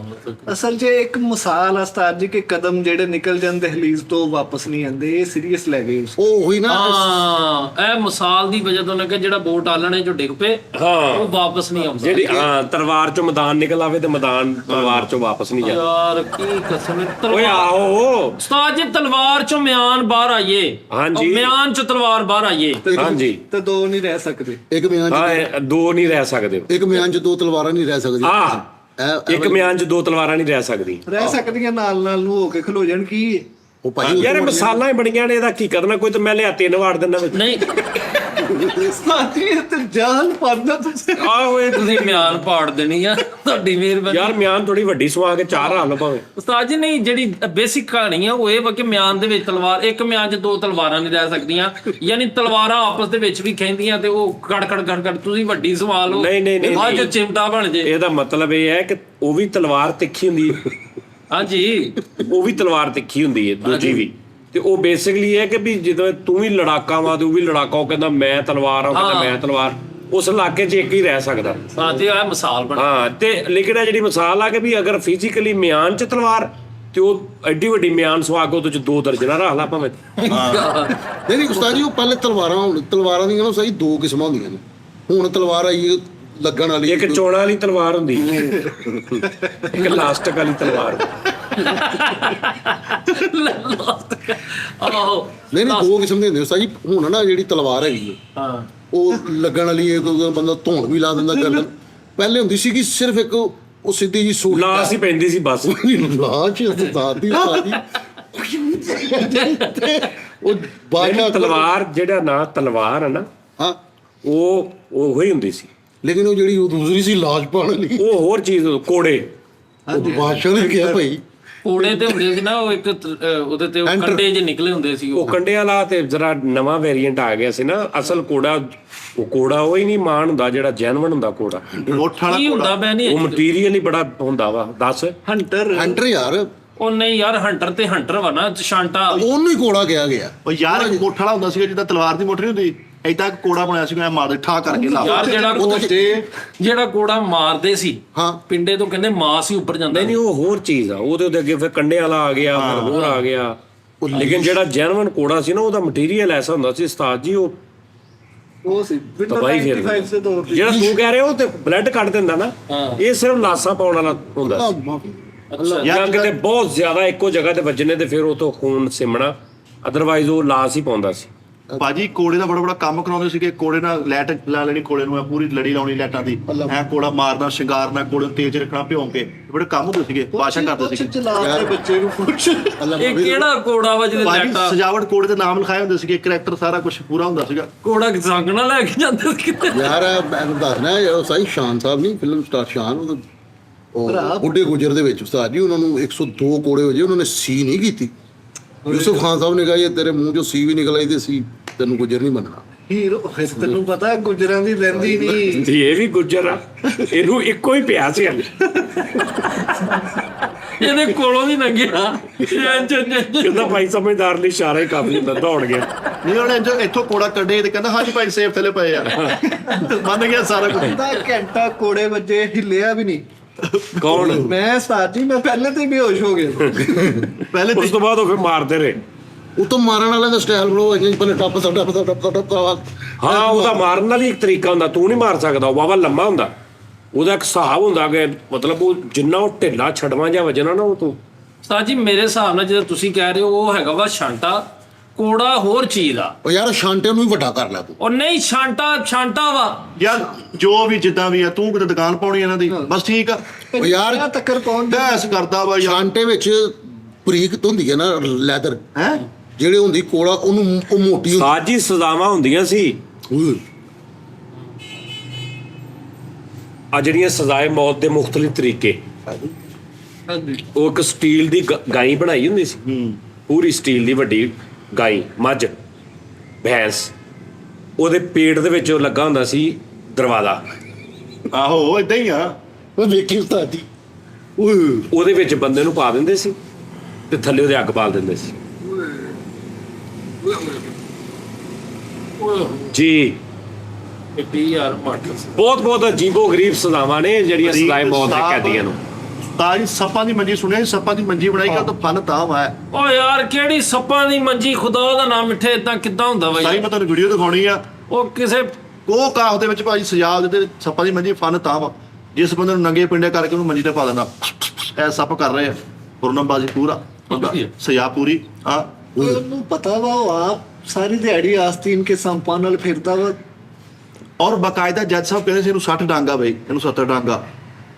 ਅਸਲ 'ਚ ਇੱਕ ਮਿਸਾਲ ਆ ਉਸਤਾਦ ਜੀ ਕਿ ਕਦਮ ਜਿਹੜੇ ਨਿਕਲ ਜਾਂਦੇ ਦਹਲੀਜ਼ ਤੋਂ ਵਾਪਸ ਨਹੀਂ ਆਉਂਦੇ, ਇਹ ਸੀਰੀਅਸ ਲੈ ਗਏ ਉਸ। ਉਹ ਹੋਈ ਨਾ, ਹਾਂ, ਇਹ ਮਿਸਾਲ ਦੀ ਵਜ੍ਹਾ ਤੋਂ ਨਾ ਕਿ ਜਿਹੜਾ ਬੋਟ ਆਲਣੇ ਚੋਂ ਡਿੱਗ ਪਏ ਉਹ ਵਾਪਸ ਨਹੀਂ ਆਉਂਦਾ। ਜਿਹੜੀ ਤਲਵਾਰ ਚੋਂ ਮੈਦਾਨ ਨਿਕਲ ਆਵੇ ਤੇ ਮੈਦਾਨ ਤਲਵਾਰ ਚੋਂ ਵਾਪਸ ਨਹੀਂ ਜਾਂਦਾ। ਯਾਰ ਕੀ ਕਸਮ ਹੈ। ਓਏ ਆਹੋ ਉਸਤਾਦ ਜੀ ਤਲਵਾਰ ਚੋਂ ਮਿਆਨ ਬਾਹਰ ਆਈਏ, ਹਾਂਜੀ। ਉਹ ਮਿਆਨ ਚੋਂ ਤਲਵਾਰ ਬਾਹਰ ਆਈਏ। ਹਾਂਜੀ, ਤੇ ਦੋ ਨਹੀਂ ਰਹਿ ਸਕਦੇ। ਇੱਕ ਮਿਆਨ ਚ ਹਾਂ ਦੋ ਨਹੀਂ ਰਹਿ ਸਕਦੇ। ਇੱਕ ਮਿਆਨ ਚ ਦੋ ਤਲਵਾਰਾਂ ਨਹੀਂ ਰਹਿ ਸਕਦੀਆਂ। ਇੱਕ ਮਿਆਨ 'ਚ ਦੋ ਤਲਵਾਰਾਂ ਨਹੀਂ ਰਹਿ ਸਕਦੀ। ਰਹਿ ਸਕਦੀਆਂ ਨਾਲ ਨਾਲ ਨੂੰ ਹੋ ਕੇ ਖਲੋ ਜਾਣ। ਕੀ ਉਹ ਭਾਈ ਯਾਰ ਇਹ ਮਸਾਲਾਂ ਹੀ ਬੜੀਆਂ ਨੇ, ਇਹਦਾ ਕੀ ਕਰਨਾ। ਕੋਈ ਤਾਂ ਮੈਂ ਲਿਆ 3 ਵਾਰ ਦਿੰਦਾ ਵਿੱਚ। ਨਹੀਂ ਉਸਤਾਦ ਜੀ ਇਹ ਤੇ ਜਾਨ ਪਾਉਂਦਾ ਤੁਸੀਂ। ਆਹੋ ਇਹ ਤੁਸੀਂ ਮਿਆਨ ਪਾੜ ਦੇਣੀ ਆ, ਤੁਹਾਡੀ ਮਿਹਰਬਾਨੀ। ਯਾਰ ਮਿਆਨ ਥੋੜੀ ਵੱਡੀ ਸਵਾ ਕੇ 4 ਹਾਲ ਭਾਵੇਂ। ਉਸਤਾਦ ਜੀ ਨਹੀਂ, ਜਿਹੜੀ ਬੇਸਿਕ ਕਹਾਣੀ ਆ ਉਹ ਇਹ ਵਾ ਕਿ ਮਿਆਨ ਦੇ ਵਿੱਚ ਤਲਵਾਰ, ਇੱਕ ਮਿਆਨ 'ਚ ਦੋ ਤਲਵਾਰਾਂ ਨਹੀਂ ਰਹਿ ਸਕਦੀਆਂ, ਯਾਨੀ ਤਲਵਾਰਾਂ ਆਪਸ ਦੇ ਵਿੱਚ ਵੀ ਖੈਂਦੀਆਂ ਤੇ ਉਹ ਕੜ ਕੜ ਤੁਸੀਂ ਵੱਡੀ ਸਵਾਲ ਹੋ ਨਹੀਂ। ਬਾਅਦ 'ਚ ਚਿਮਟਾ ਬਣ ਜੇ। ਇਹਦਾ ਮਤਲਬ ਇਹ ਹੈ ਕਿ ਉਹ ਵੀ ਤਲਵਾਰ ਤਿੱਖੀ ਹੁੰਦੀ ਹੈ। ਹਾਂਜੀ, ਉਹ ਵੀ ਤਲਵਾਰ ਤਿੱਖੀ ਹੁੰਦੀ ਹੈ, ਦੂਜੀ ਵੀ। ਤੇ ਉਹ ਬੇਸਿਕਲੀ ਇਹ ਹੈ ਕਿ ਵੀ ਜਦੋਂ ਤੂੰ ਵੀ ਲੜਾਕਾ ਵਾ ਤੇ ਉਹ ਵੀ ਲੜਾਕਾ, ਉਹ ਕਹਿੰਦਾ ਮੈਂ ਤਲਵਾਰ ਆ, ਉਹ ਕਹਿੰਦਾ ਮੈਂ ਤਲਵਾਰ। ਉਸ ਇਲਾਕੇ 'ਚ ਇੱਕ ਹੀ ਰਹਿ ਸਕਦਾ। ਹਾਂ ਤੇ ਇਹ ਮਿਸਾਲ ਬਣ। ਹਾਂ ਤੇ ਲੇਕਿਨ ਇਹ ਜਿਹੜੀ ਮਿਸਾਲ ਆ ਕਿ ਵੀ ਅਗਰ ਫਿਜ਼ੀਕਲੀ ਮਿਆਨ 'ਚ ਤਲਵਾਰ ਤੇ ਉਹ ਐਡੀ ਵੱਡੀ ਮਿਆਨ ਸਵਾ ਕੇ ਉਹਦੇ 'ਚ 2 ਦਰਜਨਾਂ ਰੱਖ ਲਾ ਭਾਵੇਂ। ਨਹੀਂ ਉਸਤਾਦ ਜੀ, ਉਹ ਪਹਿਲੇ ਤਲਵਾਰਾਂ ਦੀਆਂ ਨਾ ਸਹੀ 2 ਕਿਸਮਾਂ ਹੁੰਦੀਆਂ ਨੇ। ਹੁਣ ਤਲਵਾਰ ਆਈ ਲੱਗਣ ਵਾਲੀ, ਇੱਕ ਚੋਣਾਂ ਵਾਲੀ ਤਲਵਾਰ ਹੁੰਦੀ, ਇੱਕ ਲਾਸਟਿਕ ਵਾਲੀ ਤਲਵਾਰ। ਆਹੋ ਨਹੀਂ 2 ਕਿਸਮ ਦੇ ਹੁੰਦੇ ਉਸਤਾਦ ਜੀ। ਹੁਣ ਨਾ ਜਿਹੜੀ ਤਲਵਾਰ ਹੈਗੀ ਹਾਂ, ਉਹ ਲੱਗਣ ਵਾਲੀ ਹੈ, ਕੋਈ ਬੰਦਾ ਧੌਣ ਵੀ ਲਾ ਦਿੰਦਾ ਗਰਦਨ। ਪਹਿਲੇ ਹੁੰਦੀ ਸੀ ਕਿ ਸਿਰਫ ਇੱਕ ਉਹ ਸਿੱਧੀ ਜੀ ਸੂਟ ਲਾਸ ਹੀ ਪੈਂਦੀ ਸੀ ਬਸ। ਲਾਸ਼ ਉਸਤਾਦ ਦੀ ਉਹ ਬਾਜਾ ਤਲਵਾਰ ਜਿਹੜਾ ਨਾ ਤਲਵਾਰ ਹੈ ਨਾ, ਹਾਂ, ਉਹ ਹੀ ਹੁੰਦੀ ਸੀ। ਲੇਕਿਨ ਉਹ ਜਿਹੜੀ ਉਹ ਦੂਸਰੀ ਸੀ ਲਾਸ਼ ਪਾਉਣ ਵਾਲੀ, ਉਹ ਹੋਰ ਚੀਜ਼, ਕੋੜੇ। ਉਹ ਬਾਦਸ਼ਾਹ ਨੇ ਕਿਹਾ ਭਾਈ ਕੋੜੇ ਤੇ ਹੁੰਦੇ ਸੀ ਨਾ, ਉਹ ਇੱਕ ਉਹਦੇ ਤੇ ਉਹ ਕੰਡੇ ਜਿਹੇ ਨਿਕਲੇ ਹੁੰਦੇ ਸੀ। ਉਹ ਕੰਡੇ ਵਾਲਾ ਤੇ ਜਰਾ ਨਵਾਂ ਵੇਰੀਐਂਟ ਆ ਗਿਆ ਸੀ ਨਾ। ਅਸਲ ਕੋੜਾ ਉਹ ਹੀ ਨਹੀਂ ਮਾਨ ਹੁੰਦਾ ਜਿਹੜਾ ਜੈਨੂਇਨ ਹੁੰਦਾ ਕੋੜਾ। ਮੋਠ ਵਾਲਾ ਕੀ ਹੁੰਦਾ ਮੈਂ ਉਹ ਨਹੀਂ। ਮਟੀਰੀਅਲ ਹੀ ਬੜਾ ਹੁੰਦਾ ਵਾ। ਦੱਸ ਹੰਟਰ ਯਾਰ, ਉਹ ਨਹੀਂ ਯਾਰ, ਹੰਟਰ ਤੇ ਹੰਟਰ ਵਾ ਨਾ, ਸ਼ਾਂਟਾ। ਉਹਨੂੰ ਹੀ ਕੋੜਾ ਕਿਹਾ ਗਿਆ। ਉਹ ਯਾਰ ਇੱਕ ਮੋਠ ਵਾਲਾ ਹੁੰਦਾ ਸੀਗਾ ਜਿੱਦਾਂ ਤਲਵਾਰ ਦੀ ਮੋਠ ਨਹੀਂ ਹੁੰਦੀ, ਏਦਾਂ ਇੱਕ ਕੋੜਾ ਬਣਿਆ ਸੀਗਾ, ਐਂ ਮਾਰਦੇ ਠਾ ਕਰਕੇ ਲਾ। ਯਾਰ ਜਿਹੜਾ ਕੋੜਾ ਮਾਰਦੇ ਸੀ, ਹਾਂ, ਪਿੰਡੇ ਤੋਂ ਕਹਿੰਦੇ ਮਾਸ ਹੀ ਉੱਪਰ ਜਾਂਦਾ। ਨਹੀਂ ਉਹ ਹੋਰ ਚੀਜ਼ ਆ। ਉਹਦੇ ਅੱਗੇ ਫਿਰ ਕੰਡੇ ਵਾਲਾ ਆ ਗਿਆ, ਫਿਰ ਹੋਰ ਆ ਗਿਆ। ਲੇਕਿਨ ਜਿਹੜਾ ਜੈਨੂਇਨ ਕੋੜਾ ਸੀ ਨਾ, ਉਹਦਾ ਮਟੀਰੀਅਲ ਐਸਾ ਹੁੰਦਾ ਸੀ ਉਸਤਾਦ ਜੀ, ਉਹ ਸੀ ਤਬਾਹੀ ਫੇਰ Windows 95 ਸੇ ਦੋ ਜਿਹੜਾ ਤੂੰ ਕਹਿ ਰਿਹਾ ਉਹ ਤੇ ਬਲੱਡ ਕੱਢ ਦਿੰਦਾ ਨਾ। ਇਹ ਸਿਰਫ ਲਾਸਾਂ ਪਾਉਣ ਵਾਲਾ ਹੁੰਦਾ ਸੀ। ਜਾਂ ਕਿਤੇ ਬਹੁਤ ਜ਼ਿਆਦਾ ਇੱਕੋ ਜਗ੍ਹਾ ਤੇ ਵੱਜਣੇ ਤੇ ਫਿਰ ਉਹ ਤੋਂ ਖੂਨ ਸਿਮਣਾ, ਅਦਰਵਾਈਜ਼ ਉਹ ਲਾਸ ਹੀ ਪਾਉਂਦਾ ਸੀ। ਭਾਜੀ ਕੋੜੇ ਦਾ ਬੜਾ ਕੰਮ ਕਰਾਉਂਦੇ ਸੀਗੇ। ਕੋੜੇ ਨਾਲ ਲੈਟ ਲਾ ਲੈਣੀ, ਕੋੜੇ ਨੂੰ ਪੂਰੀ ਲੜੀ ਲਾਉਣੀ ਲੈਟਾਂ ਦੀ, ਐ ਕੋੜਾ ਮਾਰਨਾ, ਸ਼ਿੰਗਾਰਨਾ, ਕੋੜੇ ਨੂੰ ਤੇਜ਼ ਰੱਖਣਾ ਭਿਉਂ ਕੇ। ਬੜੇ ਕੰਮ ਹੁੰਦੇ ਸੀਗੇ, ਬਾਦਸ਼ਾਹ ਕਰਦੇ ਸੀਗੇ। ਚਲਾ ਕੇ ਬੱਚੇ ਨੂੰ ਪੁੱਛ। ਇਹ ਕਿਹੜਾ ਕੋੜਾ ਵਾ ਜਿਹਦੇ ਭਾਜੀ ਲੈਟਾ ਸਜਾਵਟ ਕੋੜੇ ਦੇ ਨਾਮ ਲਿਖਾਏ ਹੁੰਦੇ ਸੀਗੇ, ਕਰੈਕਟਰ ਸਾਰਾ ਕੁਝ ਪੂਰਾ ਹੁੰਦਾ ਸੀਗਾ। ਕੋੜਾ ਸੰਗ ਨਾਲ ਲੈ ਕੇ ਜਾਂਦੇ ਸੀ ਕਿਤੇ। ਯਾਰ ਮੈਂ ਦੱਸਣਾ, ਉਹ ਸਾਈ ਸ਼ਾਨ ਸਾਹਿਬ ਨਹੀਂ, ਫਿਲਮ ਸਟਾਰ ਸ਼ਾਨ, ਉਹ ਬੁੱਢੇ ਗੁਜਰ ਦੇ ਵਿੱਚ ਉਸਤਾਦ ਜੀ ਉਹਨਾਂ ਨੂੰ 102 ਕੋੜੇ ਹੋ ਜੇ, ਉਹਨਾਂ ਨੇ ਸੀ ਨਹੀਂ ਕੀਤੀ। ਯੂਸਫ ਖਾਨ ਸਾਹਿਬ ਨੇ ਕਿਹਾ ਇਹ ਤੇਰੇ ਮੂੰਹ ਚੋਂ ਸੀ ਵੀ ਨਿਕਲ ਆਈ ਤੇ ਸੀ ਤੈਨੂੰ ਗੁਜਰ ਨਹੀਂ ਮੰਨਣਾ। ਹੀਰੋ ਫਿਰ ਤੈਨੂੰ ਪਤਾ ਗੁਜਰਾਂ ਦੀ ਰਹਿੰਦੀ ਨਹੀਂ। ਤੇ ਇਹ ਵੀ ਗੁੱਜਰ ਆ, ਇਹਨੂੰ ਇੱਕੋ ਹੀ ਪਿਆ ਸੀ। ਇਹਦੇ ਕੋਲੋਂ ਵੀ ਲੰਘਿਆ। ਕਹਿੰਦਾ ਭਾਈ ਸਮਝਦਾਰ ਲਈ ਇਸ਼ਾਰਾ ਹੀ ਕਾਫੀ ਹੁੰਦਾ, ਦੌੜ ਗਿਆ। ਨਹੀਂ ਉਹਨੇ ਇੱਥੋਂ ਕੋੜਾ ਕੱਢੇ ਤੇ ਕਹਿੰਦਾ ਹਾਂਜੀ ਭਾਈ ਸੇਫ ਥੱਲੇ ਪਏ ਆ। ਮੰਨ ਗਿਆ ਸਾਰਾ ਕੁਝ। ਅੱਧਾ ਘੰਟਾ ਕੋੜੇ ਵੱਜੇ, ਹਿੱਲਿਆ ਵੀ ਨਹੀਂ। ਕੌਣ? ਮੈਂ ਉਸਤਾਦ ਜੀ, ਮੈਂ ਪਹਿਲੇ ਤੇ ਬੇਹੋਸ਼ ਹੋ ਗਿਆ। ਪਹਿਲੇ ਉਸ ਤੋਂ ਬਾਅਦ ਉਹ ਫਿਰ ਮਾਰਦੇ ਰਹੇ। ਉਹ ਤੋਂ ਮਾਰਨ ਵਾਲਿਆਂ ਦਾ ਸਟਾਈਲ ਬਰੋ ਇੰਜ ਪਹਿਲੇ ਟੱਪ ਹਾਂ, ਉਹਦਾ ਮਾਰਨ ਦਾ ਵੀ ਇੱਕ ਤਰੀਕਾ ਹੁੰਦਾ, ਤੂੰ ਨਹੀਂ ਮਾਰ ਸਕਦਾ। ਉਹ ਵਾਵਾ ਲੰਮਾ ਹੁੰਦਾ, ਉਹਦਾ ਇੱਕ ਹਿਸਾਬ ਹੁੰਦਾ ਕਿ ਮਤਲਬ ਉਹ ਜਿੰਨਾ ਉਹ ਢਿੱਲਾ ਛੜਵਾ ਜਾਂ ਵਜਣਾ ਨਾ ਉਹ ਤੋਂ। ਉਸਤਾਦ ਜੀ ਮੇਰੇ ਹਿਸਾਬ ਨਾਲ ਜਿਹੜਾ ਤੁਸੀਂ ਕਹਿ ਰਹੇ ਹੋ ਉਹ ਹੈਗਾ ਵਾ ਛਾਂਟਾ। ਕੋੜਾ ਹੋਰ ਚੀਜ਼ ਆ। ਉਹ ਯਾਰ ਸ਼ਾਂਟੇ ਨੂੰ ਵੀ ਵੱਡਾ ਕਰ ਲੈ ਤੂੰ। ਉਹ ਨਹੀਂ, ਛਾਂਟਾ ਵਾ ਯਾਰ ਜੋ ਵੀ ਜਿੱਦਾਂ ਵੀ ਆ, ਤੂੰ ਕਿਤੇ ਦੁਕਾਨ ਪਾਉਣੀ ਇਹਨਾਂ ਦੀ, ਬਸ ਠੀਕ ਆ। ਉਹ ਯਾਰ ਤੱਕਰ ਪਹੁੰਚ ਬਹਿਸ ਕਰਦਾ ਵਾ ਯਾਰ। ਸ਼ਾਂਟੇ ਵਿੱਚ ਬਰੀਕ ਹੁੰਦੀ ਹੈ ਨਾ ਲੈਦਰ, ਹੈ ਜਿਹੜੇ ਹੁੰਦੀ ਕੋੜਾ ਉਹਨੂੰ ਉਹ ਮੋਟੀ ਸਾਜੀ ਸਜ਼ਾਵਾਂ ਹੁੰਦੀਆਂ ਸੀ। ਆ ਜਿਹੜੀਆਂ ਸਜ਼ਾਏ ਮੌਤ ਦੇ ਮੁਖਤਲਿਫ ਤਰੀਕੇ, ਉਹ ਇੱਕ ਸਟੀਲ ਦੀ ਗਾਈ ਬਣਾਈ ਹੁੰਦੀ ਸੀ, ਪੂਰੀ ਸਟੀਲ ਦੀ ਵੱਡੀ ਗਾਈ, ਮੱਝ, ਭੈਂਸ। ਉਹਦੇ ਪੇਟ ਦੇ ਵਿੱਚ ਉਹ ਲੱਗਾ ਹੁੰਦਾ ਸੀ ਦਰਵਾਜ਼ਾ, ਆਹੋ ਇਦਾਂ ਹੀ ਆ। ਉਹ ਵੇਖੀ ਉਸਤਾਦ ਜੀ, ਓਏ ਉਹਦੇ ਵਿੱਚ ਬੰਦੇ ਨੂੰ ਪਾ ਦਿੰਦੇ ਸੀ ਤੇ ਥੱਲੇ ਉਹਦੇ ਅੱਗ ਬਾਲ ਦਿੰਦੇ ਸੀ ਜੀ। ਕਿੱਡੀ ਯਾਰ ਮੱਟ ਬਹੁਤ ਬਹੁਤ ਅਜੀਬੋ ਗਰੀਬ ਸਜ਼ਾਵਾਂ ਨੇ ਜਿਹੜੀਆਂ ਸਜ਼ਾਏ ਮੌਤ ਦੇ ਕੈਦੀਆਂ ਨੂੰ। ਤਾਂ ਜੀ ਸੱਪਾਂ ਦੀ ਮੰਜੀ ਸੁਣਿਆ, ਸੱਪਾਂ ਦੀ ਮੰਜੀ ਬਣਾਈ ਤਾਂ ਫਨ ਤਾਂ ਵਾ। ਓ ਯਾਰ ਕਿਹੜੀ ਸੱਪਾਂ ਦੀ ਮੰਜੀ, ਖੁਦਾ ਦਾ ਨਾਮ ਮਿੱਠੇ, ਇਦਾਂ ਕਿੱਦਾਂ ਹੁੰਦਾ ਸਾਰੀ ਬਾਈ? ਮੈਂ ਤੁਹਾਨੂੰ ਵੀਡੀਓ ਦਿਖਾਉਣੀ ਆ। ਉਹ ਕਿਸੇ ਉਹ ਕਾਹ ਦੇ ਵਿੱਚ ਭਾਜੀ ਸਜਾ ਦਿੱਤੇ ਸੱਪਾਂ ਦੀ ਮੰਜੀ, ਫਨ ਤਾਂ ਵਾ। ਜਿਸ ਬੰਦੇ ਨੂੰ ਨੰਗੇ ਪਿੰਡੇ ਕਰਕੇ ਉਹਨੂੰ ਮੰਜੀ ਤੇ ਪਾ ਦੇਣਾ, ਇਹ ਸੱਪ ਕਰ ਰਹੇ ਆ ਪੁਰਨਮਬਾਜ਼ੀ ਪੂਰਾ ਸਜਾ ਪੂਰੀ। ਹਾਂ ਉਹਨੂੰ ਪਤਾ ਵਾ ਉਹ ਆਪ ਸਾਰੀ ਦਿਹਾੜੀ ਆਸਤੀਨ ਕੇ ਸੰਪਾਂ ਨਾਲ ਫਿਰਦਾ ਵਾ। ਔਰ ਬਾਕਾਇਦਾ ਜੱਜ ਸਾਹਿਬ ਕਹਿੰਦੇ ਸੀ ਇਹਨੂੰ 60 ਡਾਂਗਾ ਬਈ, ਇਹਨੂੰ 70 ਡਾਂਗਾ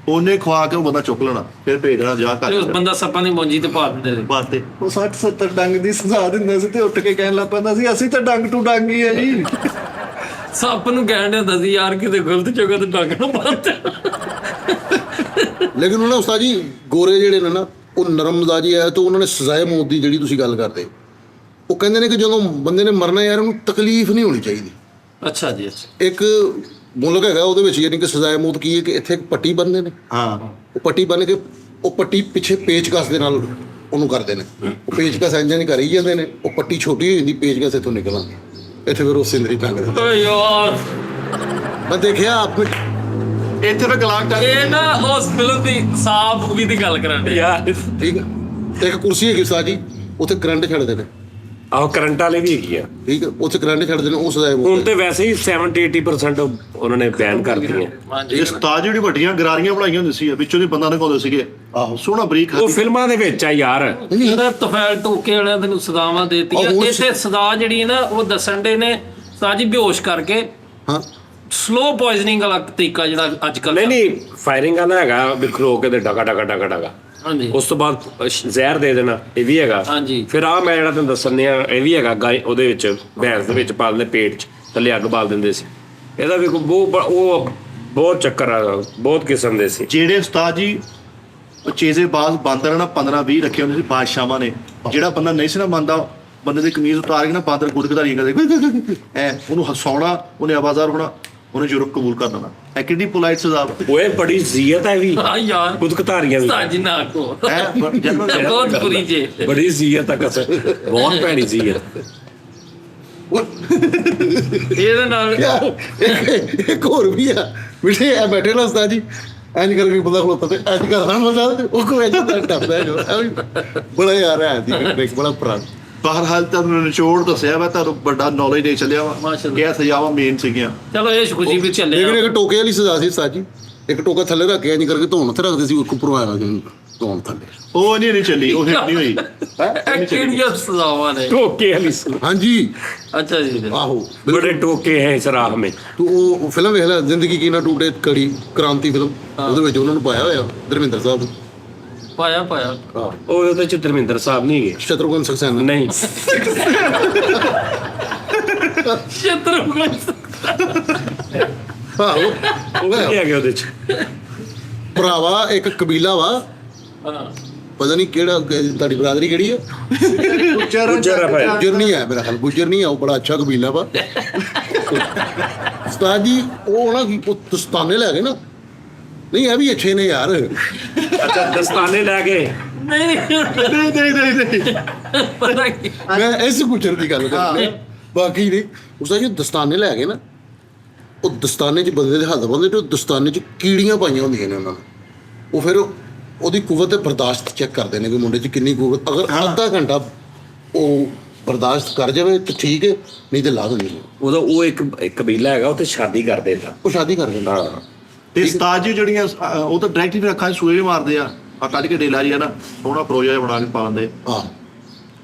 ਉਹਨੇ ਖਵਾ ਕੇ ਉਹ ਬੰਦਾ ਚੁੱਕ ਲੈਣਾ, ਫਿਰ ਭੇਜਣਾ ਜਾ ਤੇ ਉਸ ਕਰ ਬੰਦਾ ਸੱਪਾਂ ਦੀ ਮੰਜੀ ਤੇ ਪਾ ਦਿੰਦੇ ਨੇ। ਬਾਤ ਤੇ। ਉਹ 60-70 ਡੰਗ ਦੀ ਸਜ਼ਾ ਦਿੰਦਾ ਸੀ ਤੇ ਉੱਠ ਕੇ ਕਹਿਣ ਲੱਗ ਪੈਂਦਾ ਸੀ ਅਸੀਂ ਤਾਂ ਡੰਗ ਟੂ ਡੰਗ ਹੀ ਹੈ ਜੀ। ਸੱਪ ਨੂੰ ਕਹਿਣ ਡਿਆ ਹੁੰਦਾ ਸੀ ਯਾਰ ਕਿਤੇ ਗਲਤ ਜਗ੍ਹਾ ਤੇ ਡੰਗ ਨਾ ਬੰਦ। ਲੇਕਿਨ ਉਹਨਾਂ ਉਸਤਾਦ ਜੀ ਗੋਰੇ ਜਿਹੜੇ ਨੇ ਨਾ ਉਹ ਨਰਮ ਮਿਜ਼ਾਜੀ ਹੈ, ਤਾਂ ਉਹਨਾਂ ਨੇ ਸਜ਼ਾਏ ਮੌਤ ਦੀ ਜਿਹੜੀ ਤੁਸੀਂ ਗੱਲ ਕਰਦੇ, ਉਹ ਕਹਿੰਦੇ ਨੇ ਕਿ ਜਦੋਂ ਬੰਦੇ ਨੇ ਮਰਨਾ ਯਾਰ ਉਹਨੂੰ ਤਕਲੀਫ ਨਹੀਂ ਹੋਣੀ ਚਾਹੀਦੀ। ਅੱਛਾ ਜੀ ਅੱਛਾ। ਇੱਕ ਮੁਲਕ ਹੈਗਾ ਉਹਦੇ ਵਿੱਚ ਯਾਨੀ ਕਿ ਸਜ਼ਾਏ ਮੌਤ ਕੀ ਹੈ ਕਿ ਇੱਥੇ ਇੱਕ ਪੱਟੀ ਬੰਨ੍ਹਦੇ ਨੇ, ਹਾਂ ਉਹ ਪੱਟੀ ਬੰਨ੍ਹ ਕੇ ਉਹ ਪੱਟੀ ਪਿੱਛੇ ਪੇਚਕਸ ਦੇ ਨਾਲ ਉਹਨੂੰ ਕਰਦੇ ਨੇ, ਉਹ ਪੇਚਕਸ ਇੰਜਨ ਕਰੀ ਜਾਂਦੇ ਨੇ, ਉਹ ਪੱਟੀ ਛੋਟੀ ਹੋ ਜਾਂਦੀ, ਪੇਚਕਸ ਇੱਥੋਂ ਨਿਕਲ ਆਉਂਦੀ, ਇੱਥੇ ਫਿਰ ਉਹ ਸਿੰਦਰੀ ਟੰਗ ਦਿੰਦੇ। ਓ ਯਾਰ ਮੈਂ ਦੇਖਿਆ ਆਪਣੇ ਇੱਥੇ ਫਿਰ ਗਲਾਕ ਟੰਗ ਇਹ ਨਾ ਉਸ ਫਿਲਮ ਦੀ ਸਾਫ ਮੂਵੀ ਦੀ ਗੱਲ ਕਰਨ ਡਿਆ ਯਾਰ। ਠੀਕ ਹੈ, ਇੱਕ ਕੁਰਸੀ ਹੈਗੀ ਉਸਤਾਦ ਜੀ, ਉੱਥੇ ਕਰੰਟ ਛੱਡਦੇ ਨੇ, ਆਹੋ ਕਰੰਟ ਵਾਲੇ ਵੀ ਹੈਗੀ ਆ ਠੀਕ ਹੈ, ਉੱਥੇ ਕਰੰਟ ਛੱਡਦੇ ਨੇ, ਉਹ ਸਜ਼ਾਏ ਮੌਤ ਹੁਣ ਹੈ। ਤੇ ਵੈਸੇ ਹੀ 70-80% ਉਹਨਾਂ ਨੇ ਬੈਨ ਕਰਤੀਆਂ। ਹਾਂਜੀ ਇਹ ਸਤਾਜ ਜਿਹੜੀ ਵੱਡੀਆਂ ਗਰਾਰੀਆਂ ਬਣਾਈਆਂ ਹੁੰਦੀ ਸੀ, ਵਿੱਚੋਂ ਦੀ ਬੰਦਾ ਨਿਕਾਉਂਦੇ ਸੀਗੇ। ਆਹੋ ਸੋਹਣਾ ਬਰੀਕ ਉਹ ਫਿਲਮਾਂ ਦੇ ਵਿੱਚ ਆ ਯਾਰ। ਇਹਦਾ ਤਫੈਲ ਟੋਕੇ ਵਾਲਿਆਂ ਤੈਨੂੰ ਸਦਾਵਾਂ ਦੇਤੀਆਂ। ਉਹ ਹੁਣ- ਇੱਥੇ ਸਦਾ ਜਿਹੜੀ ਹੈ ਨਾ ਉਹ ਦੱਸਣ ਦੇ ਨੇ ਸਾਜੀ ਬੇਹੋਸ਼ ਕਰਕੇ ਹਾਂ ਸਲੋ ਪੋਇਜ਼ਨਿੰਗ ਵਾਲਾ ਤਰੀਕਾ ਜਿਹੜਾ ਅੱਜ ਕੱਲ੍ਹ ਨਹੀਂ ਫਾਇਰਿੰਗ ਵਾਲਾ ਹੈਗਾ ਵੀ ਖਲੋ ਕੇ ਤੇ ਡਗਾ ਡਗਾ ਡਗਾ ਡਗਾ, ਹਾਂਜੀ ਉਸ ਤੋਂ ਬਾਅਦ ਜ਼ਹਿਰ ਦੇ ਦੇਣਾ, ਇਹ ਵੀ ਹੈਗਾ। ਹਾਂਜੀ। ਫਿਰ ਆ ਮੈਂ ਜਿਹੜਾ ਤੈਨੂੰ ਦੱਸਣ ਡਿਆ ਇਹ ਵੀ ਹੈਗਾ ਗਾਂ ਉਹਦੇ ਵਿੱਚ ਭੈਂਸ ਦੇ ਵਿੱਚ ਪਾ ਦਿੰਦੇ, ਪੇਟ 'ਚ ਥੱਲੇ ਅੱਗ ਬਾਲ ਦਿੰਦੇ ਸੀ। ਇਹਦਾ ਵੀ ਉਹ ਬਹੁਤ ਚੱਕਰ ਆ, ਬਹੁਤ ਕਿਸਮ ਦੇ ਸੀ। ਜਿਹੜੇ ਉਸਤਾਦ ਜੀ ਚੇਜ਼ੇ ਬਾਜ਼ ਬਾਂਦਰ ਨਾ 15-20 ਰੱਖੇ ਹੁੰਦੇ ਸੀ ਬਾਦਸ਼ਾਹਾਂ ਨੇ। ਜਿਹੜਾ ਬੰਦਾ ਨਹੀਂ ਸੀ ਨਾ ਮੰਨਦਾ, ਬੰਦੇ ਦੀ ਕਮੀਜ਼ ਉਤਾਰ ਕੇ ਨਾ ਬਾਂਦਰ ਗੁੱਟਗਦਾਰੀ ਕਰਦੇ ਐ ਉਹਨੂੰ ਹਸਾਉਣਾ, ਉਹਨੇ ਆਵਾਜ਼ਾਰ ਹੋਣਾ, ਉਹਨੇ ਜੁਰਮ ਕਬੂਲ ਕਰ ਲੈਣਾ। ਇਹ ਕਿੰਨੀ ਪੋਲਾਈਟ ਸਜ਼ਾ ਓਏ ਬੜੀ ਜ਼ੀਅਤ ਹੈ ਵੀ, ਹਾਂ ਯਾਰ ਖੁਦ ਘਤਾਰੀਆਂ ਵੀ ਸਾਜੀ ਨਾ ਕੋ ਹੈ ਬਹੁਤ ਬੁਰੀ ਜੇ। ਬੜੀ ਜ਼ੀਅਤ ਆ ਕਸਮ, ਬਹੁਤ ਭੈੜੀ ਜ਼ੀਅਤ। ਇਹਦੇ ਨਾਲ ਇੱਕ ਹੋਰ ਵੀ ਆ ਮਿੱਠੇ ਆ ਬੈਠੇ ਨਾ ਉਸਤਾਦ ਜੀ, ਇੰਜ ਕਰਕੇ ਬੰਦਾ ਖਲੋਤਾ ਤੇ ਇੰਜ ਕਰਦਾ ਬੰਦਾ, ਉਹ ਕੋਈ ਇੰਜ ਦਾ ਟੱਪਦਾ ਜੋ ਬੜਾ ਯਾਰ ਹੈ ਦੀ ਇੱਕ ਬੜਾ ਪੁਰਾਣਾ। ਬਹਰਹਾਲ ਤੁਹਾਨੂੰ ਨਿਚੋੜ ਦੱਸਿਆ ਵਾ, ਤੁਹਾਨੂੰ ਵੱਡਾ ਨੌਲੇਜ ਦੇ ਚੱਲਿਆ ਵਾ ਮਾਸ਼ਾਅੱਲਾ। ਕਿ ਇਹ ਸਜ਼ਾਵਾਂ ਮੇਨ ਸੀਗੀਆਂ। ਚਲੋ ਇਹ ਖੁਸ਼ੀ ਵਿੱਚ ਚੱਲੇ ਲੇਕਿਨ ਇੱਕ ਟੋਕੇ ਵਾਲੀ ਸਜ਼ਾ ਸੀ ਉਸਤਾਦ ਜੀ, ਇੱਕ ਟੋਕਾ ਥੱਲੇ ਰੱਖ ਕੇ ਇੰਜ ਕਰਕੇ ਧੌਣ ਉੱਥੇ ਰੱਖਦੇ ਸੀ, ਇੱਕ ਉੱਪਰੋਂ ਆਇਆ ਧੌਣ ਥੱਲੇ। ਉਹ ਨਹੀਂ ਚੱਲੀ, ਉਹ ਹਿੱਟ ਨਹੀਂ ਹੋਈ। ਇਹ ਕਿਹੜੀਆਂ ਸਜ਼ਾਵਾਂ ਨੇ? ਟੋਕੇ ਵਾਲੀ ਸੀ। ਹਾਂਜੀ ਅੱਛਾ ਜੀ ਆਹੋ बड़े टोके हैं इस राह में। ਤੂੰ ਉਹ ਫਿਲਮ ਵੇਖ ਲੈ, ਜ਼ਿੰਦਗੀ ਕੀ ਨਾ ਟੂਟੇ ਕੜੀ, ਕ੍ਰਾਂਤੀ ਫਿਲਮ, ਉਹਦੇ ਵਿੱਚ ਉਹਨਾਂ ਨੂੰ ਪਾਇਆ ਹੋਇਆ ਧਰਮਿੰਦਰ ਸਾਹਿਬ। ਪਾਇਆ ਉਹਦੇ ਚ ਧਰਮਿੰਦਰ ਸਾਹਿਬ ਨਹੀਂ ਹੈਗੇ, ਸ਼ਤਰੂਘਨ ਸਕਸੈਨਾ ਨਹੀਂ ਸ਼ਤਰੂਘਨ ਆਹੋ ਉਹ ਨਹੀਂ ਹੈਗੇ ਉਹਦੇ ਚ। ਭਰਾਵਾ ਇੱਕ ਕਬੀਲਾ ਵਾ, ਹਾਂ ਪਤਾ ਨਹੀਂ ਕਿਹੜਾ, ਤੁਹਾਡੀ ਬਰਾਦਰੀ ਕਿਹੜੀ ਆ? ਗੁੱਜਰ ਆ ਭਾਈ। ਗੁੱਜਰ ਨਹੀਂ ਹੈ ਮੇਰਾ ਖਿਆਲ, ਗੁੱਜਰ ਨਹੀਂ ਆ, ਉਹ ਬੜਾ ਅੱਛਾ ਕਬੀਲਾ ਵਾ ਉਸਤਾਦ ਜੀ। ਉਹ ਨਾ ਉਹ ਦਸਤਾਨੇ ਲੈ ਗਏ ਨਾ, ਨਹੀਂ ਇਹ ਵੀ ਅੱਛੇ ਨੇ ਯਾਰ। ਅੱਛਾ ਦਸਤਾਨੇ ਲੈ ਕੇ ਨਹੀਂ ਪਤਾ ਕੀ ਮੈਂ ਇਸ ਗੁੱਜਰ ਦੀ ਗੱਲ ਕਰ ਰਿਹਾ, ਬਾਕੀ ਨਹੀਂ। ਉਸਤਾਦ ਜੀ ਦਸਤਾਨੇ ਲੈ ਗਏ ਨਾ, ਉਹ ਦਸਤਾਨੇ 'ਚ ਬੰਦੇ ਦੇ ਹੱਥ ਬੰਨ੍ਹਦੇ ਤੇ ਉਹ ਦਸਤਾਨੇ 'ਚ ਕੀੜੀਆਂ ਪਾਈਆਂ ਹੁੰਦੀਆਂ ਨੇ ਉਹਨਾਂ ਨੇ। ਉਹ ਫਿਰ ਉਹਦੀ ਕੁਵਤ ਤੇ ਬਰਦਾਸ਼ਤ ਚੈੱਕ ਕਰਦੇ ਨੇ ਕਿ ਮੁੰਡੇ 'ਚ ਕਿੰਨੀ ਕੁਵਤ, ਅਗਰ ਅੱਧਾ ਘੰਟਾ ਉਹ ਬਰਦਾਸ਼ਤ ਕਰ ਜਾਵੇ ਤਾਂ ਠੀਕ ਹੈ, ਨਹੀਂ ਤੇ ਲਾ ਦਿੰਦੇ ਨੇ। ਉਹਦਾ ਉਹ ਇੱਕ ਕਬੀਲਾ ਹੈਗਾ, ਉੱਥੇ ਸ਼ਾਦੀ ਕਰਦੇ ਨੇ। ਉਹ ਸ਼ਾਦੀ ਕਰ ਦਿੰਦਾ। ਹਾਂ ਤੇ ਉਸਤਾਦ ਜੀ ਜਿਹੜੀਆਂ ਉਹ ਤਾਂ ਡਾਇਰੈਕਟ ਹੀ ਅੱਖਾਂ 'ਚ ਸੂਏ ਵੀ ਮਾਰਦੇ ਆ ਕੱਢ ਕੇ ਡੇਲਾ ਜੀ ਆ ਨਾ, ਸੋਹਣਾ ਪ੍ਰੋਜਾ ਬਣਾ ਕੇ ਪਾ ਦਿੰਦੇ। ਹਾਂ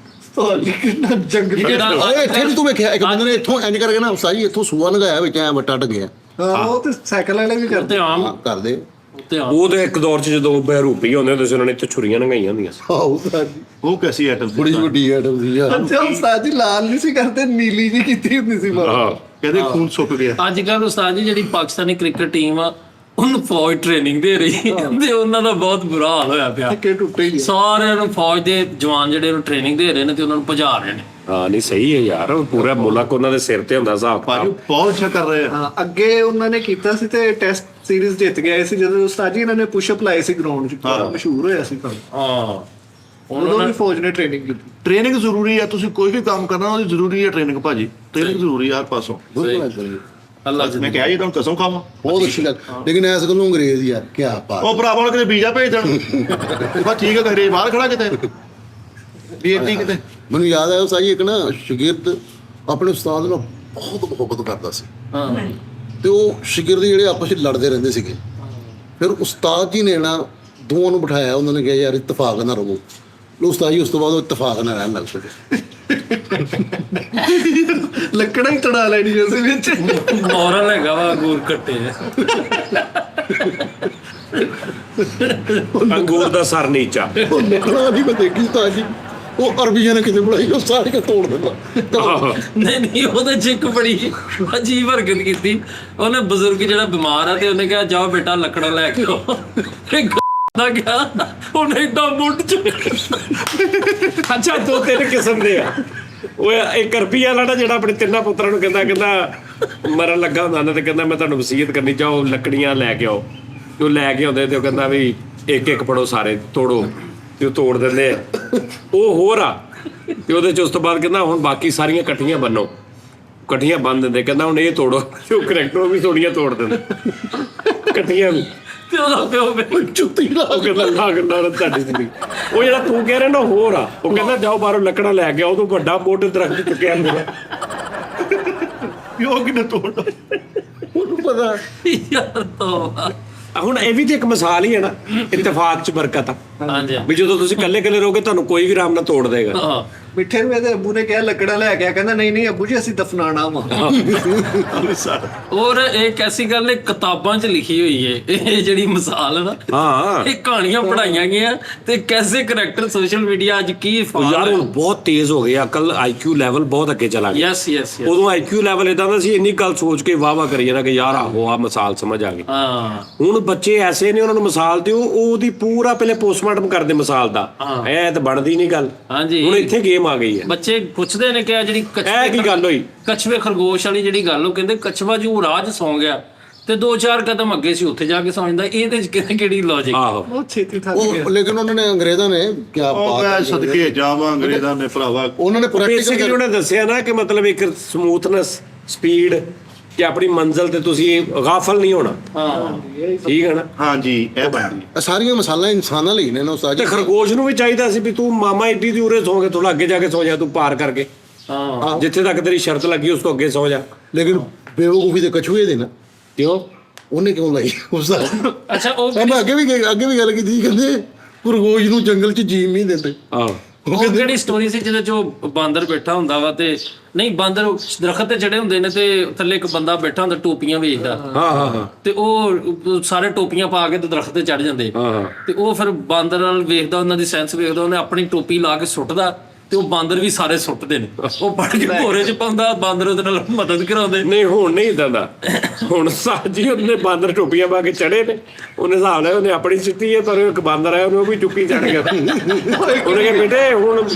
ਕਿੰਨਾ ਜੰਗਲੀ ਓਏ ਇੱਥੇ ਵੀ ਤੂੰ ਵੇਖਿਆ ਇੱਕ ਬੰਦੇ ਨੇ ਇੱਥੋਂ ਇੰਜ ਕਰਕੇ ਨਾ ਉਸਤਾਦ ਜੀ ਇੱਥੋਂ ਸੂਆ ਲਗਾਇਆ ਵਿੱਚ ਐ ਵੱਟਾ ਟੰਗਿਆ। ਉਹ ਤੇ ਸਾਈਕਲ ਵਾਲੇ ਵੀ ਕਰਦੇ। ਤੇ ਆਮ ਹਾਂ ਕਰਦੇ। ਤੇ ਆਮ ਉਹ ਤੇ ਇੱਕ ਦੌਰ ਚ ਜਦੋਂ ਬਹਿਰੂਪੀ ਹੁੰਦੇ ਹੁੰਦੇ ਸੀ, ਉਹਨਾਂ ਨੇ ਇੱਥੇ ਛੁਰੀਆਂ ਲੰਗਾਈਆਂ ਹੁੰਦੀਆਂ ਸੀ। ਆਹੋ ਉਸਤਾਦ ਜੀ ਉਹ ਕੈਸੀ ਆਈਟਮ ਬੜੀ ਵੱਡੀ ਆਈਟਮ ਸੀ ਯਾਰ। ਅੱਛਾ ਉਸਤਾਦ ਜੀ ਲਾਲ ਨਹੀਂ ਸੀ ਕਰਦੇ, ਨੀਲੀ ਜੀ ਕੀਤੀ ਹੁੰਦੀ ਸੀ ਬਾਹਰ। ਹਾਂ ਕਹਿੰਦੇ ਖੂਨ ਸੁੱਕ ਗਿਆ। ਅੱਜ ਕੱਲ੍ਹ ਉਸਤਾਦ ਜੀ ਜਿਹੜੀ ਪਾਕਿਸਤਾਨੀ ਕ੍ਰਿਕਟ ਟੀਮ ਆ ਉਹਨੂੰ ਫੌਜ ਟ੍ਰੇਨਿੰਗ ਦੇ ਰਹੀ ਤੇ ਉਹਨਾਂ ਦਾ ਬਹੁਤ ਬੁਰਾ ਹਾਲ ਹੋਇਆ ਪਿਆ। ਕਿ ਟੁੱਟੇ ਹੀ ਆ। ਸਾਰਿਆਂ ਨੂੰ ਫੌਜ ਦੇ ਜਵਾਨ ਜਿਹੜੇ ਉਹਨੂੰ ਟ੍ਰੇਨਿੰਗ ਦੇ ਰਹੇ ਨੇ ਤੇ ਉਹਨਾਂ ਨੂੰ ਭਜਾ ਰਹੇ ਨੇ। ਹਾਂ ਨਹੀਂ ਸਹੀ ਹੈ ਯਾਰ, ਉਹ ਪੂਰਾ ਮੁਲਕ ਉਹਨਾਂ ਦੇ ਸਿਰ ਤੇ ਹੁੰਦਾ ਹਿਸਾਬ ਭਾਜੀ ਬਹੁਤ ਅੱਛਾ ਕਰ ਰਹੇ ਆ। ਹਾਂ, ਅੱਗੇ ਉਹਨਾਂ ਨੇ ਕੀਤਾ ਸੀ ਤੇ ਟੈਸਟ ਸੀਰੀਜ਼ ਜਿੱਤ ਗਏ ਸੀ ਜਦੋਂ ਉਸਤਾਦ ਜੀ ਇਹਨਾਂ ਨੇ ਪੁਸ਼ਅਪ ਲਾਏ ਸੀ ਗਰਾਊਂਡ 'ਚ, ਬੜਾ ਮਸ਼ਹੂਰ ਹੋਇਆ ਸੀ ਕੰਮ। ਹਾਂ ਉਦੋਂ ਵੀ ਫੌਜ ਨੇ ਟ੍ਰੇਨਿੰਗ ਕੀਤੀ। ਟ੍ਰੇਨਿੰਗ ਜ਼ਰੂਰੀ ਆ, ਤੁਸੀਂ ਕੋਈ ਵੀ ਕੰਮ ਕਰਨਾ ਉਹਦੀ ਜ਼ਰੂਰੀ ਹੈ ਟ੍ਰੇਨਿੰਗ ਭਾਜੀ, ਟ੍ਰੇਨਿੰਗ ਜ਼ਰੂਰੀ ਆ ਹਰ ਪਾਸੋਂ। ਅੱਲਾ ਮੈਂ ਕਿਹਾ ਜੀ ਤੁਹਾਨੂੰ ਕਸਮ ਖਾਵਾਂ, ਬਹੁਤ ਅੱਛੀ ਗੱਲ। ਲੇਕਿਨ ਇਸ ਗੱਲੋਂ ਅੰਗਰੇਜ਼ ਯਾਰ ਕੀ ਬਾਤ। ਉਹ ਭਰਾਵਾਂ ਨੂੰ ਕਿਤੇ ਵੀਜ਼ਾ ਭੇਜ ਦੇਣ, ਬਸ ਠੀਕ ਹੈ, ਅੰਗਰੇਜ਼ ਬਾਹਰ ਖੜਾ ਕਿਤੇ ਬੇਇੱਜ਼ਤੀ ਕਿਤੇ। ਮੈਨੂੰ ਯਾਦ ਆਇਆ ਸਾਜੀ ਇੱਕ ਨਾ ਸ਼ਾਗਿਰਦ ਆਪਣੇ ਉਸਤਾਦ ਨਾਲ ਬਹੁਤ ਮੁਹੱਬਤ ਕਰਦਾ ਸੀ, ਹਾਂ ਤੇ ਉਹ ਸ਼ਾਗਿਰਦ ਜਿਹੜੇ ਆਪਸ ਵਿੱਚ ਲੜਦੇ ਰਹਿੰਦੇ ਸੀਗੇ। ਫਿਰ ਉਸਤਾਦ ਜੀ ਨੇ ਨਾ ਦੋਵਾਂ ਨੂੰ ਬਿਠਾਇਆ, ਉਹਨਾਂ ਨੇ ਕਿਹਾ ਯਾਰ ਇਤਫਾਕ ਨਾਲ ਰਹੋ। ਉਸਤਾਦ ਜੀ ਉਸ ਤੋਂ ਬਾਅਦ ਉਹ ਇਤਫਾਕ ਨਾਲ ਰਹਿਣ ਲੱਗ ਪਏ। ਲੱਕੜਾਂ ਹੀ ਤੜਾ ਲੈਣੀ ਉਸ ਵਿੱਚ। ਮੋਰਲ ਹੈਗਾ ਵਾ ਗੂਰ ਕੱਟੇ ਅੰਗੂਰ ਦਾ ਸਰ ਨੀਚਾ। ਉਹ ਲੱਕੜਾਂ ਦੀ ਮੈਂ ਦੇਖੀ ਉਸਤਾਦ ਜੀ, ਉਹ ਅਰਬੀਆਂ ਨੇ ਕਿਤੇ ਬਣਾਈ, ਉਹ ਸਾੜ ਕੇ ਤੋੜ ਦਿੰਦਾ। ਆਹੋ। ਨਹੀਂ ਉਹਦੇ ਚ ਇੱਕ ਬੜੀ ਅਜੀਬ ਹਰਕਤ ਕੀਤੀ ਉਹਨੇ। ਬਜ਼ੁਰਗ ਜਿਹੜਾ ਬਿਮਾਰ ਆ ਤੇ ਉਹਨੇ ਕਿਹਾ ਜਾਓ ਬੇਟਾ ਲੱਕੜਾਂ ਲੈ ਕੇ ਆਓ। ਨਾ ਗਿਆ ਉਹਨੇ ਏਡਾ ਮੁੱਢ ਚ। ਅੱਛਾ ਦੋ ਤਿੰਨ ਕਿਸਮ ਦੇ ਆ। ਉਹ ਇੱਕ ਰੁਪਈਆ ਵਾਲਾ ਨਾ ਜਿਹੜਾ ਆਪਣੇ ਤਿੰਨਾਂ ਪੁੱਤਰਾਂ ਨੂੰ ਕਹਿੰਦਾ ਮਰਨ ਲੱਗਾ ਹੁੰਦਾ ਨਾ, ਤੇ ਕਹਿੰਦਾ ਮੈਂ ਤੁਹਾਨੂੰ ਵਸੀਅਤ ਕਰਨੀ ਚਾਹੋ ਲੱਕੜੀਆਂ ਲੈ ਕੇ ਆਓ। ਤੇ ਉਹ ਲੈ ਕੇ ਆਉਂਦੇ ਤੇ ਉਹ ਕਹਿੰਦਾ ਵੀ ਇੱਕ ਇੱਕ ਫੜੋ ਸਾਰੇ ਤੋੜੋ, ਤੇ ਉਹ ਤੋੜ ਦਿੰਦੇ ਆ। ਉਹ ਹੋਰ ਆ ਤੇ ਉਹਦੇ ਚ ਉਸ ਤੋਂ ਬਾਅਦ ਕਹਿੰਦਾ ਹੁਣ ਬਾਕੀ ਸਾਰੀਆਂ ਇਕੱਠੀਆਂ ਬੰਨੋ, ਇਕੱਠੀਆਂ ਬੰਨ ਦਿੰਦੇ। ਕਹਿੰਦਾ ਹੁਣ ਇਹ ਤੋੜੋ, ਤੇ ਉਹ ਕਰੈਕਟਰ ਵੀ ਥੋੜੀਆਂ ਤੋੜ ਦਿੰਦੇ ਇਕੱਠੀਆਂ ਵੀ। ਤੇ ਉਹਦਾ ਪਿਓ ਚੁੱਤੀ ਲਾ ਕਹਿੰਦਾ ਲਾ ਤੁਹਾਡੀ ਜ਼ਿੰਦਗੀ। ਉਹ ਜਿਹੜਾ ਤੂੰ ਕਹਿ ਰਿਹਾ ਨਾ ਹੋਰ ਆ। ਉਹ ਕਹਿੰਦਾ ਜਾਓ ਬਾਹਰੋਂ ਲੱਕੜਾਂ ਲੈ ਕੇ ਆਓ, ਤੋਂ ਵੱਡਾ ਮੋਟੇ ਦਰਖਤ ਚੁੱਕਿਆ ਹੁੰਦਾ। ਉਹ ਕਿਨੇ ਤੋੜਦਾ ਉਹਨੂੰ ਪਤਾ। ਯਾਰ ਤੋਬਾ। ਹੁਣ ਇਹ ਵੀ ਤੇ ਇੱਕ ਮਿਸਾਲ ਹੀ ਹੈ ਨਾ, ਇਤਫਾਕ ਚ ਬਰਕਤ ਆ। ਹਾਂਜੀ ਵੀ ਜਦੋਂ ਤੁਸੀਂ ਇਕੱਲੇ ਇਕੱਲੇ ਰਹੋਗੇ ਤੁਹਾਨੂੰ ਕੋਈ ਵੀ ਆਰਾਮ ਨਾਲ ਤੋੜ ਦੇਗਾ। ਹਾਂ ਮਿੱਠੇ ਨੂੰ ਇਹਦੇ ਅੱਬੂ ਨੇ ਕਿਹਾ ਲੱਕੜਾਂ ਲੈ ਕੇ ਆ, ਕਹਿੰਦਾ ਨਹੀਂ ਨਹੀਂ ਅੱਬੂ ਜੀ ਅਸੀਂ ਦਫਨਾਣਾ ਵਾ। ਔਰ ਇੱਕ ਐਸੀ ਗੱਲ ਇਹ ਕਿਤਾਬਾਂ 'ਚ ਲਿਖੀ ਹੋਈ ਹੈ, ਇਹ ਜਿਹੜੀ ਮਿਸਾਲ ਹੈ ਨਾ, ਹਾਂ ਇਹ ਕਹਾਣੀਆਂ ਪੜਾਈਆਂ ਗਈਆਂ ਤੇ ਕੈਸੇ ਕਰੈਕਟਰ ਸੋਸ਼ਲ ਮੀਡੀਆ ਅੱਜ ਕੀ ਉਹ ਯਾਰ ਹੁਣ ਬਹੁਤ ਤੇਜ਼ ਹੋ ਗਿਆ, ਅਕਲ IQ ਲੈਵਲ ਬਹੁਤ ਅੱਗੇ ਚਲਾ ਗਿਆ। ਯੈਸ ਯੈਸ ਉਦੋਂ IQ ਲੈਵਲ ਇਦਾਂ ਦਾ ਸੀ, ਇੰਨੀ ਗੱਲ ਸੋਚ ਕੇ ਵਾਹ ਵਾਹ ਕਰੀ ਜਾਣਾ ਕਿ ਯਾਰ ਆਹੋ ਆ ਮਿਸਾਲ ਸਮਝ ਆ ਗਈ। ਹਾਂ ਹੁਣ ਬੱਚੇ ਐਸੇ ਨੇ, ਉਹਨਾਂ ਨੂੰ ਮਿਸਾਲ ਦਿਓ ਉਹਦੀ ਪੂਰਾ ਪਹਿਲੇ ਪੋਸਟਮਾਰਟਮ ਕਰਦੇ ਮਿਸਾਲ ਦਾ। ਐ ਤਾਂ ਬਣਦੀ ਨਹੀਂ ਗੱਲ। ਹਾਂਜੀ ਹੁਣ ਇੱਥੇ ਗੇਮ ਆ ਗਈ ਹੈ। ਬੱਚੇ ਪੁੱਛਦੇ ਨੇ ਕਿ ਆ ਜਿਹੜੀ ਇਹ ਕੀ ਗੱਲ ਹੋਈ? ਕਛਵੇ ਖਰਗੋਸ਼ ਵਾਲੀ ਜਿਹੜੀ ਗੱਲ, ਉਹ ਕਹਿੰਦੇ ਕਛਵਾ ਜੂ ਰਾਜ ਸੌਂ ਗਿਆ ਤੇ 2-4 ਕਦਮ ਅੱਗੇ ਸੀ ਉੱਥੇ ਜਾ ਕੇ ਸੌਂ ਜਾਂਦਾ। ਇਹਦੇ ਚ ਕਿਹੜੀ ਲੌਜਿਕ? ਆਹੋ ਬਹੁਤ ਛੇਤੀ ਥੱਕ ਗਿਆ। ਉਹ ਲੇਕਿਨ ਉਹਨਾਂ ਨੇ ਅੰਗਰੇਜ਼ਾਂ ਨੇ ਕੀ ਉਹ ਮੈਂ ਸਦਕੇ ਜਾਵਾਂ ਅੰਗਰੇਜ਼ਾਂ ਨੇ ਭਰਾਵਾ। ਉਹਨਾਂ ਨੇ ਬੇਸਿਕਲੀ ਪ੍ਰੈਕਟੀਕਲ ਉਹਨੇ ਦੱਸਿਆ ਨਾ ਕਿ ਮਤਲਬ ਇੱਕ ਸਮੂਥਨੈਸ, ਸਪੀਡ, ਕਿ ਆਪਣੀ ਮੰਜ਼ਿਲ ਤੇ ਤੁਸੀਂ ਗਾਫਲ ਨਹੀਂ ਹੋਣਾ। ਹਾਂ ਠੀਕ ਹੈ ਨਾ। ਹਾਂਜੀ ਇਹ ਬਣਦੀ ਸਾਰੀਆਂ ਮਸਾਲਾਂ ਇਨਸਾਨਾਂ ਲਈ ਨੇ ਨਾ ਉਸਤਾਦ ਤੇ ਜੀ। ਖਰਗੋਸ਼ ਨੂੰ ਵੀ ਚਾਹੀਦਾ ਸੀ ਵੀ ਤੂੰ ਮਾਮਾ ਏਡੀ ਦੀ ਉਰੇ ਸੌਂ ਕੇ ਥੋੜਾ ਅੱਗੇ ਜਾ ਕੇ ਸੌ ਜਾ, ਤੂੰ ਪਾਰ ਕਰਕੇ ਹਾਂ ਜਿੱਥੇ ਤੱਕ ਤੇਰੀ ਸ਼ਰਤ ਲੱਗੀ ਉਸ ਤੋਂ ਅੱਗੇ ਸੌ ਜਾ। ਲੇਕਿਨ ਬੇਵਕੂਫੀ ਦੇ ਕਛੂਏ ਦੇ ਨਾ, ਕਿਉਂ? ਉਹਨੇ ਕਿਉਂ ਲਈ ਉਸਤਾਦ? ਅੱਛਾ ਉਹ ਮੈਂ ਅੱਗੇ ਵੀ ਗੱਲ ਕੀਤੀ ਸੀ, ਕਹਿੰਦੇ ਖਰਗੋਸ਼ ਨੂੰ ਜੰਗਲ 'ਚ ਜੀਣ ਨਹੀਂ ਦਿੰਦੇ। ਆਹੋ ਉਹ ਜਿਹੜੀ ਸਟੋਰੀ ਸੀ ਜਿਹਦੇ ਚ ਉਹ ਬਾਂਦਰ ਬੈਠਾ ਹੁੰਦਾ ਵਾ, ਤੇ ਨਹੀਂ ਬਾਂਦਰ ਦਰਖਤ ਤੇ ਚੜੇ ਹੁੰਦੇ ਨੇ ਤੇ ਥੱਲੇ ਇੱਕ ਬੰਦਾ ਬੈਠਾ ਹੁੰਦਾ ਟੋਪੀਆਂ ਵੇਚਦਾ। ਹਾਂ ਹਾਂ ਹਾਂ ਤੇ ਉਹ ਸਾਰੇ ਟੋਪੀਆਂ ਪਾ ਕੇ ਤੇ ਦਰਖਤ ਤੇ ਚੜ ਜਾਂਦੇ। ਹਾਂ ਹਾਂ ਤੇ ਉਹ ਫਿਰ ਬਾਂਦਰ ਨਾਲ ਵੇਖਦਾ, ਉਹਨਾਂ ਦੀ ਸੈਂਸ ਵੇਖਦਾ, ਉਹਨੇ ਆਪਣੀ ਟੋਪੀ ਲਾ ਕੇ ਸੁੱਟਦਾ ਤੇ ਉਹ ਬਾਂਦਰ ਵੀ ਸਾਰੇ ਸੁੱਟਦੇ ਨੇ। ਉਹ ਪੜ ਕੇ ਭੋਰੇ 'ਚ ਪਾਉਂਦਾ, ਬਾਂਦਰ ਉਹਦੇ ਨਾਲ ਮਦਦ ਕਰਾਉਂਦੇ। ਨਹੀਂ ਹੁਣ ਨਹੀਂ ਇਦਾਂ ਦਾ। ਹੁਣ ਸਾਜੀ ਉਹਨੇ ਬਾਂਦਰ ਟੋਪੀਆਂ ਪਾ ਕੇ ਚੜੇ ਨੇ, ਉਹਨੇ ਹਿਸਾਬ ਨਾਲ ਉਹਨੇ ਆਪਣੀ ਸਿੱਟੀ ਹੈ, ਪਰ ਇੱਕ ਬਾਂਦਰ ਆਇਆ ਉਹਨੇ ਉਹ ਵੀ ਚੁੱਕੀ ਚੜ ਗਿਆ। ਉਹਨੇ ਕਿਹਾ ਬੇਟੇ ਹੁਣ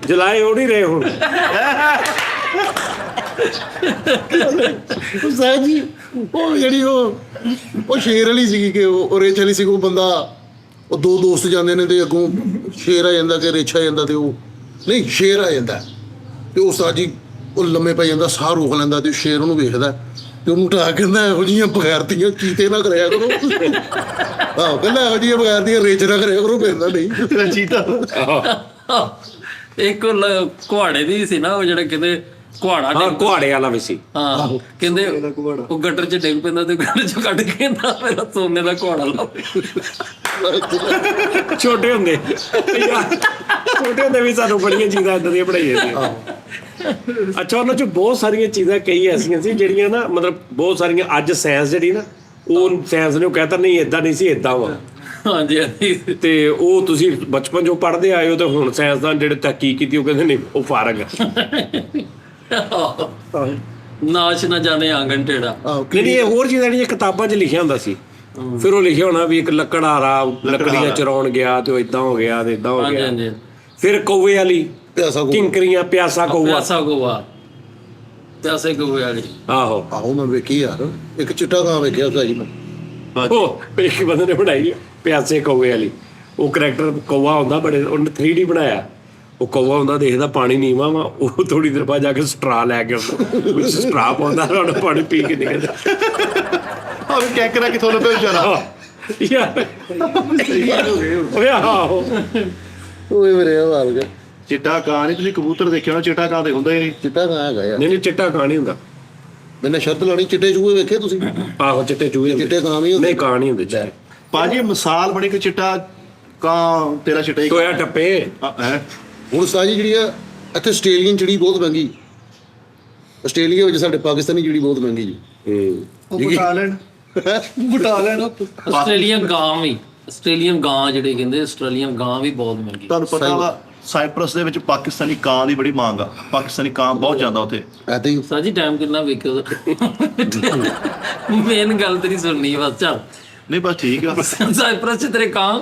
ਜਲਾਏ ਉਹ ਨਹੀਂ ਰਹੇ ਹੁਣ। ਉਸਤਾਦ ਜੀ ਉਹ ਜਿਹੜੀ ਉਹ ਸ਼ੇਰ ਵਾਲੀ ਸੀਗੀ ਕਿ ਉਹ ਰੇਛ ਵਾਲੀ ਸੀ। ਉਹ ਬੰਦਾ, ਉਹ ਦੋ ਦੋਸਤ ਜਾਂਦੇ ਨੇ ਤੇ ਅੱਗੋਂ ਸ਼ੇਰ ਆ ਜਾਂਦਾ ਕਿ ਰੇਛਾ ਆ ਜਾਂਦਾ, ਤੇ ਉਹ ਨਹੀਂ ਸ਼ੇਰ ਆ ਜਾਂਦਾ ਤੇ ਉਸਤਾਦ ਜੀ ਉਹ ਲੰਮੇ ਪੈ ਜਾਂਦਾ, ਸਾਹ ਰੋਕ ਲੈਂਦਾ ਤੇ ਸ਼ੇਰ ਉਹਨੂੰ ਵੇਖਦਾ ਤੇ ਉਹਨੂੰ ਢਾ ਕਹਿੰਦਾ ਇਹੋ ਜਿਹੀਆਂ ਬਗੈਰਤੀਆਂ ਚੀਤੇ ਨਾ ਕਰਿਆ ਕਰੋ। ਆਹੋ ਕਹਿੰਦਾ ਇਹੋ ਜਿਹੀਆਂ ਬਗੈਰਤੀਆਂ ਰੇਛ ਨਾ ਕਰਿਆ ਕਰੋ, ਮੇਰੇ ਨਾਲ ਨਹੀਂ। ਚੀਤਾ ਇੱਕ ਕੁਹਾੜੇ ਦੀ ਸੀ ਨਾ, ਉਹ ਜਿਹੜਾ ਕਹਿੰਦੇ ਕੁਹਾੜਾ ਹਾਂ ਕੁਹਾੜੇ ਵਾਲਾ ਵੀ ਸੀ। ਹਾਂ ਕਹਿੰਦੇ ਉਹ ਗਟਰ 'ਚ ਡਿੱਗ ਪੈਂਦਾ ਤੇ ਗਟਰ 'ਚ ਕੱਢ ਕੇ ਕਹਿੰਦਾ ਮੇਰਾ ਸੋਨੇ ਦਾ ਕੁਹਾੜਾ ਲਾਵੇ। ਛੋਟੇ ਹੁੰਦੇ ਯਾਰ, ਛੋਟੇ ਹੁੰਦੇ ਵੀ ਸਾਨੂੰ ਬੜੀਆਂ ਚੀਜ਼ਾਂ ਏਦਾਂ ਦੀਆਂ ਪੜ੍ਹਾਈਆਂ ਸੀ। ਅੱਛਾ ਉਹਨਾਂ 'ਚ ਬਹੁਤ ਸਾਰੀਆਂ ਚੀਜ਼ਾਂ ਕਈ ਐਸੀਆਂ ਸੀ ਜਿਹੜੀਆਂ ਨਾ ਮਤਲਬ ਬਹੁਤ ਸਾਰੀਆਂ ਅੱਜ ਸਾਇੰਸ ਜਿਹੜੀ ਨਾ, ਉਹ ਸਾਇੰਸ ਨੇ ਉਹ ਕਹਿਤਾ ਨਹੀਂ ਏਦਾਂ ਨਹੀਂ ਸੀ, ਏਦਾਂ ਵਾ। ਹਾਂਜੀ ਹਾਂਜੀ ਤੇ ਉਹ ਤੁਸੀਂ ਬਚਪਨ 'ਚੋਂ ਪੜ੍ਹਦੇ ਆਏ ਹੋ, ਤੇ ਹੁਣ ਸਾਇੰਸਦਾਨ ਜਿਹੜੇ ਤਹਿਕੀਕ ਕੀਤੀ ਉਹ ਕਹਿੰਦੇ ਨਹੀਂ ਉਹ ਫਾਰਗ ਹੈ। ਨਾਚ ਨਾ ਜਾਣੇ ਆਂਗਨ ਟੇੜਾ। ਨਹੀਂ ਇਹ ਹੋਰ ਚੀਜ਼ਾਂ ਜਿਹੜੀਆਂ ਕਿਤਾਬਾਂ 'ਚ ਲਿਖਿਆ ਹੁੰਦਾ ਸੀ। ਫਿਰ ਉਹ ਲਿਖਿਆ ਹੋਣਾ ਵੀ ਇੱਕ ਲੱਕੜਹਾਰਾ ਲੱਕੜੀਆਂ ਚਰਾਉਣ ਗਿਆ ਤੇ ਉਹ ਇਦਾਂ ਹੋ ਗਿਆ ਤੇ ਇਦਾਂ ਹੋ ਹਾਂਜੀ ਗਿਆ। ਹਾਂਜੀ ਫਿਰ ਕੌਵੇ ਵਾਲੀ ਪਿਆਸਾ ਕੋ ਕਿੰਕਰੀਆਂ ਪਿਆਸਾ ਕਊਆ ਪਿਆਸਾ ਗੋਆ ਪਿਆਸੇ ਗੋਏ ਵਾਲੀ ਆਹੋ ਆਹੋ ਮੈਂ ਵੇਖੀ ਯਾਰ ਇੱਕ ਚਿੱਟਾ ਕਾਂ ਵੇਖਿਆ ਉਸਤਾਦ ਜੀ ਮੈਂ ਉਹ ਇੱਕ ਬੰਦੇ ਨੇ ਬਣਾਈ ਪਿਆਸੇ ਕਊਏ ਵਾਲੀ ਉਹ ਕਰੈਕਟਰ ਕਊਆ ਹੁੰਦਾ ਬੜੇ ਉਹਨੇ 3D ਬਣਾਇਆ ਉਹ ਕਊਆ ਹੁੰਦਾ ਦੇਖਦਾ ਪਾਣੀ ਨੀਵਾਂ ਵਾ ਉਹ ਥੋੜੀ ਦੇਰ ਬਾਅਦ ਜਾ ਕੇ ਸਟਰਾ ਲੈ ਕੇ ਆਉਂਦਾ ਵਿੱਚ ਸਟਰਾ ਪਾਉਂਦਾ ਉਹਨੂੰ ਪਾਣੀ ਪੀ ਕੇ ਨਿਕਲਦਾ ਆ ਵੀ ਕੈਂਕਰਾ ਕਿਥੋਂ ਲੱਭੇ ਵਿਚਾਰਾ ਯਾਰ ਓਏ ਆਹੋ ਓਏ ਮੇਰੇ ਹਾਲ ਗਿਆ ਚਿੱਟਾ ਕਾਂ ਨਹੀਂ ਤੁਸੀਂ ਕਬੂਤਰ ਦੇਖਿਆ ਹੋਣਾ ਚਿੱਟਾ ਕਾਂ ਤੇ ਹੁੰਦਾ ਹੀ ਨਹੀਂ ਚਿੱਟਾ ਕਾਂ ਹੈਗਾ ਯਾਰ ਨਹੀਂ ਚਿੱਟਾ ਕਾਂ ਨਹੀਂ ਹੁੰਦਾ ਮੈਨੇ ਸ਼ਰਤ ਲਾਣੀ ਚਿੱਟੇ ਚੂਹੇ ਵੇਖੇ ਤੁਸੀਂ ਆਹੋ ਚਿੱਟੇ ਚੂਹੇ ਹੁੰਦੇ। ਚਿੱਟੇ ਕਾਂ ਵੀ ਹੁੰਦੇ ਨਹੀਂ ਕਾਂ ਨਹੀਂ ਹੁੰਦੇ ਚਿੱਟੇ ਭਾਜੀ ਮਿਸਾਲ ਬਣੀ ਕਿ ਚਿੱਟਾ ਕਾਂ ਤੇਰਾ ਚਿੱਟਾ ਹੀ ਟੋਇਆ ਟੱਪੇ ਹੈ ਹੁਣ ਉਸਤਾਦ ਜੀ ਜਿਹੜੀ ਆ ਇੱਥੇ ਆਸਟ੍ਰੇਲੀਅਨ ਚਿੜੀ ਬਹੁਤ ਮਹਿੰਗੀ ਆਸਟ੍ਰੇਲੀਆ ਵਿੱਚ ਸਾਡੇ ਪਾਕਿਸਤਾਨੀ ਚਿੜੀ ਬਹੁਤ ਮਹਿੰਗੀ ਜੀ ਉਹ ਬਟਾ ਲੈਣ ਆਸਟ੍ਰੇਲੀਅਨ ਗਾਂ ਜਿਹੜੇ ਕਹਿੰਦੇ ਆਸਟ੍ਰੇਲੀਅਨ ਗਾਂ ਵੀ ਬਹੁਤ ਮਹਿੰਗੀ ਤੁਹਾਨੂੰ ਪਤਾ ਵਾ ਸਾਈਪਰਸ ਦੇ ਵਿੱਚ ਪਾਕਿਸਤਾਨੀ ਕਾਂ ਦੀ ਬੜੀ ਮੰਗ ਆ ਪਾਕਿਸਤਾਨੀ ਕਾਂ ਬਹੁਤ ਜ਼ਿਆਦਾ ਉੱਥੇ ਐਦਾਂ ਹੀ ਸਾਜੀ ਟਾਈਮ ਕਿੰਨਾ ਵੇਖਿਓ ਮੇਨ ਗੱਲ ਤੇ ਨਹੀਂ ਸੁਣਨੀ ਬਸ ਚੱਲ ਨਹੀਂ ਬਸ ਠੀਕ ਆ ਸਾਈਪਰਸ ਚ ਤੇਰੇ ਕਾਂ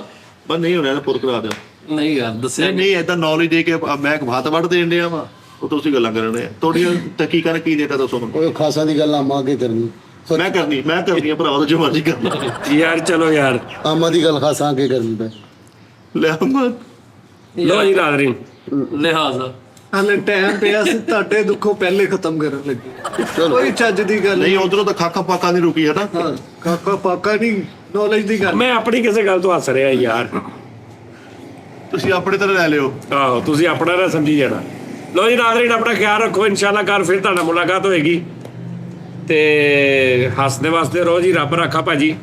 ਬਸ ਨਹੀਂ ਹੋਣਾ ਪੁਰ ਕਰਾ ਦਿਓ ਨਹੀਂ ਯਾਰ ਦੱਸਿਆ ਨਹੀਂ ਏਦਾਂ ਨੌਲੇਜ ਦੇ ਕੇ ਮੈਂ ਇੱਕ ਭਾਤ ਵੜ ਦੇਣ ਡਿਆ ਵਾ ਉਹ ਤੁਸੀਂ ਗੱਲਾਂ ਕਰਨ ਡਿਆ ਤੁਹਾਡੀਆਂ ਤਹਿਕੀਕਾਂ ਨੇ ਕੀ ਦੇਤਾ ਦੱਸੋ ਮੈਨੂੰ ਓਏ ਖਾਸਾਂ ਦੀ ਗੱਲ ਆਮਾਂ ਅੱਗੇ ਕਰਨੀ ਮੈਂ ਕਰਨੀ ਆ ਭਰਾਵਾ ਜੋ ਮਰਜ਼ੀ ਕਰਨਾ ਯਾਰ ਚਲੋ ਯਾਰ ਆਮਾਂ ਦੀ ਗੱਲ ਖਾਸਾਂ ਅੱਗੇ ਕਰਨੀ ਮੈਂ ਲੈ ਮੈਂ ਲੋ ਜੀ ਰਾਦਰੀ ਲਿਹਾਜ਼ਾ ਹਲੇ ਟਾਈਮ ਪਿਆ ਸੀ ਤੁਹਾਡੇ ਦੁੱਖੋਂ ਪਹਿਲੇ ਖਤਮ ਕਰਨ ਲੱਗੇ ਕੋਈ ਚੱਜ ਦੀ ਗੱਲ ਨਹੀਂ ਉਧਰੋਂ ਤਾਂ ਖਾਕਾ ਪਾਕਾ ਨਹੀਂ ਰੁਕੀ ਹਨਾ ਹਾਂ ਕਾਕਾ ਪਾਕਾ ਨਹੀਂ ਨੌਲੇਜ ਦੀ ਗੱਲ ਮੈਂ ਆਪਣੀ ਕਿਸੇ ਗੱਲ ਤੋਂ ਹੱਸ ਰਿਹਾ ਯਾਰ ਤੁਸੀਂ ਆਪਣੇ ਤਰ੍ਹਾਂ ਲੈ ਲਿਓ ਆਹੋ ਤੁਸੀਂ ਆਪਣਾ ਨਾ ਸਮਝੀ ਜਾਣਾ ਲੋ ਜੀ ਨਾਜ਼ਰੀਨ ਆਪਣਾ ਖਿਆਲ ਰੱਖੋ ਇਨਸ਼ਾਅੱਲਾ ਕੱਲ ਫਿਰ ਤੁਹਾਡਾ ਮੁਲਾਕਾਤ ਹੋਏਗੀ ਤੇ ਹੱਸਦੇ ਵਾਸਤੇ ਰਹੋ ਜੀ ਰੱਬ ਰੱਖਾ ਭਾਜੀ